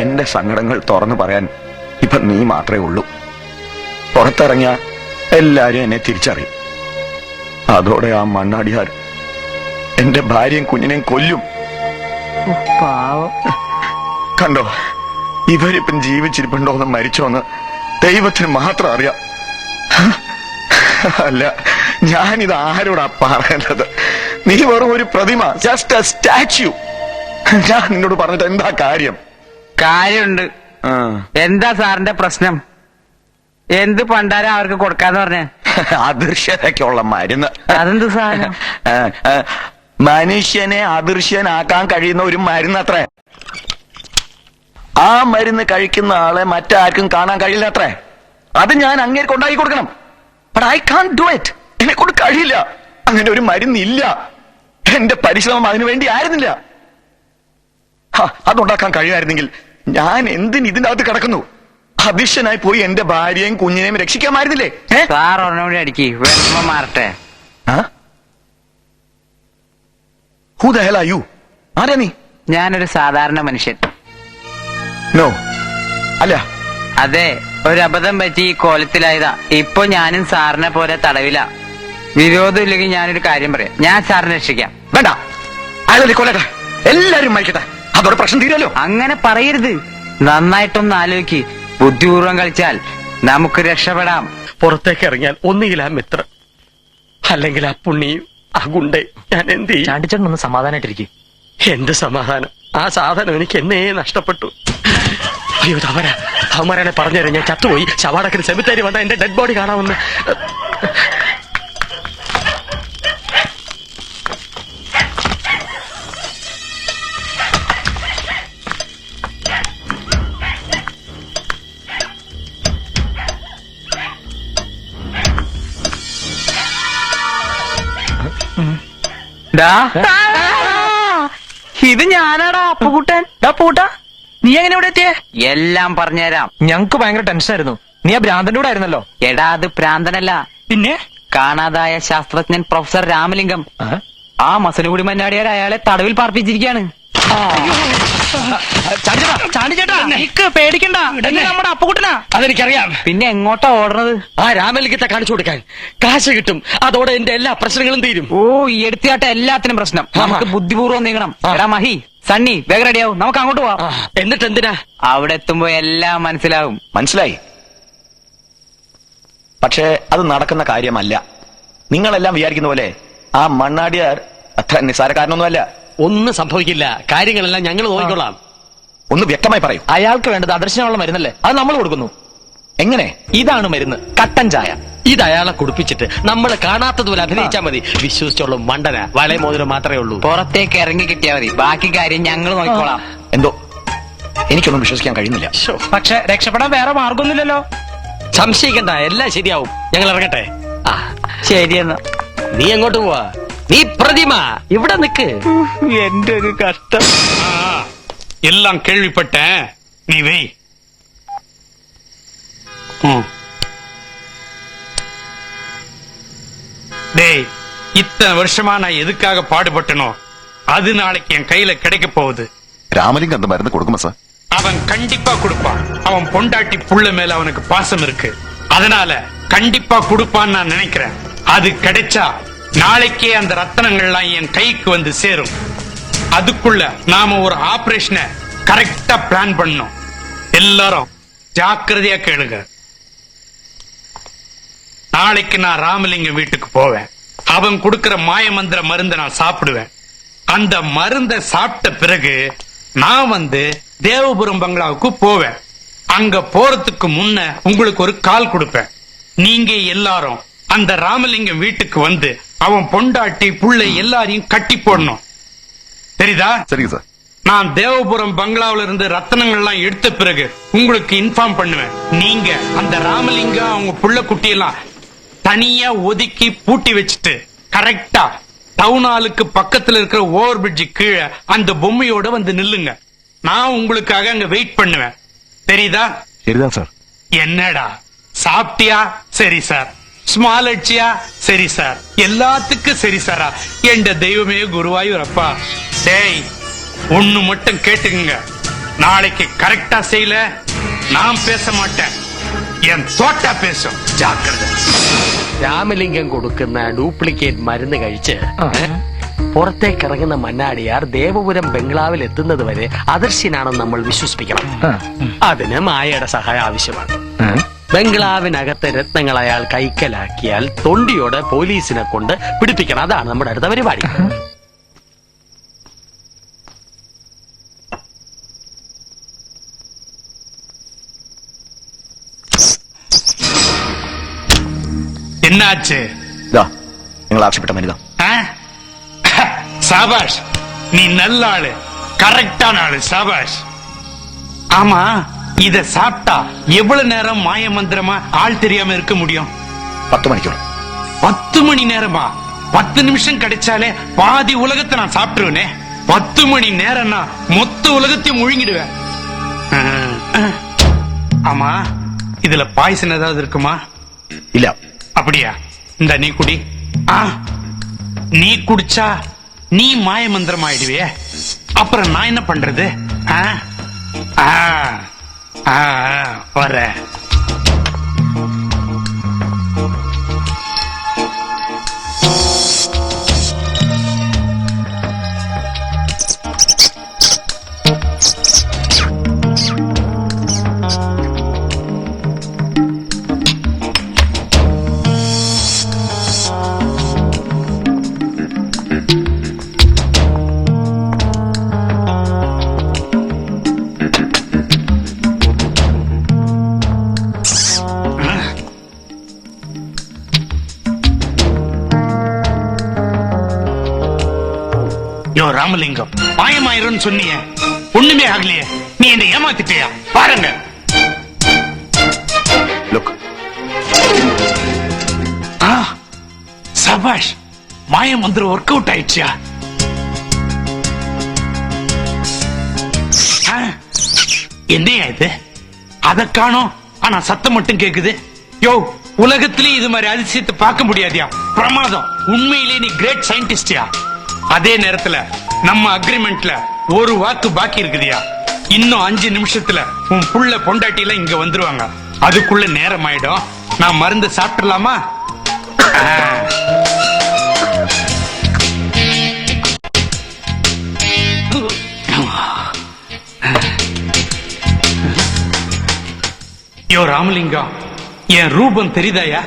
എന്റെ സങ്കടങ്ങൾ തുറന്നു പറയാൻ ഇപ്പൊ നീ മാത്രമേ ഉള്ളൂ. പുറത്തിറങ്ങിയ എല്ലാരും എന്നെ തിരിച്ചറിയും. അതോടെ ആ മണ്ണാടിയാർ എന്റെ ഭാര്യയും കുഞ്ഞിനെയും കൊല്ലും. കണ്ടോ, ഇവരിപ്പം ജീവിച്ചിരിപ്പുണ്ടോന്ന് മരിച്ചോന്ന് ദൈവത്തിന് മാത്രം അറിയാം. അല്ല, ഞാനിത് ആരോടാ പറയുന്നത്? നീ വെറും ഒരു പ്രതിമ, ജസ്റ്റ് എ സ്റ്റാച്യു. ഞാൻ നിന്നോട് പറഞ്ഞിട്ട് എന്താ കാര്യം? കാര്യമുണ്ട്. എന്താ സാറിന്റെ പ്രശ്നം? എന്ത് പണ്ടാരം അവർക്ക് കൊടുക്കാന്ന് പറഞ്ഞേ? അദൃശ്യതയ്ക്കുള്ള മരുന്ന്. അതെന്ത് സാധനം? മനുഷ്യനെ അദൃശ്യനാക്കാൻ കഴിയുന്ന ഒരു മരുന്ന് അത്രേ. ആ മരുന്ന് കഴിക്കുന്ന ആളെ മറ്റാർക്കും കാണാൻ കഴിയില്ല അത്രേ. അത് ഞാൻ അങ്ങേർക്ക് ഉണ്ടാക്കി കൊടുക്കണം. But I Kant do it. എന്നെ കൊണ്ട് കഴിയില്ല. അങ്ങനെ ഒരു മരുന്നില്ല. എന്റെ പരിശ്രമം അതിനു വേണ്ടി ആയിരുന്നില്ല. അതുണ്ടാക്കാൻ കഴിയുമായിരുന്നെങ്കിൽ ഞാൻ എന്തിന് ഇതിന്റെ അകത്ത് കിടക്കുന്നു? അദൃശ്യനായി പോയി എന്റെ ഭാര്യയും കുഞ്ഞിനെയും രക്ഷിക്കാമായിരുന്നില്ലേ? സാർ ഒരെണ്ണോടി അടിക്ക്, വിഷമം മാറട്ടെ. Who the hell are you? ആരാ നീ? ഞാനൊരു സാധാരണ മനുഷ്യൻ. നോ, അല്ല. അതെ, ഒരു അബദ്ധം പറ്റി ഈ കോലത്തിലായതാ. ഇപ്പൊ ഞാനും സാറിനെ പോലെ തടവില. വിരോധം ഇല്ലെങ്കിൽ ഞാനൊരു കാര്യം പറയാം. ഞാൻ സാറിനെ രക്ഷിക്കാം. വേണ്ട, അയാളെ കൊല്ലട്ടെ, എല്ലാരും മരിക്കട്ടെ, അതോടെ പ്രശ്നം തീരുമല്ലോ. അങ്ങനെ പറയരുത്. നന്നായിട്ടൊന്ന് ആലോചിക്ക്. ബുദ്ധിപൂർവം കളിച്ചാൽ നമുക്ക് രക്ഷപ്പെടാം. പുറത്തേക്ക് ഇറങ്ങിയാൽ ഒന്നുകിൽ ആ മിത്രം, അല്ലെങ്കിൽ ആ പുണ്ണിയും ആ ഗുണ്ടേ. ഞാൻ എന്ത് ചെയ്യും? ചാണ്ടിച്ചേട്ടൻ ഒന്ന് സമാധാനായിട്ടിരിക്കും. എന്ത് സമാധാനം? ആ സാധനം എനിക്ക് എന്നേ നഷ്ടപ്പെട്ടു. അയ്യോ, അവന്മാരാണ് പറഞ്ഞുതരാം. ഞാൻ ചത്തുപോയി. ശവാടക്കിന് സെമിത്തേരി വന്ന എന്റെ ഡെഡ് ബോഡി കാണാമെന്ന്. ഇത് ഞാനാടാ അപ്പുകുട്ടൻ. പൂട്ടാ, നീ എങ്ങനെ ഇവിടെ എത്തിയേ? എല്ലാം പറഞ്ഞുതരാം. ഞങ്ങക്ക് ഭയങ്കര ടെൻഷനായിരുന്നു. നീ ആ ഭ്രാന്തന്റെ കൂടെ ആയിരുന്നല്ലോ. എടാ, അത് പ്രാന്തനല്ല, പിന്നെ കാണാതായ ശാസ്ത്രജ്ഞൻ പ്രൊഫസർ രാമലിംഗം. ആ മസലുകുടി മന്നാടിയാർ അയാളെ തടവിൽ പാർപ്പിച്ചിരിക്കുകയാണ്. ചാണ്ടിച്ചേട്ടാ, എനിക്ക് പേടിക്കണ്ട, നമ്മുടെ അപ്പുകുട്ടനാ. അതെനിക്കറിയാം. പിന്നെ എങ്ങോട്ടാ ഓടുന്നത്? ആ രാമലിംഗത്തെ കാണിച്ചു കൊടുക്കാൻ. കാശ് കിട്ടും, അതോടെ എന്റെ എല്ലാ പ്രശ്നങ്ങളും തീരും. ഓ, ഈ എടുത്തിയാട്ട എല്ലാത്തിനും പ്രശ്നം. നമുക്ക് ബുദ്ധിപൂർവ്വം നീങ്ങണം. എടാ മഹി, സണ്ണി, വേഗം റെഡിയാവും. നമുക്ക് അങ്ങോട്ട് പോവാം. എന്നിട്ട് എന്തിനാ? അവിടെ എത്തുമ്പോ എല്ലാം മനസ്സിലാവും. മനസ്സിലായി. പക്ഷേ അത് നടക്കുന്ന കാര്യമല്ല. നിങ്ങളെല്ലാം വിചാരിക്കുന്ന പോലെ ആ മണ്ണാടിയാർ അത്ര നിസ്സാരക്കാരനൊന്നുമല്ല. ഒന്നും സംഭവിക്കില്ല. കാര്യങ്ങളെല്ലാം ഞങ്ങൾ നോക്കിക്കൊള്ളാം. ഒന്ന് വ്യക്തമായി പറയൂ. അയാൾക്ക് വേണ്ടത് അദർശനമുള്ള മരുന്നല്ലേ, അത് നമ്മൾ കൊടുക്കുന്നു. എങ്ങനെ? ഇതാണ് മരുന്ന്, കട്ടൻ ചായ. ഇത് അയാളെ കുടിപ്പിച്ചിട്ട് നമ്മൾ കാണാത്തതുപോലെ അഭിനയിച്ചാൽ മതി. വിശ്വസിച്ചുള്ള മണ്ടന, വളയമോതിരം മാത്രമേ ഉള്ളൂ. പുറത്തേക്ക് ഇറങ്ങി കിട്ടിയാൽ മതി, ബാക്കി കാര്യം ഞങ്ങൾ നോക്കിക്കോളാം. എന്തോ എനിക്കൊന്നും വിശ്വസിക്കാൻ കഴിയുന്നില്ല. പക്ഷെ രക്ഷപ്പെടാൻ വേറെ മാർഗമൊന്നുമില്ലല്ലോ. സംശയിക്കണ്ട, എല്ലാം ശരിയാവും. ഞങ്ങൾ ഇറങ്ങട്ടെ. ശരിയെന്നാ. നീ എങ്ങോട്ട് പോവാ? നീ പ്രതിമ ഇവിടെ നിക്ക്. എന്റെ ഒരു കഷ്ടം. எல்லாம் கேள்விப்பட்டேன், நீ வை. டேய், இத்தனை வருஷமா நான் எதுக்காக பாடுபட்டனோ அது நாளைக்கு என் கையில கிடைக்க போகுது. രാമലിംഗം அந்த മരുന്ന് കൊടുക്കുമോ സാർ? அவன் கண்டிப்பா கொடுப்பான். அவன் பொண்டாட்டி புள்ள மேல அவனுக்கு பாசம் இருக்கு. அதனால கண்டிப்பா கொடுப்பான்னு நான் நினைக்கிறேன். அது கிடைச்சா நாளைக்கே அந்த ரத்தனங்கள்லாம் என் கைக்கு வந்து சேரும். அதுக்குள்ள நாம ஒரு ஆபரேஷனை கரெக்டா பிளான் பண்ணோம். எல்லாரும் ஜாக்கிரதையா கேளுங்க. நாளைக்கு நான் ராமலிங்கம் வீட்டுக்கு போவேன். அவன் கொடுக்கிற மாய மந்திர மருந்தை நான் சாப்பிடுவேன். அந்த மருந்தை சாப்பிட்ட பிறகு நான் வந்து தேவபுரம் பங்களாவுக்கு போவேன். அங்க போறதுக்கு முன்ன உங்களுக்கு ஒரு கால் கொடுப்பேன். நீங்க எல்லாரும் அந்த ராமலிங்கம் வீட்டுக்கு வந்து அவன் பொண்டாட்டி புள்ளை எல்லாரையும் கட்டி போடணும். தெரியுதா? சரிங்க சார். நான் தேவபுரம் பங்களாவில இருந்து ரத்தனங்கள்லாம் எடுத்த பிறகு உங்களுக்கு இன்ஃபார்ம் பண்ணுவேன். நீங்க அந்த ராமலிங்கம் அவங்க புள்ள குட்டியெல்லாம் தனியா ஒதுக்கி பூட்டி வச்சுட்டு கரெக்டா டவுன் ஹாலுக்கு பக்கத்துல இருக்கிற ஓவர் பிரிட்ஜ் கீழே அந்த பொம்மையோட வந்து நில்லுங்க. நான் உங்களுக்காக அங்க வெயிட் பண்ணுவேன். தெரியுதா? சரிதான் சார். என்னடா சாப்பிட்டியா? சரி சார். ஸ்மால் அடிச்சியா? சரி சார். எல்லாத்துக்கும் சரி சாரா? என்ற தெய்வமே குருவாயூரப்பா. டேய், ஒண்ணு மட்டும் கேட்டுக்குங்க. நாளைக்கு கரெக்டா செய்யல நான் பேச மாட்டேன். என் தோட்டா பேசும். ஜாக்கிரதை. രാമലിംഗം കൊടുക്കുന്ന ഡ്യൂപ്ലിക്കേറ്റ് മരുന്ന് കഴിച്ച് പുറത്തേക്ക് ഇറങ്ങുന്ന മന്നാടിയാർ ദേവപുരം ബംഗ്ലാവിൽ എത്തുന്നത് വരെ അദർശ്യനാണെന്ന് നമ്മൾ വിശ്വസിപ്പിക്കണം. അതിന് മായയുടെ സഹായം ആവശ്യമാണ്. ബംഗ്ലാവിനകത്തെ രത്നങ്ങൾ അയാൾ കൈക്കലാക്കിയാൽ തൊണ്ടിയോട് പോലീസിനെ കൊണ്ട് പിടിപ്പിക്കണം. അതാണ് നമ്മുടെ അടുത്ത പരിപാടി. என்னாச்சு? നിങ്ങൾ ആവശ്യപ്പെട്ട മരുന്ന്. சாபாஷ், நீ நல்ல ஆளு, கரெக்டான ஆளு. சாபாஷ். ஆமா, இத சாப்பிட்டா எவ்வளவு நேரம் மாய மந்திரமா ஆள் தெரியாம இருக்க முடியும்? 10 മണിക്കൂർ. 10 மணி நேரமா? 10 நிமிஷம் கிடைச்சாலே பாதி உலகத்தை நான் சாப்பிட்டுருவேனே. 10 மணி நேரம்னா மொத்த உலகத்தையும் முழுங்கிடுவேன். ஆமா, இதுல பாய்சன் ஏதாவது இருக்குமா? இல்ல. அப்படியா? இந்த நீ குடி. நீ குடிச்சா நீ மாய மந்திரம் ஆயிடுவே. அப்புறம் நான் என்ன பண்றது? வர ராமலிங்கம் மாயமாயிரும் சொன்னிய, ஒண்ணுமே ஆகலையே. நீ என்ன ஏமாத்திட்டியா? பாருங்க. சபாஷ், மாய மந்திரம் ஒர்க் அவுட் ஆயிடுச்சா? என்னையா இது? அத காணோம், ஆனா சத்தம் மட்டும் கேக்குது. யோ, உலகத்திலே இது மாதிரி அதிசயத்தை பார்க்க முடியாதியா? பிரமாதம். உண்மையிலே நீ கிரேட் சயின்டிஸ்டியா? அதே நேரத்துல நம்ம அக்ரிமெண்ட்ல ஒரு வாக்கு பாக்கி இருக்குதியா? இன்னும் 5 நிமிஷத்துல உன் புள்ள பொண்டாட்டில இங்க வந்துருவாங்க. அதுக்குள்ள நேரம் ஆயிடும். நான் மருந்து சாப்பிடலாமா? யோ ராமலிங்கம், என் ரூபம் தெரியுதாயா?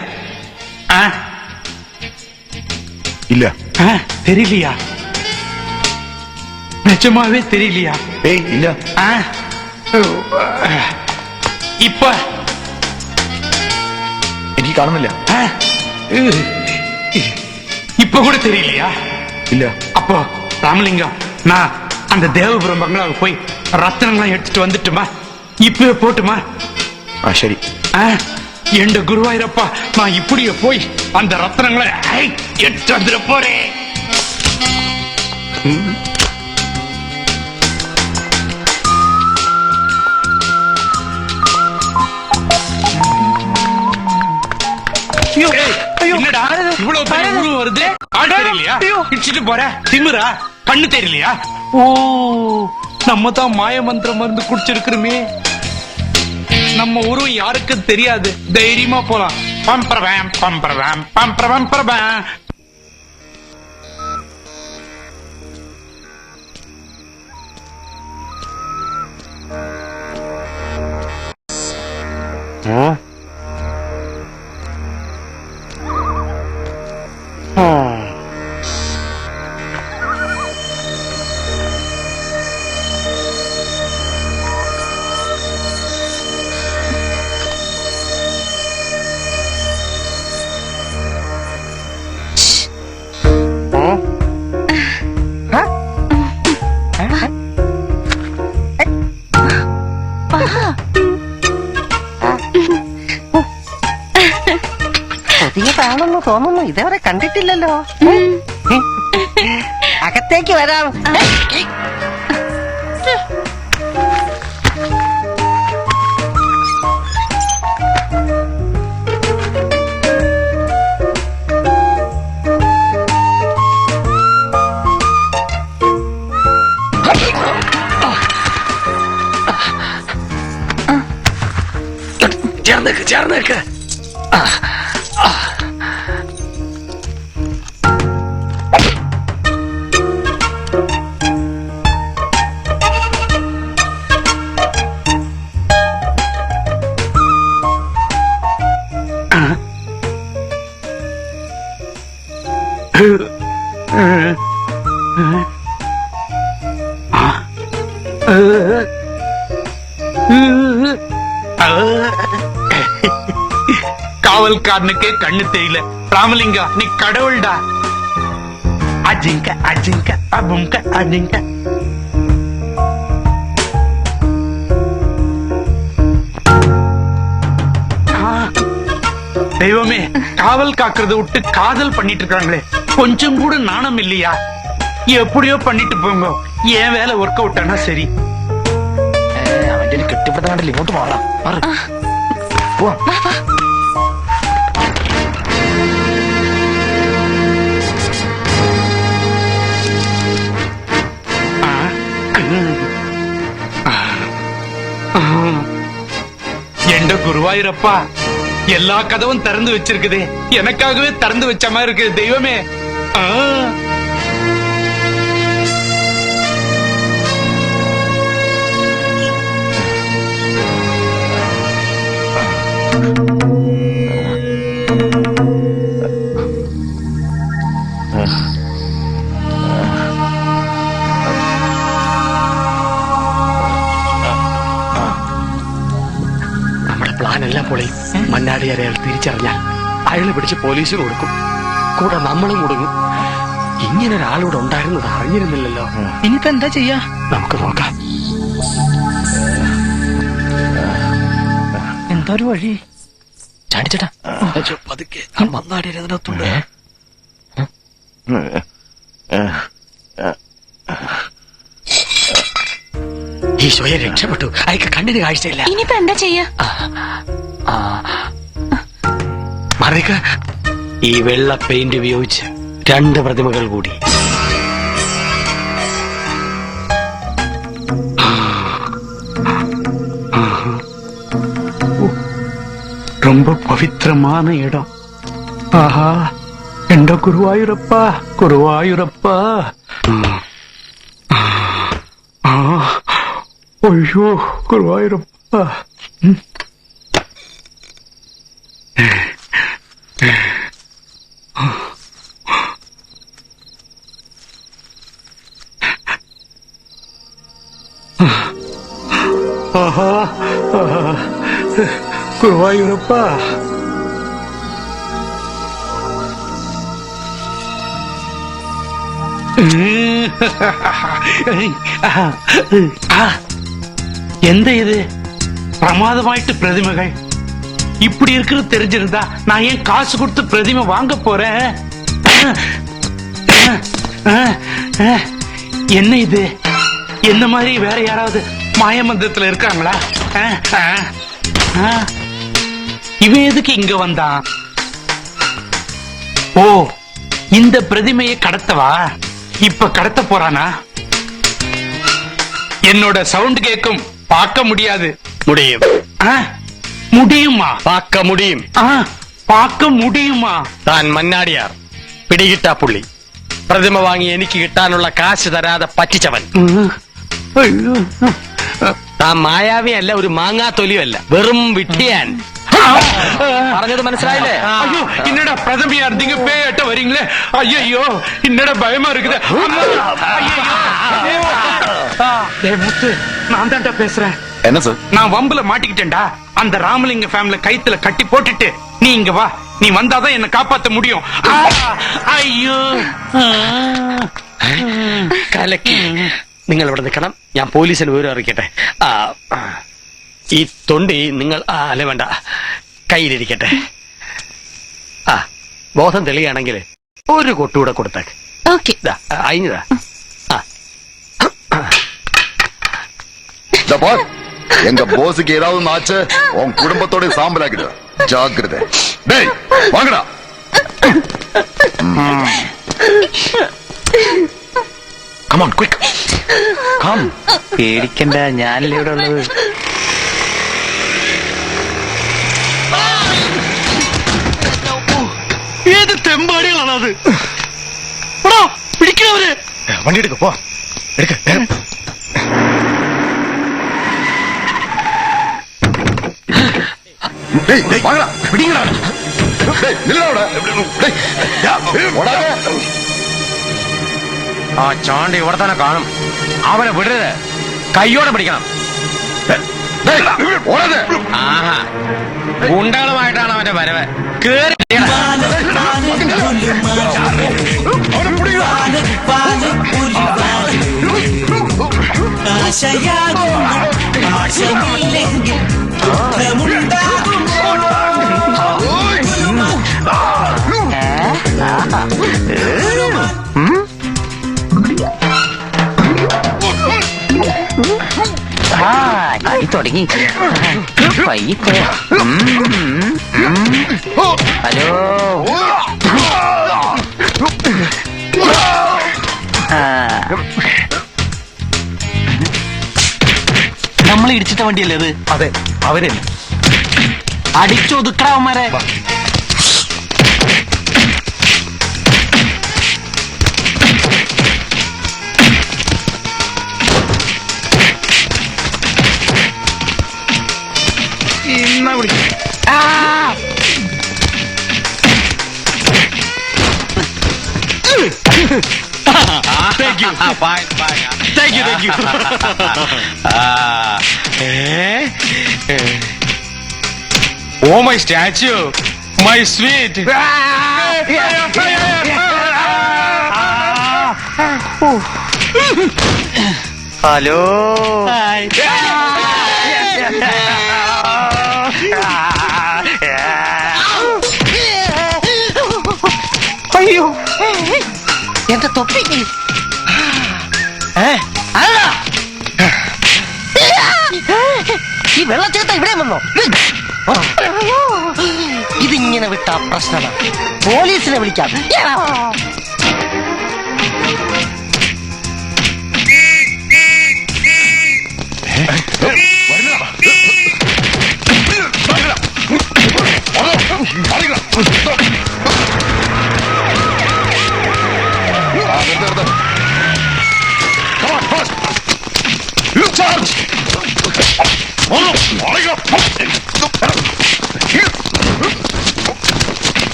இல்ல. தெரியலையா? நிஜமாவே தெரியலையா? இல்ல. இப்ப എനിക്ക് കാണുന്നില്ല. இப்ப கூட தெரியலையா? இல்ல. அப்போ ராமலிங்கம், நான் அந்த தேவபுரம் பங்களாவுக்கு போய் ரத்தனங்களாம் எடுத்துட்டு வந்துட்டுமா? இப்பவே போட்டுமா? சரி. எந்த குருவாயிரப்பா, நான் இப்படியே போய் அந்த ரத்தனங்களை எடுத்து வந்துட போறேன். என்னடா இவ்வளவு பெரிய உருவம் வருது? ஆள் தெரியலையா? இடிச்சிட்டு போற திமிரா? கண்ணு தெரியலையா? ஓ, நம்ம தான் மாய மந்திரம் மருந்து குடிச்சிருக்கிறோமே. நம்ம உருவம் யாருக்கும் தெரியாது. தைரியமா போலாம். பம்பரவேம் பம்பரவேம் பம்பரவேம் பரவேம். പുതിയതാണെന്ന് തോന്നുന്നു, ഇതേവരെ കണ്ടിട്ടില്ലല്ലോ. അകത്തേക്ക് വരാം. ചേർന്നേക്ക്. காவல்காரனுக்கே கண்ணு தெரியல. ராமலிங்கா நீ கடவுள்டா. அஜிங்க அஜிங்க அபுங்க அஜிங்க. தெய்வமே, காவல் காக்குறத விட்டு காதல் பண்ணிட்டு இருக்காங்களே, கொஞ்சம் கூட நாணம் இல்லையா? எப்படியோ பண்ணிட்டு போங்க, என் வேலை ஒர்க் அவுட் ஆனா சரி. അവന്റെ ഒരു കെട്ടിപ്പിടുത്തണ്ടല്ലോ, ഇങ്ങോട്ട് മാറാം. எந்த குருவாயூரப்பா, எல்லா கதவும் திறந்து வச்சிருக்குதே, எனக்காகவே திறந்து வச்ச மாதிரி இருக்கு தெய்வமே. പ്ലാനെല്ലാം പൊളി. മന്നാടിയാരെ അയാൾ തിരിച്ചറിഞ്ഞാൽ അയാളെ പിടിച്ച് പോലീസിന് കൊടുക്കും, കൂടെ നമ്മളും കൊടുക്കും. ഇങ്ങനെ ഒരാളിവിടെ ഉണ്ടായിരുന്നത് അറിഞ്ഞിരുന്നില്ലല്ലോ. ഇനിയിപ്പോ എന്താ ചെയ്യാ? നമുക്ക് നോക്കാം. എന്താ ഒരു വഴി? ചാടിച്ചേട്ടാ പതുക്കെ മന്നാടിയാരെ അതിനകത്തുണ്ട്. ഈശോയെ രക്ഷപ്പെട്ടു. അയക്ക് കണ്ണിന് കാഴ്ചയില്ല. ഇനിയിപ്പോ എന്താ ചെയ്യാ? മറിക, ഈ വെള്ള പെയിന്റ് ഉപയോഗിച്ച് 2 പ്രതിമകൾ കൂടി. ரொம்ப பவித்திரமான இடம். ஆஹா, எந்த குருவாயூரப்பா, குருவாயூரப்பா. ஐயோ குருவாயூரப்பா. ஆஹா, குருவாயூரப்பா. எந்த இது பிரமாதமாயிட்டு பிரதிமைகள் இப்படி இருக்கிறது தெரிஞ்சிருந்தா நான் ஏன் காசு கொடுத்து பிரதிமை வாங்க போறேன்? என்ன இது? என்ன மாதிரி வேற யாராவது மாயமந்திரத்துல இருக்காங்களா? இவன் எதுக்கு இங்க வந்தான்? ஓ, இந்த பிரதிமையை கடத்தவா? இப்ப கடத்த போறானா? என்னோட சவுண்ட் கேட்கும், பார்க்க முடியாது. முடியும். முடியுமா? பார்க்க முடியும். பார்க்க முடியுமா? താൻ മന്നാടിയാർ, പിടികിട്ടാ പുള്ളി. പ്രതിമ വാങ്ങി എനിക്ക് കിട്ടാനുള്ള കാശ് തരാതെ പറ്റിച്ചവൻ. താൻ മായാവിയല്ല, ഒരു മാങ്ങാ തൊലിയല്ല, വെറും വിട്ടിയാൻ. പറഞ്ഞത് മനസ്സിലായില്ലേ? ஐயோ, என்னடா பிரதமையா இருந்தீங்க பேட்ட வரீங்களே? ஐயோ, என்னடா பயமா இருக்குது. முத்து, நான் தான்டா பேசுறேன். என்ன சார்? நான் வம்புல மாட்டிக்கிட்டேன்டா. அந்த ராமலிங்க ஃபேமிலி கைத்துல கட்டி போட்டுட்டு நீ இங்க வா. நீ வந்தாதான் என்ன காப்பாத்த முடியும். ஐயோ, കലക്കി. നിങ്ങൾ ഇവിടെ നിൽക്കണം, ഞാൻ പോലീസിന് വിവരം അറിയിക്കട്ടെ. ഈ തൊണ്ടി നിങ്ങൾ അല്ല വേണ്ട, കയ്യിലിരിക്കട്ടെ. ആ, ബോധം തെളിയാണെങ്കിൽ ഒരു കൊട്ടുകൂടെ കൊടുത്തേക്ക്. ഓക്കെ. അയിഞ്ഞതാ. எங்க போஸுக்கு ஏதாவது ஆச்சு உன் குடும்பத்தோட சாம்பலாக்கிடு. ஜாக்கிரதை. டேய் வாங்கடா. Come on, quick. Come. പേടിക്കണ്ട, ഞാനല്ലേ ഇവിടെ ഉള്ളത്. ഏത് തെമ്പാടികളാണത്? പിടിക്കവര്. വണ്ടി എടുക്ക, പോ. എടുക്ക. ആ ചാണ്ടി ഇവിടെ തന്നെ കാണും. അവനെ വിടരുത്, കയ്യോടെ പിടിക്കണം. ആഹാ, ഗുണ്ടകളുമായിട്ടാണ് അവന്റെ വരവ്. കേറി അടി തുടങ്ങി. പയ്യപ്പോ. ഹലോ. നമ്മൾ ഇടിച്ചിട്ട വണ്ടിയല്ലേ അത്? അതെ, അവരല്ലേ. അടിച്ചൊതുക്കണവന്മാരെ. ഇന്നാ വിളിക്കും. Thank you. Fine. Thank you. Oh, my statue, my sweet. Hello. അയ്യോ, എന്റെ തൊപ്പിക്ക് ഈ വെള്ളച്ചേർത്ത ഇവിടെ വന്നോ? ഇതിങ്ങനെ വിട്ട പ്രശ്നമാണ്. പോലീസിനെ വിളിക്കാം.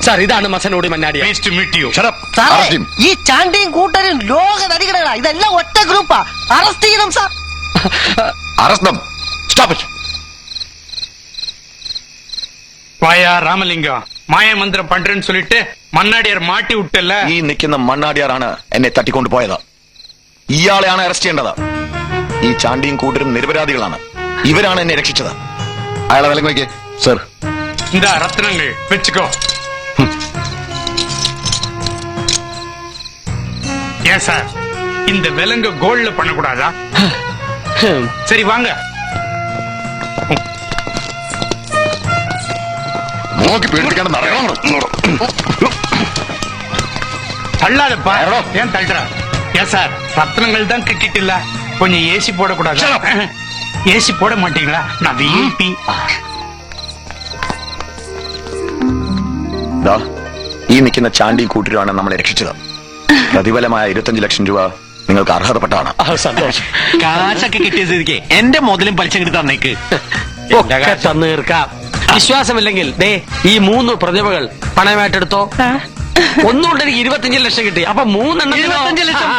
സാർ, ഇതാണ് മസനോടി മന്നാടിയ. ഈ ചാണ്ടിയും കൂട്ടരും ലോക നടികളാ. ഇതെല്ലാം ഒറ്റ ഗ്രൂപ്പാ. അറസ്റ്റ് ചെയ്യണം സാർ. வாயா ராமலிங்கம், மாய மந்திரம் பண்றேன்னு சொல்லிட்டு மண்ணாடியார் மாட்டி விட்டல. ഈ നിൽക്കുന്ന മണ്ണാടിയാറാണ് എന്നെ തട്ടിക്കൊണ്ടു പോയത്. ഇയാളെയാണ് അറസ്റ്റ് ചെയ്യേണ്ടത്. ഈ ചാണ്ടിയും കൂട്ടരും നിരപരാധികളാണ്. ഇവരാണ് എന്നെ രക്ഷിച്ചത്. അയാളെ വിലക്ക് വയ്ക്കേ. സർ, இந்த ரத்னங்கள் வச்சுக்கோ. ஏன் சார், இந்த விலங்கு கோல்ட்ல பண்ணக்கூடாதா? சரி வாங்க. தள்ளாதப்பா. ஏன் தள்ளுற? ஏன் சார், ரத்னங்கள் தான் கிட்டிட்டு கொஞ்சம் ஏசி போடக்கூடாது? ஏசி போட மாட்டீங்களா? நான் விஐபி. ഈ നിൽക്കുന്ന ചാണ്ടിയും കൂട്ടരുമാണ് നമ്മളെ രക്ഷിച്ചത്. പ്രതിഫലമായ 25 ലക്ഷം രൂപ നിങ്ങൾക്ക് അർഹതപ്പെട്ടാണ്. സന്തോഷം. കാശൊക്കെ കിട്ടിയ സ്ഥിതിക്ക് എന്റെ മുതലും പലിശ കിട്ടി തന്നേക്ക്. തന്നു തീർക്കാം. വിശ്വാസമില്ലെങ്കിൽ ദേ ഈ 3 പ്രതിഭകൾ പണയമായിട്ടെടുത്തോ. ഒന്നുകൊണ്ട് എനിക്ക് 25 ലക്ഷം കിട്ടി. അപ്പൊ 3 എണ്ണം 25 ലക്ഷം.